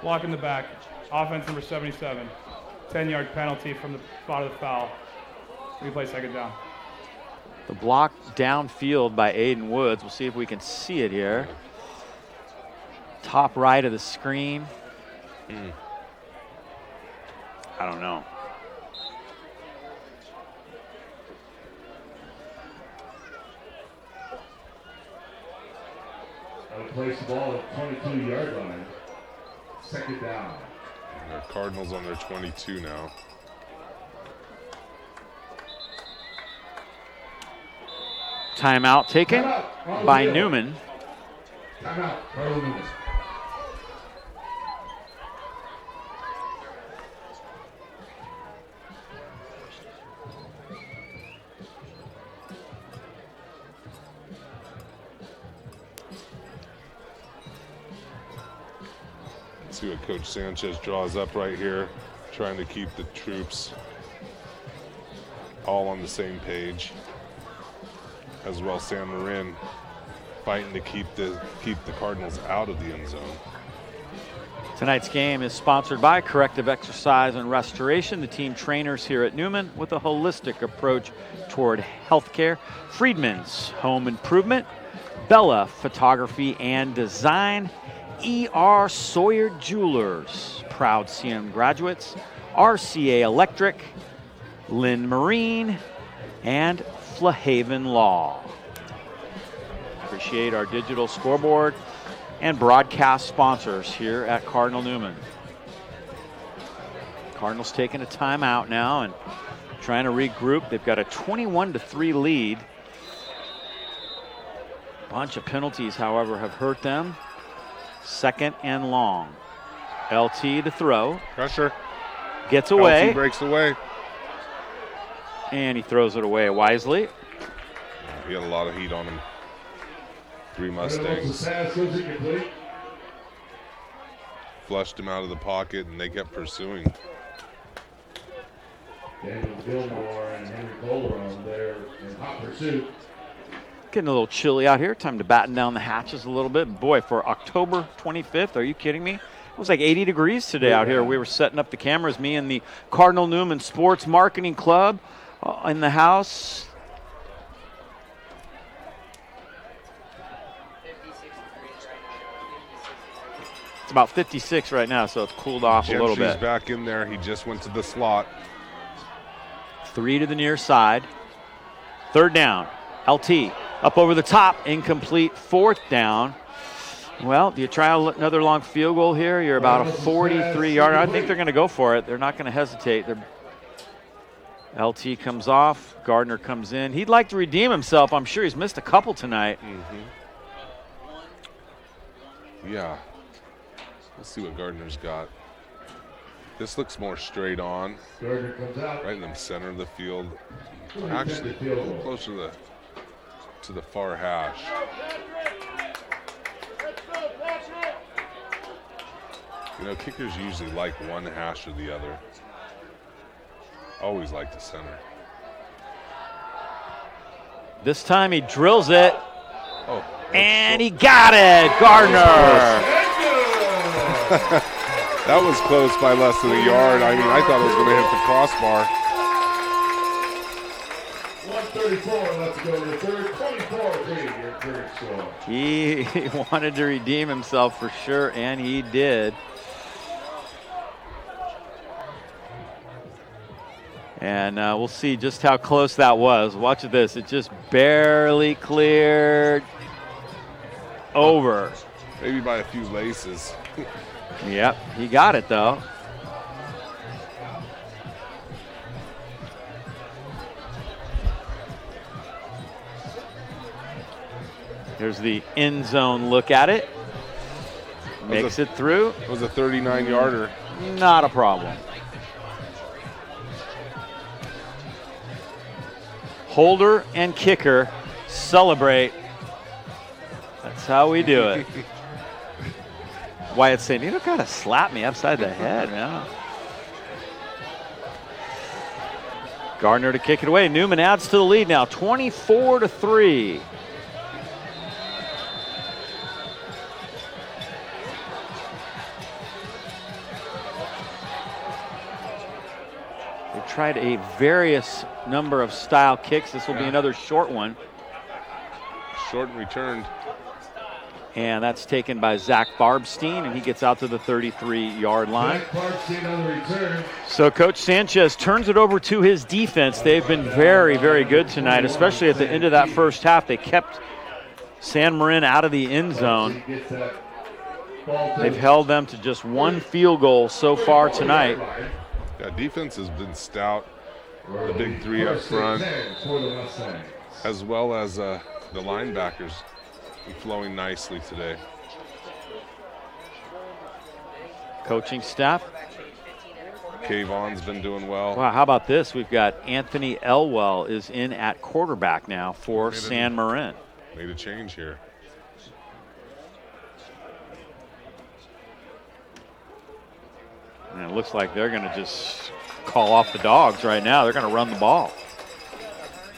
Block in the back. Offense number 77. 10-yard penalty from the spot of the foul. Replay second down.
The block downfield by Aiden Woods. We'll see if we can see it here. Top right of the screen. I don't know.
Place the ball at 22-yard line. Second down.
And the Cardinals on their 22 now.
Timeout taken by Newman.
Timeout, Cardinal Newman.
See what Coach Sanchez draws up right here, trying to keep the troops all on the same page. As well, San Marin fighting to keep the Cardinals out of the end zone.
Tonight's game is sponsored by Corrective Exercise and Restoration, the team trainers here at Newman with a holistic approach toward healthcare. Friedman's Home Improvement, Bella Photography and Design, E.R. Sawyer Jewelers, proud CM graduates, RCA Electric, Lynn Marine, and Flahaven Law. Appreciate our digital scoreboard and broadcast sponsors here at Cardinal Newman. Cardinals taking a timeout now and trying to regroup. They've got a 21-3 lead. Bunch of penalties, however, have hurt them. Second and long. LT to throw.
Pressure.
Gets away.
LT breaks away.
And he throws it away wisely.
He had a lot of heat on him. 3 Mustangs. Flushed him out of the pocket, and they kept pursuing.
Daniel Gilmore and Henry Colron there in hot pursuit.
Getting a little chilly out here. Time to batten down the hatches a little bit. Boy, for October 25th, are you kidding me? It was like 80 degrees today out here. We were setting up the cameras, me and the Cardinal Newman Sports Marketing Club in the house. It's about 56 right now, so it's cooled off a little bit.
Gentry's back in there. He just went to the slot.
3 to the near side. Third down. LT up over the top, incomplete. Fourth down. Well, do you try another long field goal here? You're about a 43-yarder. I think they're going to go for it. They're not going to hesitate. LT comes off. Gardner comes in. He'd like to redeem himself. I'm sure he's missed a couple tonight.
Yeah. Let's see what Gardner's got. This looks more straight on.
Gardner comes out.
Right in the center of the field. Actually, a little closer to the far hash. You know, kickers usually like one hash or the other. Always like the center.
This time he drills it.
Oh,
and he got it, Gardner.
That was close by less than a yard. I mean, I thought it was going to hit the crossbar.
1:34 left to go to the third. 24-3, your third score.
He wanted to redeem himself for sure, and he did. And we'll see just how close that was. Watch this. It just barely cleared over.
Maybe by a few laces.
Yep, he got it, though. Here's the end zone look at it. Makes it through.
It was a 39-yarder.
Not a problem. Holder and kicker celebrate. That's how we do it. Wyatt's saying, you don't gotta slap me upside the head, man. Gardner to kick it away. Newman adds to the lead now, 24-3. They tried a various number of style kicks. This will be another short one.
Short and returned.
And that's taken by Zach Barbstein, and he gets out to the 33-yard line. So Coach Sanchez turns it over to his defense. They've been very, very good tonight, especially at the end of that first half. They kept San Marin out of the end zone. They've held them to just one field goal so far tonight.
Yeah, defense has been stout. The big three up front, as well as the linebackers. Flowing nicely today.
Coaching staff.
Kayvon's been doing well.
Wow, how about this? We've got Anthony Elwell is in at quarterback now for San Marin.
Made a change here.
And it looks like they're going to just call off the dogs right now. They're going to run the ball.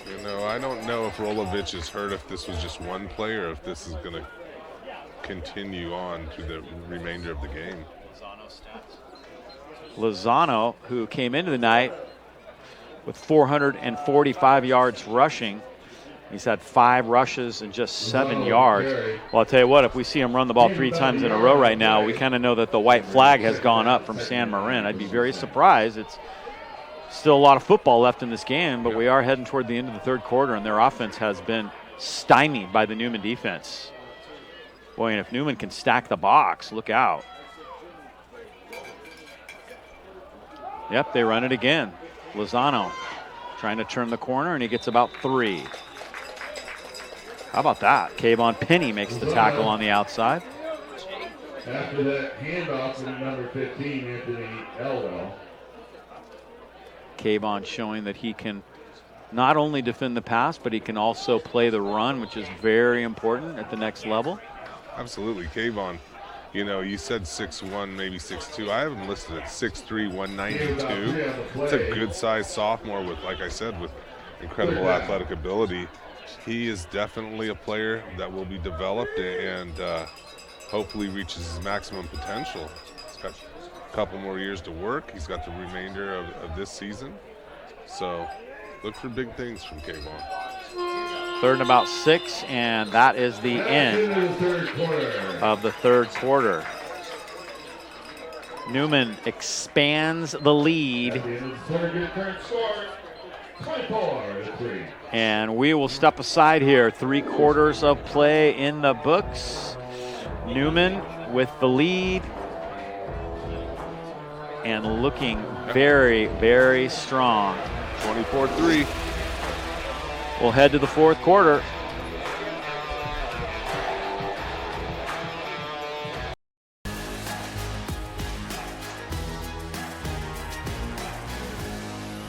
You know, I don't know if Rolovich is hurt, if this was just one play or if this is going to continue on through the remainder of the game.
Lozano, who came into the night with 445 yards rushing. He's had 5 rushes and just 7 yards. Well, I'll tell you what, if we see him run the ball 3 times in a row right now, we kind of know that the white flag has gone up from San Marin. I'd be very surprised. It's still a lot of football left in this game, but we are heading toward the end of the third quarter, and their offense has been stymied by the Newman defense. Boy, and if Newman can stack the box, look out. Yep, they run it again. Lozano trying to turn the corner, and he gets about 3. How about that? Kayvon Penny makes the tackle on the outside.
After that handoff to number 15, Anthony Elwell.
Kayvon showing that he can not only defend the pass, but he can also play the run, which is very important at the next level.
Absolutely. Kayvon, you know, you said 6'1", maybe 6'2". I have him listed at 6'3", 192. It's a good-sized sophomore with, like I said, with incredible athletic ability. He is definitely a player that will be developed and hopefully reaches his maximum potential. He's got a couple more years to work. He's got the remainder of this season. So look for big things from Kayvon.
Third and about 6, and that is the end of the third quarter. Newman expands the lead.
24-3.
And we will step aside here. 3/4 of play in the books. Newman with the lead. And looking very, very strong.
24-3.
We'll head to the 4th quarter.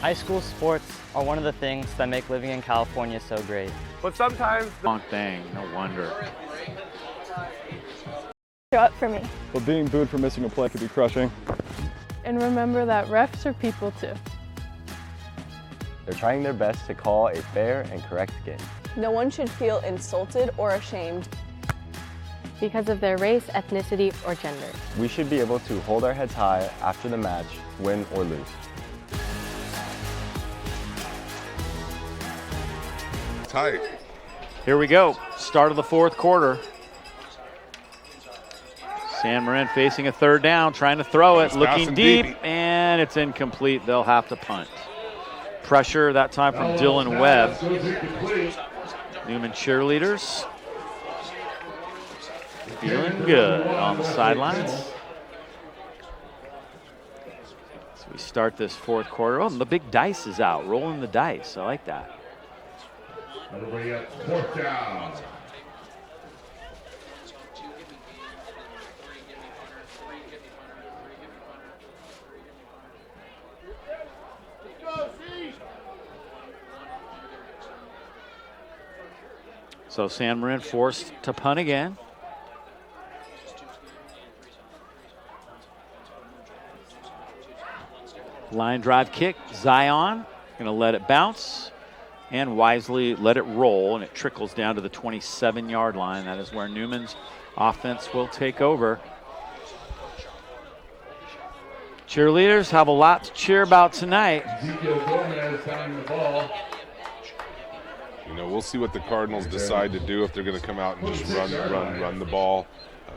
High school sports are one of the things that make living in California so great.
But sometimes...
Wrong thing, no wonder.
Show up for me.
But being booed for missing a play could be crushing.
And remember that refs are people too.
They're trying their best to call a fair and correct game.
No one should feel insulted or ashamed
because of their race, ethnicity, or gender.
We should be able to hold our heads high after the match, win or lose.
Tight.
Here we go. Start of the 4th quarter. San Marin facing a 3rd down, trying to throw it, looking deep, and it's incomplete. They'll have to punt. Pressure that time from Dylan Webb. Newman cheerleaders feeling good on the sidelines. So we start this 4th quarter. Oh, the big dice is out, rolling the dice. I like that.
Everybody at 4th down.
So San Marin forced to punt again. Line drive kick, Zion gonna let it bounce and wisely let it roll, and it trickles down to the 27-yard line. That is where Newman's offense will take over. Cheerleaders have a lot to cheer about tonight.
You know, we'll see what the Cardinals decide to do, if they're going to come out and just run the ball,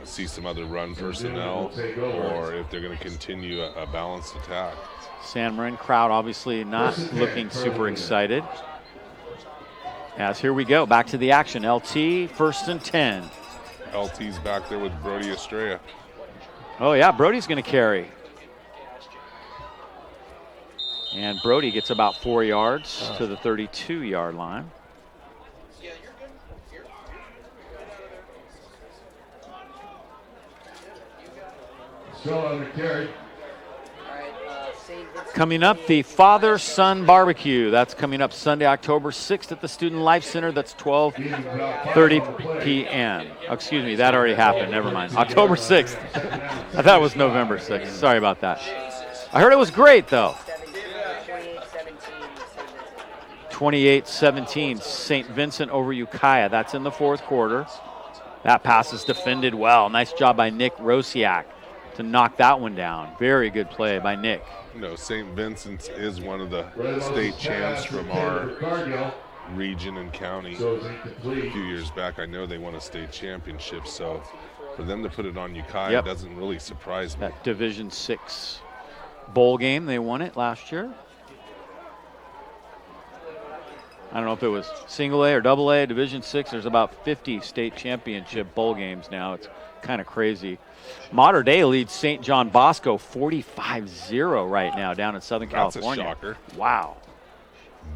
see some other run personnel, or if they're going to continue a balanced attack.
San Marin crowd obviously not looking super excited. As here we go, back to the action. LT, 1st and 10.
LT's back there with Brody Estrella.
Oh yeah, Brody's going to carry. And Brody gets about 4 yards to the 32-yard line.
Still on the carry.
Coming up, the Father-Son Barbecue. That's coming up Sunday, October 6th at the Student Life Center. That's 12:30 p.m. Oh, excuse me, that already happened. Never mind. October 6th. I thought it was November 6th. Sorry about that. I heard it was great, though. 28-17, St. Vincent over Ukiah. That's in the 4th quarter. That pass is defended well. Nice job by Nick Rosiak to knock that one down. Very good play by Nick.
You know, St. Vincent's is one of the state champs from our region and county. A few years back, I know they won a state championship, so for them to put it on Ukiah doesn't really surprise me.
That Division 6 bowl game, they won it last year. I don't know if it was single A or double A, Division 6. There's about 50 state championship bowl games now. It's kind of crazy. Mater Dei leads St. John Bosco 45-0 right now down in Southern California.
That's a shocker.
Wow.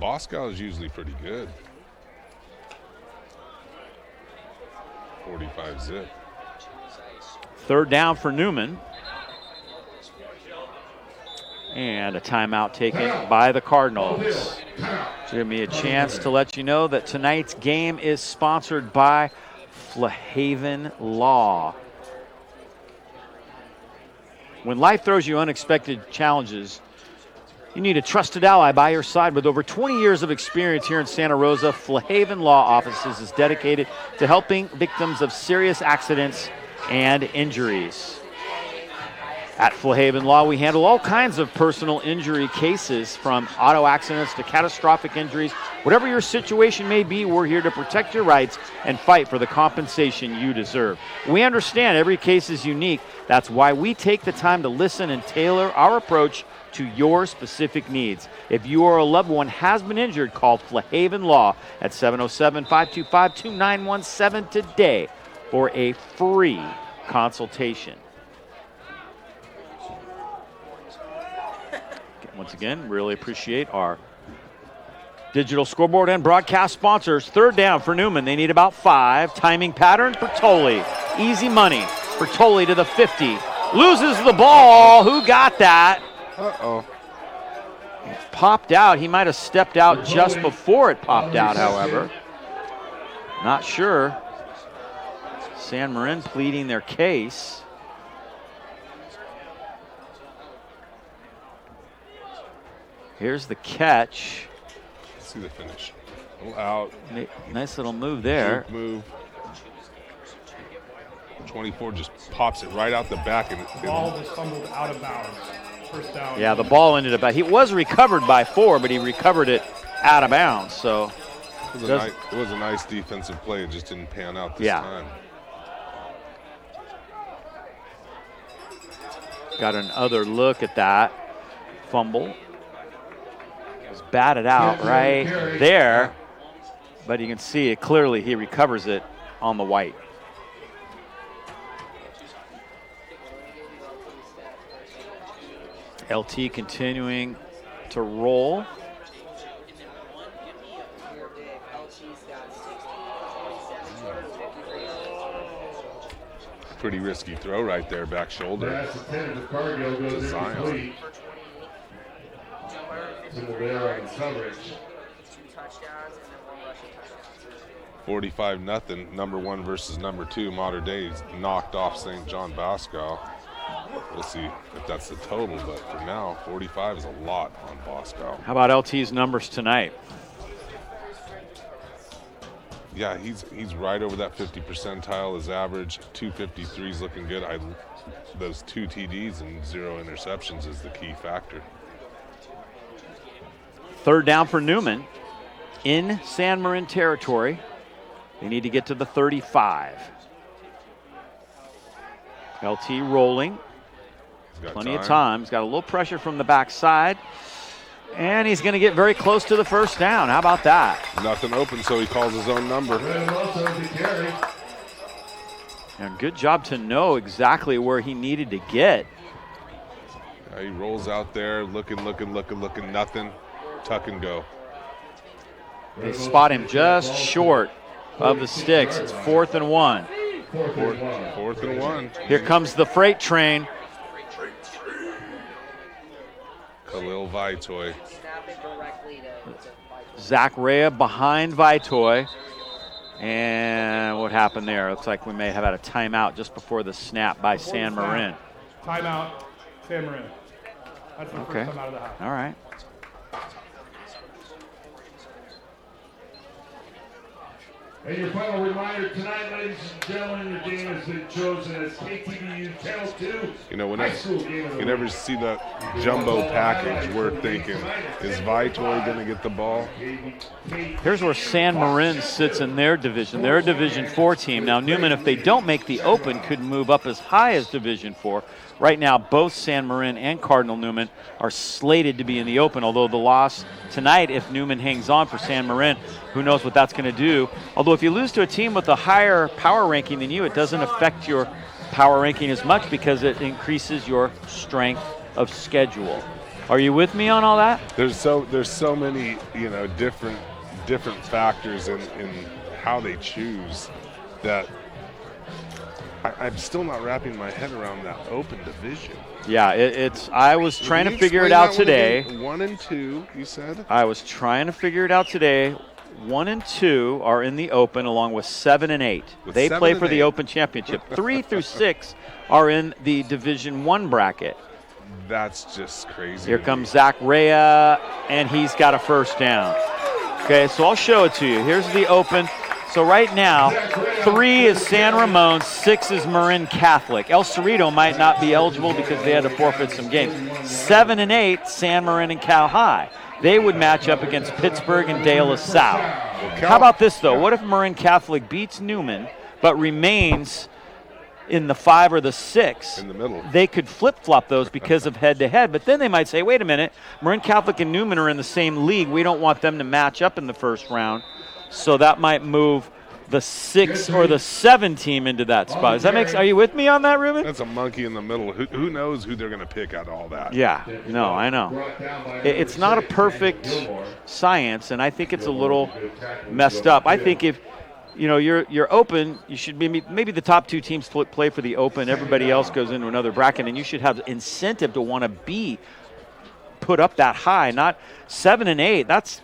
Bosco is usually pretty good. 45-zip.
3rd down for Newman. And a timeout taken by the Cardinals. Give me a chance to let you know that tonight's game is sponsored by Flahaven Law. When life throws you unexpected challenges, you need a trusted ally by your side. With over 20 years of experience here in Santa Rosa, Flahaven Law Offices is dedicated to helping victims of serious accidents and injuries. At Flahaven Law, we handle all kinds of personal injury cases, from auto accidents to catastrophic injuries. Whatever your situation may be, we're here to protect your rights and fight for the compensation you deserve. We understand every case is unique. That's why we take the time to listen and tailor our approach to your specific needs. If you or a loved one has been injured, call Flahaven Law at 707-525-2917 today for a free consultation. Once again, really appreciate our digital scoreboard and broadcast sponsors. Third down for Newman. They need about 5. Timing pattern for Tolley. Easy money for Tolley to the 50. Loses the ball. Who got that?
Uh-oh.
Popped out. He might have stepped out just before it popped out, however. Not sure. San Marin pleading their case. Here's the catch.
Let's see the finish. A little out.
Nice little move there.
Move. 24 just pops it right out the back. And
The ball was fumbled out of bounds. First down.
Yeah, the ball ended up. He was recovered by 4, but he recovered it out of bounds. So
it was a nice defensive play. It just didn't pan out this time.
Got another look at that fumble. Batted out right there, but you can see it clearly. He recovers it on the white. LT continuing to roll.
Pretty risky throw right there, back shoulder.
That's intended for Cardinal, goes incomplete. To the bear on coverage.
45-0, number 1 versus number 2. Modern Day's knocked off St. John Bosco. We'll see if that's the total, but for now, 45 is a lot on Bosco.
How about LT's numbers tonight?
Yeah, he's right over that 50 percentile. His average 253 is looking good. Those 2 TDs and 0 interceptions is the key factor.
Third down for Newman in San Marin territory. They need to get to the 35. LT rolling. Plenty of time. He's got a little pressure from the backside. And he's going to get very close to the first down. How about that?
Nothing open, so he calls his own number.
And good job to know exactly where he needed to get.
Yeah, he rolls out there, looking, nothing. Tuck and go.
They spot him just short of the sticks. It's 4th and 1.
Fourth and 1.
Here comes the freight train.
Khalil Vitoy.
Zach Rea behind Vitoy. And what happened there? Looks like we may have had a timeout just before the snap by San Marin.
Timeout, San Marin. That's the
Okay.
first time out of the house.
All right.
And your final reminder tonight, ladies and gentlemen, your game has been chosen as KTVU Channel 2.
You know, whenever see that jumbo package, we're thinking, is Vitoy going to get the ball?
Here's where San Marin sits in their division. They're a Division 4 team. Now, Newman, if they don't make the Open, could move up as high as Division 4. Right now, both San Marin and Cardinal Newman are slated to be in the Open, although the loss tonight, if Newman hangs on for San Marin, who knows what that's going to do. Although if you lose to a team with a higher power ranking than you, it doesn't affect your power ranking as much because it increases your strength of schedule. Are you with me on all that?
There's so many, different factors in how they choose that I'm still not wrapping my head around that Open division.
Yeah, I was trying to figure it out today.
1 and 2, you said?
I was trying to figure it out today. 1 and 2 are in the Open, along with 7 and 8. They play for the Open Championship. 3 through 6 are in the Division 1 bracket.
That's just crazy.
Here comes Zach Rea, and he's got a first down. Okay, so I'll show it to you. Here's the Open. So right now, 3 is San Ramon, 6 is Marin Catholic. El Cerrito might not be eligible because they had to forfeit some games. 7 and 8, San Marin and Cal High. They would match up against Pittsburgh and De La Salle. How about this, though? What if Marin Catholic beats Newman but remains in the 5 or the 6.
In the middle.
They could flip-flop those because of head-to-head, but then they might say, wait a minute, Marin Catholic and Newman are in the same league. We don't want them to match up in the first round. So that might move the 6 or the 7 team into that spot. Does that make sense? Are you with me on that, Ruben?
That's a monkey in the middle. Who knows who they're going to pick out of all that?
Yeah, no, I know. It's not a perfect science, and I think it's a little messed up. I think if you're open, you should be maybe the top 2 teams play for the open. Everybody else goes into another bracket, and you should have incentive to want to be put up that high, not 7 and 8. That's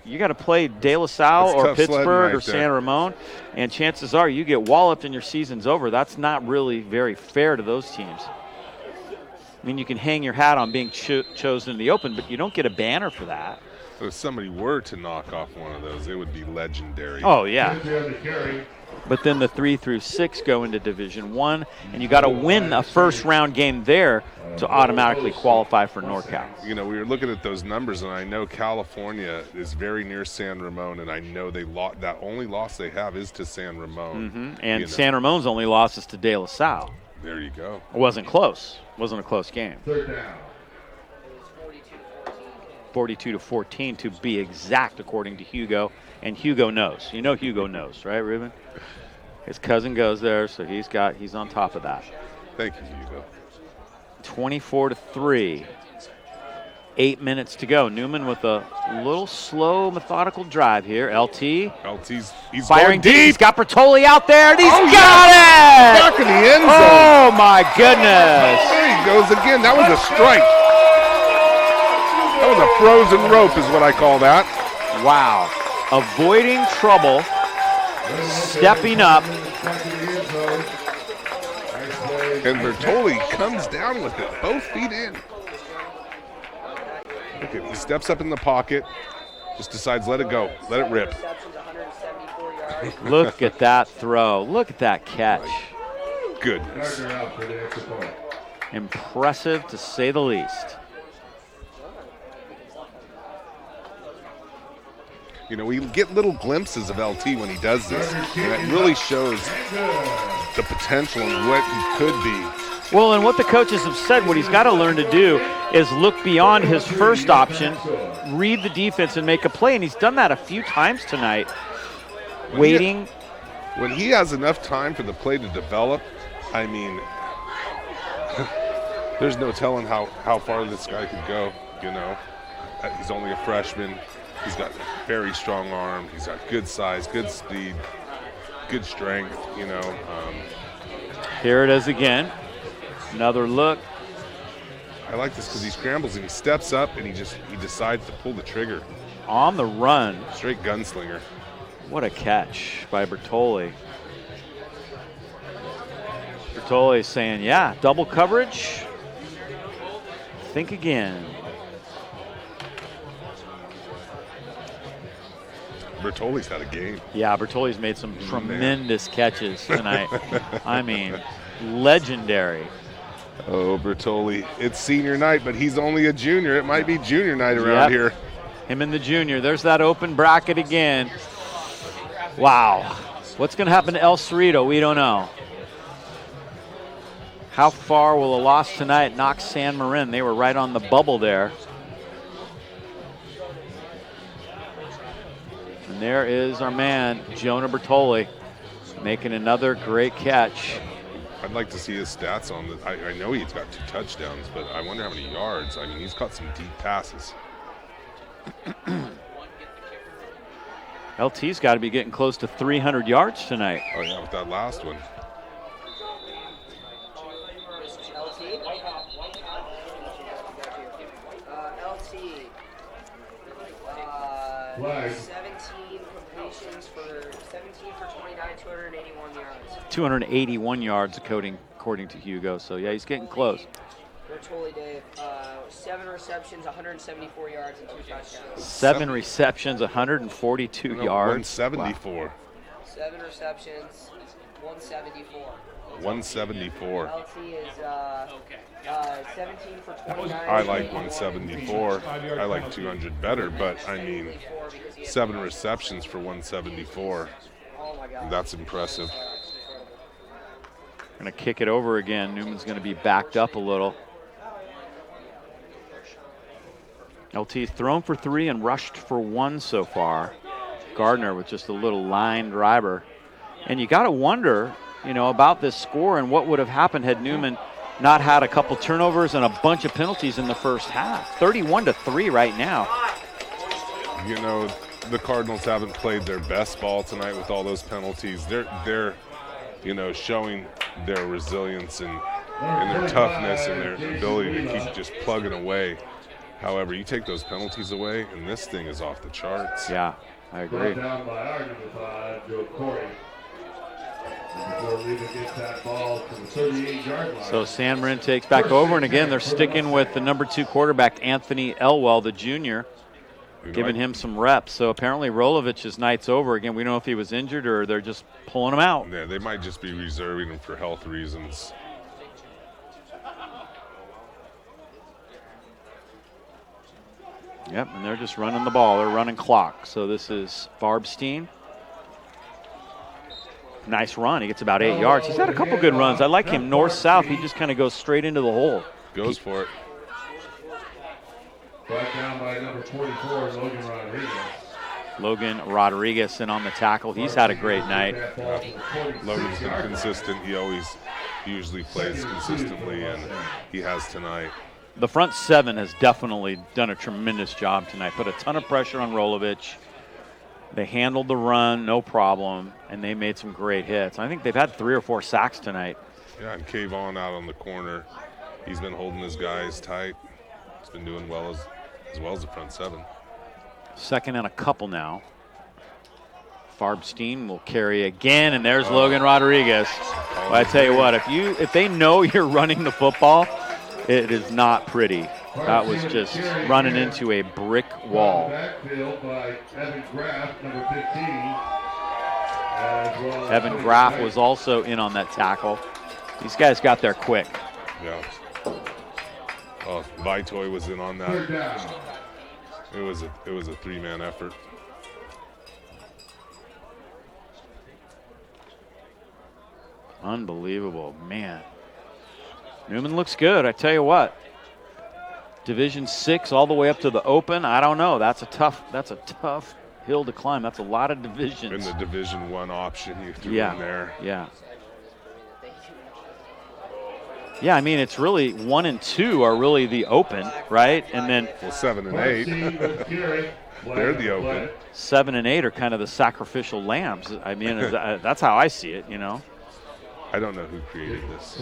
you got to play De La Salle or Pittsburgh or San Ramon, and chances are you get walloped and your season's over. That's not really very fair to those teams. I mean, you can hang your hat on being chosen in the open, but you don't get a banner for that.
So if somebody were to knock off one of those, it would be legendary.
Oh, yeah. But then the 3 through 6 go into Division I, and you got to win a first-round game there to automatically qualify for NorCal.
We were looking at those numbers, and I know California is very near San Ramon, and I know that only loss they have is to San Ramon.
Mm-hmm. And San Ramon's only loss is to De La Salle.
There you go.
It wasn't close. It wasn't a close game. 42-14 to be exact, according to Hugo. And Hugo knows. Hugo knows, right, Ruben? His cousin goes there, so he's on top of that.
Thank you, Hugo.
24-3. 8 minutes to go. Newman with a little slow, methodical drive here. LT's
going
firing
deep.
He's got Bertoli out there, and he's got it!
Back in the end zone.
Oh, my goodness.
There he goes again. That was a strike. That was a frozen rope is what I call that.
Wow. Avoiding trouble, stepping up.
And Bertoli comes down with it, both feet in. Look at, he steps up in the pocket, just decides let it go, let it rip.
Look at that throw. Look at that catch.
Goodness.
Impressive to say the least.
We get little glimpses of LT when he does this, and it really shows the potential and what he could be.
Well, and what the coaches have said, what he's got to learn to do is look beyond his first option, read the defense, and make a play, and he's done that a few times tonight. Waiting.
When he has enough time for the play to develop, I mean, there's no telling how far this guy could go, He's only a freshman. He's got very strong arm. He's got good size, good speed, good strength,
Here it is again. Another look.
I like this because he scrambles and he steps up and he decides to pull the trigger.
On the run.
Straight gunslinger.
What a catch by Bertoli. Bertoli saying, yeah, double coverage. Think again.
Bertoli's had a game.
Yeah, Bertoli's made some tremendous catches tonight. I mean, legendary.
Oh, Bertoli. It's senior night, but he's only a junior. It might be junior night around here.
Him and the junior. There's that open bracket again. Wow. What's going to happen to El Cerrito? We don't know. How far will a loss tonight knock San Marin? They were right on the bubble there. And there is our man, Jonah Bertoli, making another great catch.
I'd like to see his stats on this. I know he's got 2 touchdowns, but I wonder how many yards. I mean, he's caught some deep passes.
LT's got to be getting close to 300 yards tonight.
Oh, yeah, with that last one.
Flag.
17 completions for 29, 281 yards.
281 yards according to Hugo. So, yeah, he's getting close.
Bertoli, Dave, 7 receptions, 174 yards, and 2 touchdowns.
7 receptions, 142 yards.
174.
Wow.
7 receptions, 174.
174.
LT is 17 for 29.
I like 174. I like 200 better, but I mean, 7 receptions for 174. That's impressive.
Going to kick it over again. Newman's going to be backed up a little. LT's thrown for 3 and rushed for 1 so far. Gardner with just a little line driver. And you got to wonder, about this score and what would have happened had Newman not had a couple turnovers and a bunch of penalties in the first half. 31-3 right now.
The Cardinals haven't played their best ball tonight with all those penalties. They're showing their resilience and their toughness and their ability to keep just plugging away. However, you take those penalties away, and this thing is off the charts.
Yeah, I agree.
Down by our number 5, Joe Corey. Before Leva gets that ball to the 38-yard line.
So San Marin takes back over, and again, they're sticking with the number 2 quarterback, Anthony Elwell, the junior, giving him some reps. So apparently Rolovich's night's over. Again, we don't know if he was injured or they're just pulling him out.
Yeah, they might just be reserving him for health reasons.
Yep, and they're just running the ball. They're running clock. So this is Farbstein. Nice run. He gets about 8 yards. He's had a couple good runs. I like him north-south. He just kind of goes straight into the hole.
Goes for it.
Brought down by number 24, Logan Rodriguez.
Logan Rodriguez in on the tackle. He's had a great night.
Logan's been consistent. He usually plays consistently, and he has tonight.
The front 7 has definitely done a tremendous job tonight. Put a ton of pressure on Rolovich. They handled the run, no problem, and they made some great hits. I think they've had 3 or 4 sacks tonight.
Yeah, and Kayvon out on the corner. He's been holding his guys tight. He's been doing well as well as the front 7.
Second and a couple now. Farbstein will carry again, and there's Logan Rodriguez. Well, I tell you what, if they know you're running the football, it is not pretty. That was just running into a brick wall.
Backfield by Evan Graff, number 15.
Evan Graff was also in on that tackle. These guys got there quick.
Yeah. Oh, Vitoy was in on that. It was a 3-man effort.
Unbelievable, man. Newman looks good, I tell you what. Division 6 all the way up to the Open. I don't know. That's a tough hill to climb. That's a lot of divisions.
And the Division 1 option you threw in there.
Yeah. Yeah, I mean, it's really 1 and 2 are really the Open, right? And then
7 and 8. They're the Open.
7 and 8 are kind of the sacrificial lambs. I mean, that's how I see it,
I don't know who created this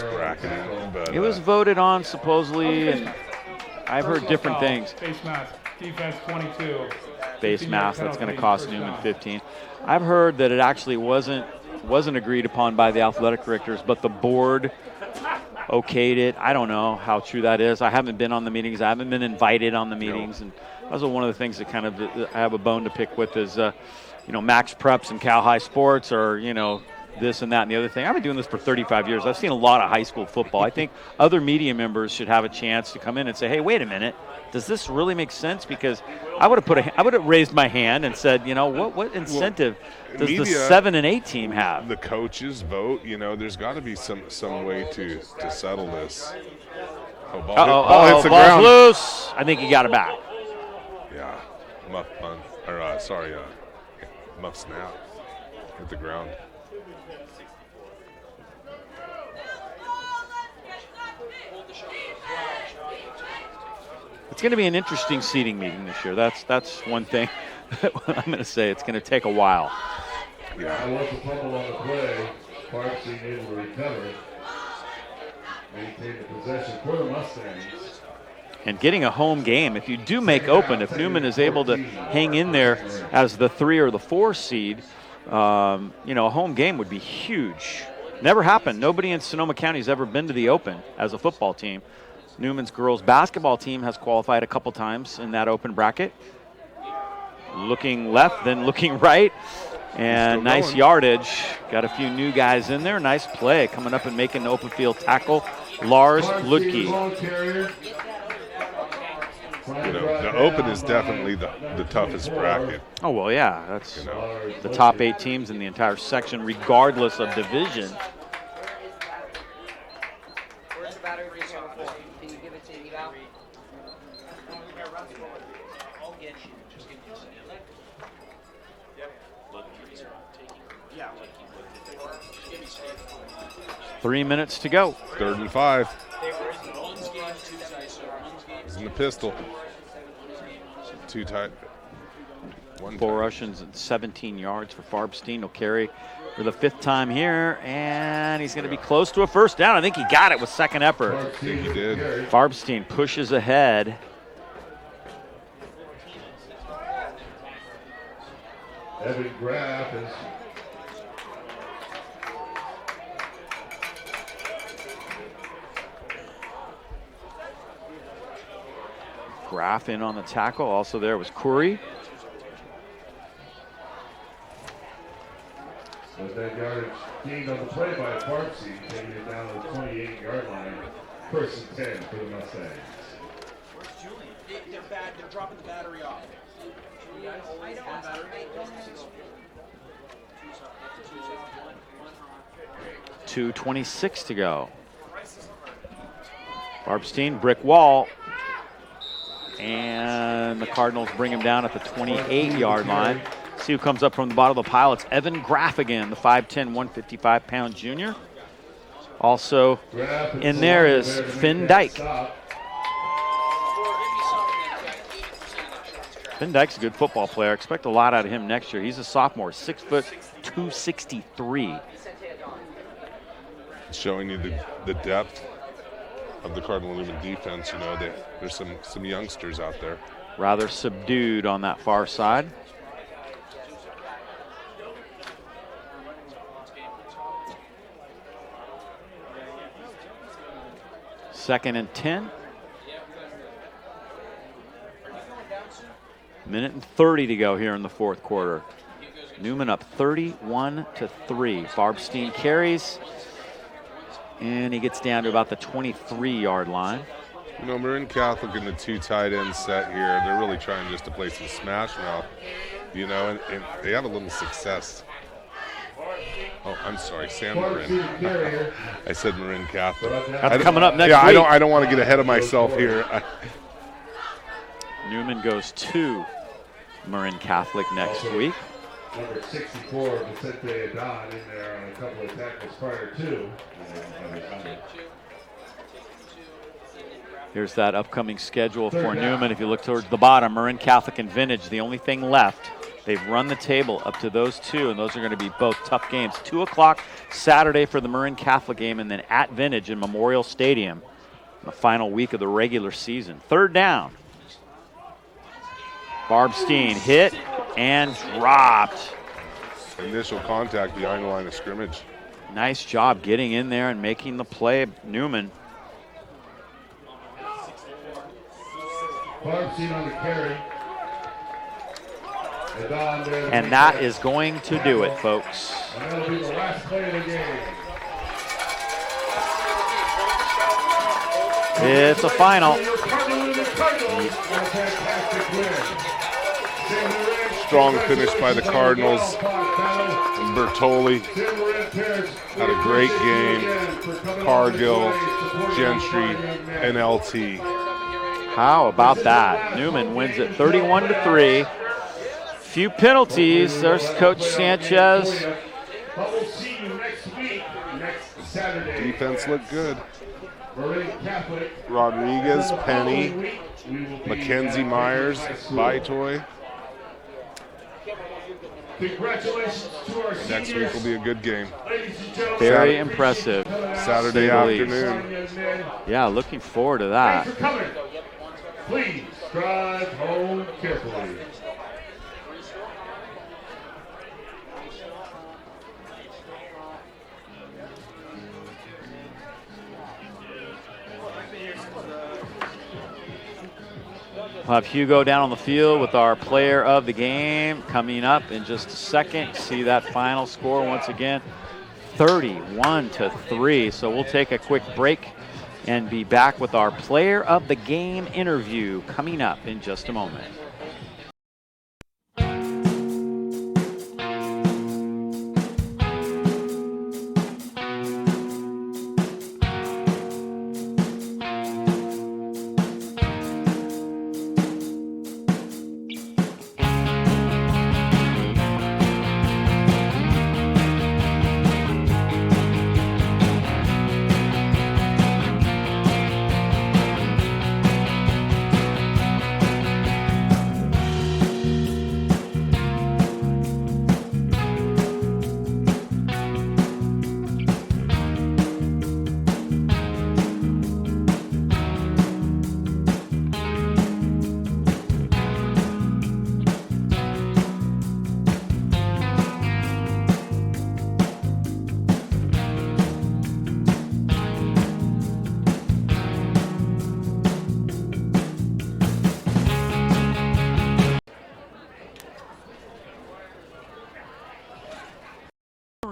bracketing, but
it was voted on supposedly, and I've heard different things.
Face mask, defense 22.
Base mask, that's going to cost Newman 15. I've heard that it actually wasn't agreed upon by the athletic directors, but the board okayed it. I don't know how true that is. I haven't been on the meetings. I haven't been invited on the meetings, and that's one of the things that kind of I have a bone to pick with is, Max Preps and Cal High Sports, or this and that and the other thing. I've been doing this for 35 years. I've seen a lot of high school football. I think other media members should have a chance to come in and say, hey, wait a minute, does this really make sense? Because I would have raised my hand and said, what incentive does the 7 and 8 team have?
The coaches vote. There's got to be some way to settle this.
Ball hits the ground. Loose. I think he got it back.
Yeah, muff punt, muff snap hit the ground.
It's going to be an interesting seating meeting this year. That's one thing I'm going to say. It's going to take a while.
Yeah. I want the fumble on the play. Parks being able to recover. Maintain the possession for the Mustangs.
And getting a home game, if you do make Open, if Newman is able to hang in there as the 3 or the 4 seed, a home game would be huge. Never happened. Nobody in Sonoma County has ever been to the Open as a football team. Newman's girls basketball team has qualified a couple times in that Open bracket. Looking left, then looking right. And nice yardage. Got a few new guys in there. Nice play coming up and making the open field tackle. Lars Ludke.
The Open is definitely the toughest bracket.
Oh, well, yeah. That's the top 8 teams in the entire section, regardless of division. 3 minutes to go.
3rd and 5. He's in the pistol. 2 tight.
4 rushes and 17 yards for Farbstein. He'll carry for the 5th time here, and he's going to be close to a first down. I think he got it with second effort.
I think he did.
Farbstein pushes ahead.
Evan Graff is
Graff in on the tackle. Also there was Curry.
with that yardage gained on the play by Parksy, taking it down to the 28-yard line. 1st and 10 for the Mustangs.
They're dropping the battery off.
2:26 to go. Farbstein, brick wall. And the Cardinals bring him down at the 28-yard line. See who comes up from the bottom of the pile. It's Evan Graff again, the 5'10", 155-pound junior. Also in there is Finn Dyke. Finn Dyke's a good football player. Expect a lot out of him next year. He's a sophomore, 6 foot 263.
Showing you the depth of the Cardinal Newman defense. You know, there's some youngsters out there.
Rather subdued on that far side. Second and 10. Minute and 30 to go here in the 4th quarter. Newman up 31-3. Farbstein carries, and he gets down to about the 23-yard line.
You know, Marin Catholic in the 2 tight end set here, they're really trying just to play some smash mouth, you know, and they have a little success. Oh, I'm sorry, San Marin. I said Marin Catholic.
That's coming up next
week.
I
don't want to get ahead of myself here.
Newman goes to Marin Catholic next week.
Number 64, Vicente Adon, in there on a couple of tackles prior to.
Here's that upcoming schedule for Newman. If you look towards the bottom, Marin Catholic and Vintage, the only thing left. They've run the table up to those 2, and those are going to be both tough games. 2 o'clock Saturday for the Marin Catholic game, and then at Vintage in Memorial Stadium, the final week of the regular season. 3rd down. Farbstein hit and dropped.
Initial contact behind the line of scrimmage.
Nice job getting in there and making the play, Newman.
Farbstein on the carry.
And that is going to do it, folks.
And that'll be the last play of the game.
It's a final.
Strong finish by the Cardinals. And Bertoli had a great game. Cargill, Gentry, and LT.
How about that? Newman wins it 31-3. Few penalties. There's Coach Sanchez.
But we'll see you next week, next Saturday.
Defense looked good.
Marin Catholic.
Rodriguez, Penny, Mackenzie Myers, Baitoy.
Congratulations to our seniors.
Next week will be a good game.
Very impressive.
Saturday afternoon.
Yeah, looking forward to that.
Thanks for coming. Please drive home carefully.
We'll have Hugo down on the field with our player of the game coming up in just a second. See that final score once again, 31-3. So we'll take a quick break and be back with our player of the game interview coming up in just a moment.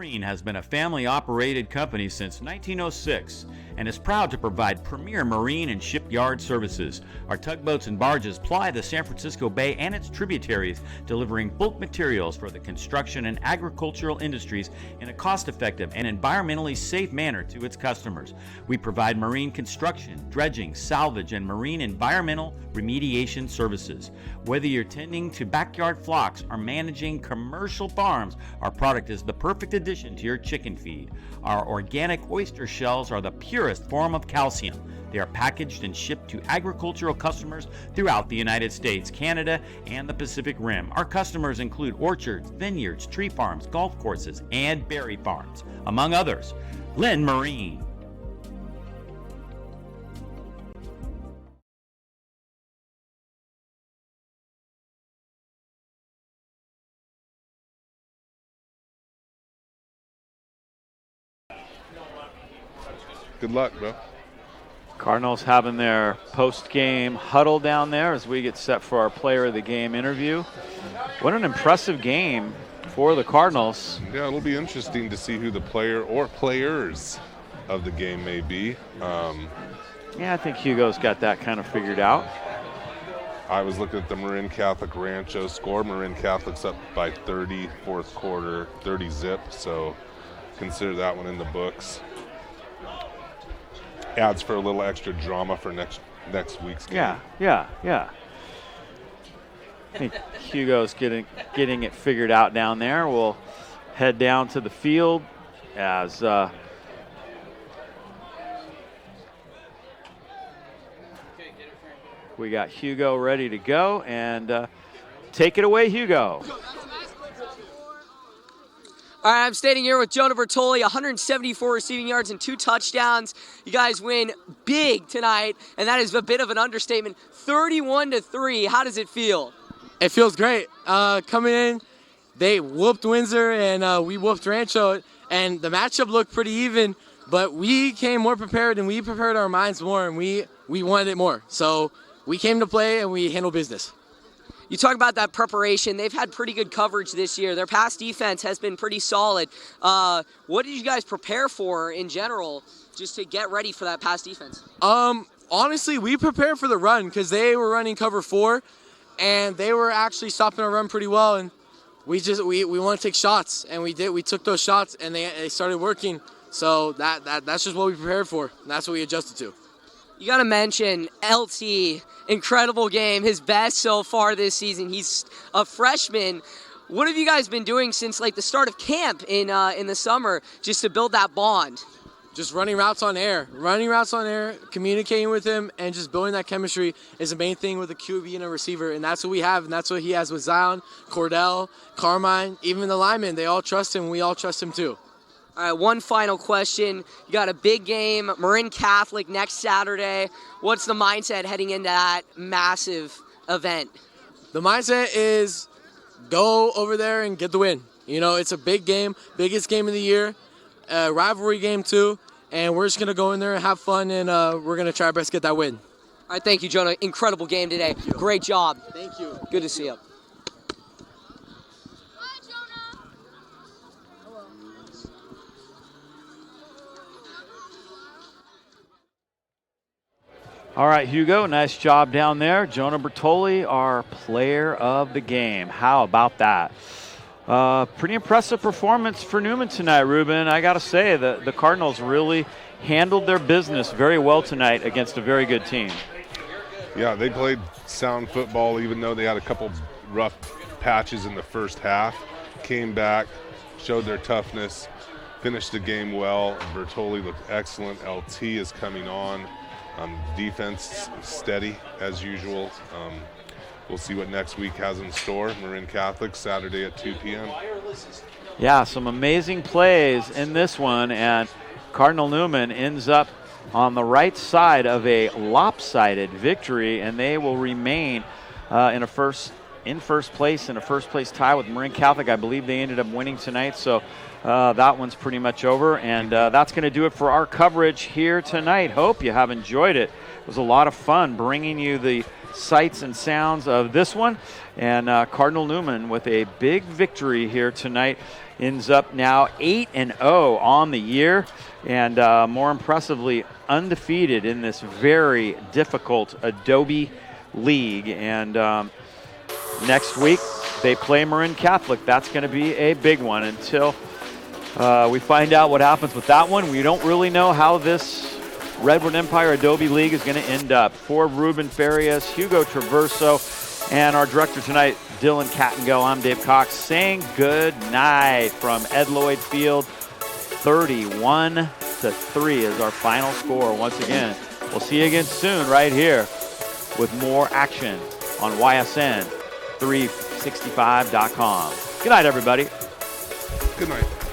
Marin has been a family-operated company since 1906 and is proud to provide premier marine and shipyard services. Our tugboats and barges ply the San Francisco Bay and its tributaries, delivering bulk materials for the construction and agricultural industries in a cost-effective and environmentally safe manner to its customers. We provide marine construction, dredging, salvage, and marine environmental remediation services. Whether you're tending to backyard flocks or managing commercial farms, our product is the perfect addition to your chicken feed. Our organic oyster shells are the purest form of calcium. They are packaged and shipped to agricultural customers throughout the United States, Canada, and the Pacific Rim. Our customers include orchards, vineyards, tree farms, golf courses, and berry farms, among others. Lynn Marine.
Good luck, bro.
Cardinals having their post-game huddle down there as we get set for our player of the game interview. What an impressive game for the Cardinals.
Yeah, it'll be interesting to see who the player or players of the game may be.
Yeah, I think Hugo's got that kind of figured out.
I was looking at the Marin Catholic Rancho score. Marin Catholic's up by 30, fourth quarter, 30 zip, so consider that one in the books. Adds for a little extra drama for next week's game.
Yeah. I think Hugo's getting it figured out down there. We'll head down to the field as we got Hugo ready to go, and take it away, Hugo.
All right, I'm standing here with Jonah Bertoli, 174 receiving yards and 2 touchdowns. You guys win big tonight, and that is a bit of an understatement. 31-3. How does it feel?
It feels great. Coming in, they whooped Windsor, and we whooped Rancho, and the matchup looked pretty even, but we came more prepared, and we prepared our minds more, and we wanted it more. So we came to play, and we handled business.
You talk about that preparation. They've had pretty good coverage this year. Their pass defense has been pretty solid. What did you guys prepare for in general just to get ready for that pass defense?
Honestly, we prepared for the run because they were running cover 4, and they were actually stopping our run pretty well. And we want to take shots, and we did. We took those shots, and they started working. So that's just what we prepared for, and that's what we adjusted to.
You got to mention LT. Incredible game, his best so far this season. He's a freshman. What have you guys been doing since the start of camp in the summer just to build that bond?
Just running routes on air, communicating with him, and just building that chemistry is the main thing with a QB and a receiver, and that's what we have, and that's what he has with Zion, Cordell, Carmine, even the linemen. They all trust him. We all trust him too.
All right, one final question. You got a big game, Marin Catholic next Saturday. What's the mindset heading into that massive event?
The mindset is go over there and get the win. You know, it's a big game, biggest game of the year, rivalry game too, and we're just going to go in there and have fun, and we're going to try our best to get that win.
All right, thank you, Jonah. Incredible game today. Great job.
Thank you.
Good to see you.
All right, Hugo, nice job down there. Jonah Bertoli, our player of the game. How about that? Pretty impressive performance for Newman tonight, Ruben. I got to say, the Cardinals really handled their business very well tonight against a very good team.
Yeah, they played sound football even though they had a couple rough patches in the first half. Came back, showed their toughness, finished the game well. Bertoli looked excellent. LT is coming on. Defense steady as usual. We'll see what next week has in store. Marin Catholic, Saturday at 2 p.m.
Yeah, some amazing plays in this one, and Cardinal Newman ends up on the right side of a lopsided victory, and they will remain in a first in first place in a first-place tie with Marin Catholic. I believe they ended up winning tonight, so that one's pretty much over. And that's going to do it for our coverage here tonight. Hope you have enjoyed it. It was a lot of fun bringing you the sights and sounds of this one. And Cardinal Newman with a big victory here tonight ends up now 8-0 on the year, and more impressively undefeated in this very difficult ADOBE league. And next week they play Marin Catholic. That's going to be a big one. Until we find out what happens with that one, we don't really know how this Redwood Empire ADOBE League is going to end up. For Ruben Farias, Hugo Traverso, and our director tonight, Dylan Cattengill, I'm Dave Cox, saying good night from Ed Lloyd Field. 31-3 is our final score. Once again, we'll see you again soon right here with more action on YSN365.com. Good night, everybody.
Good night.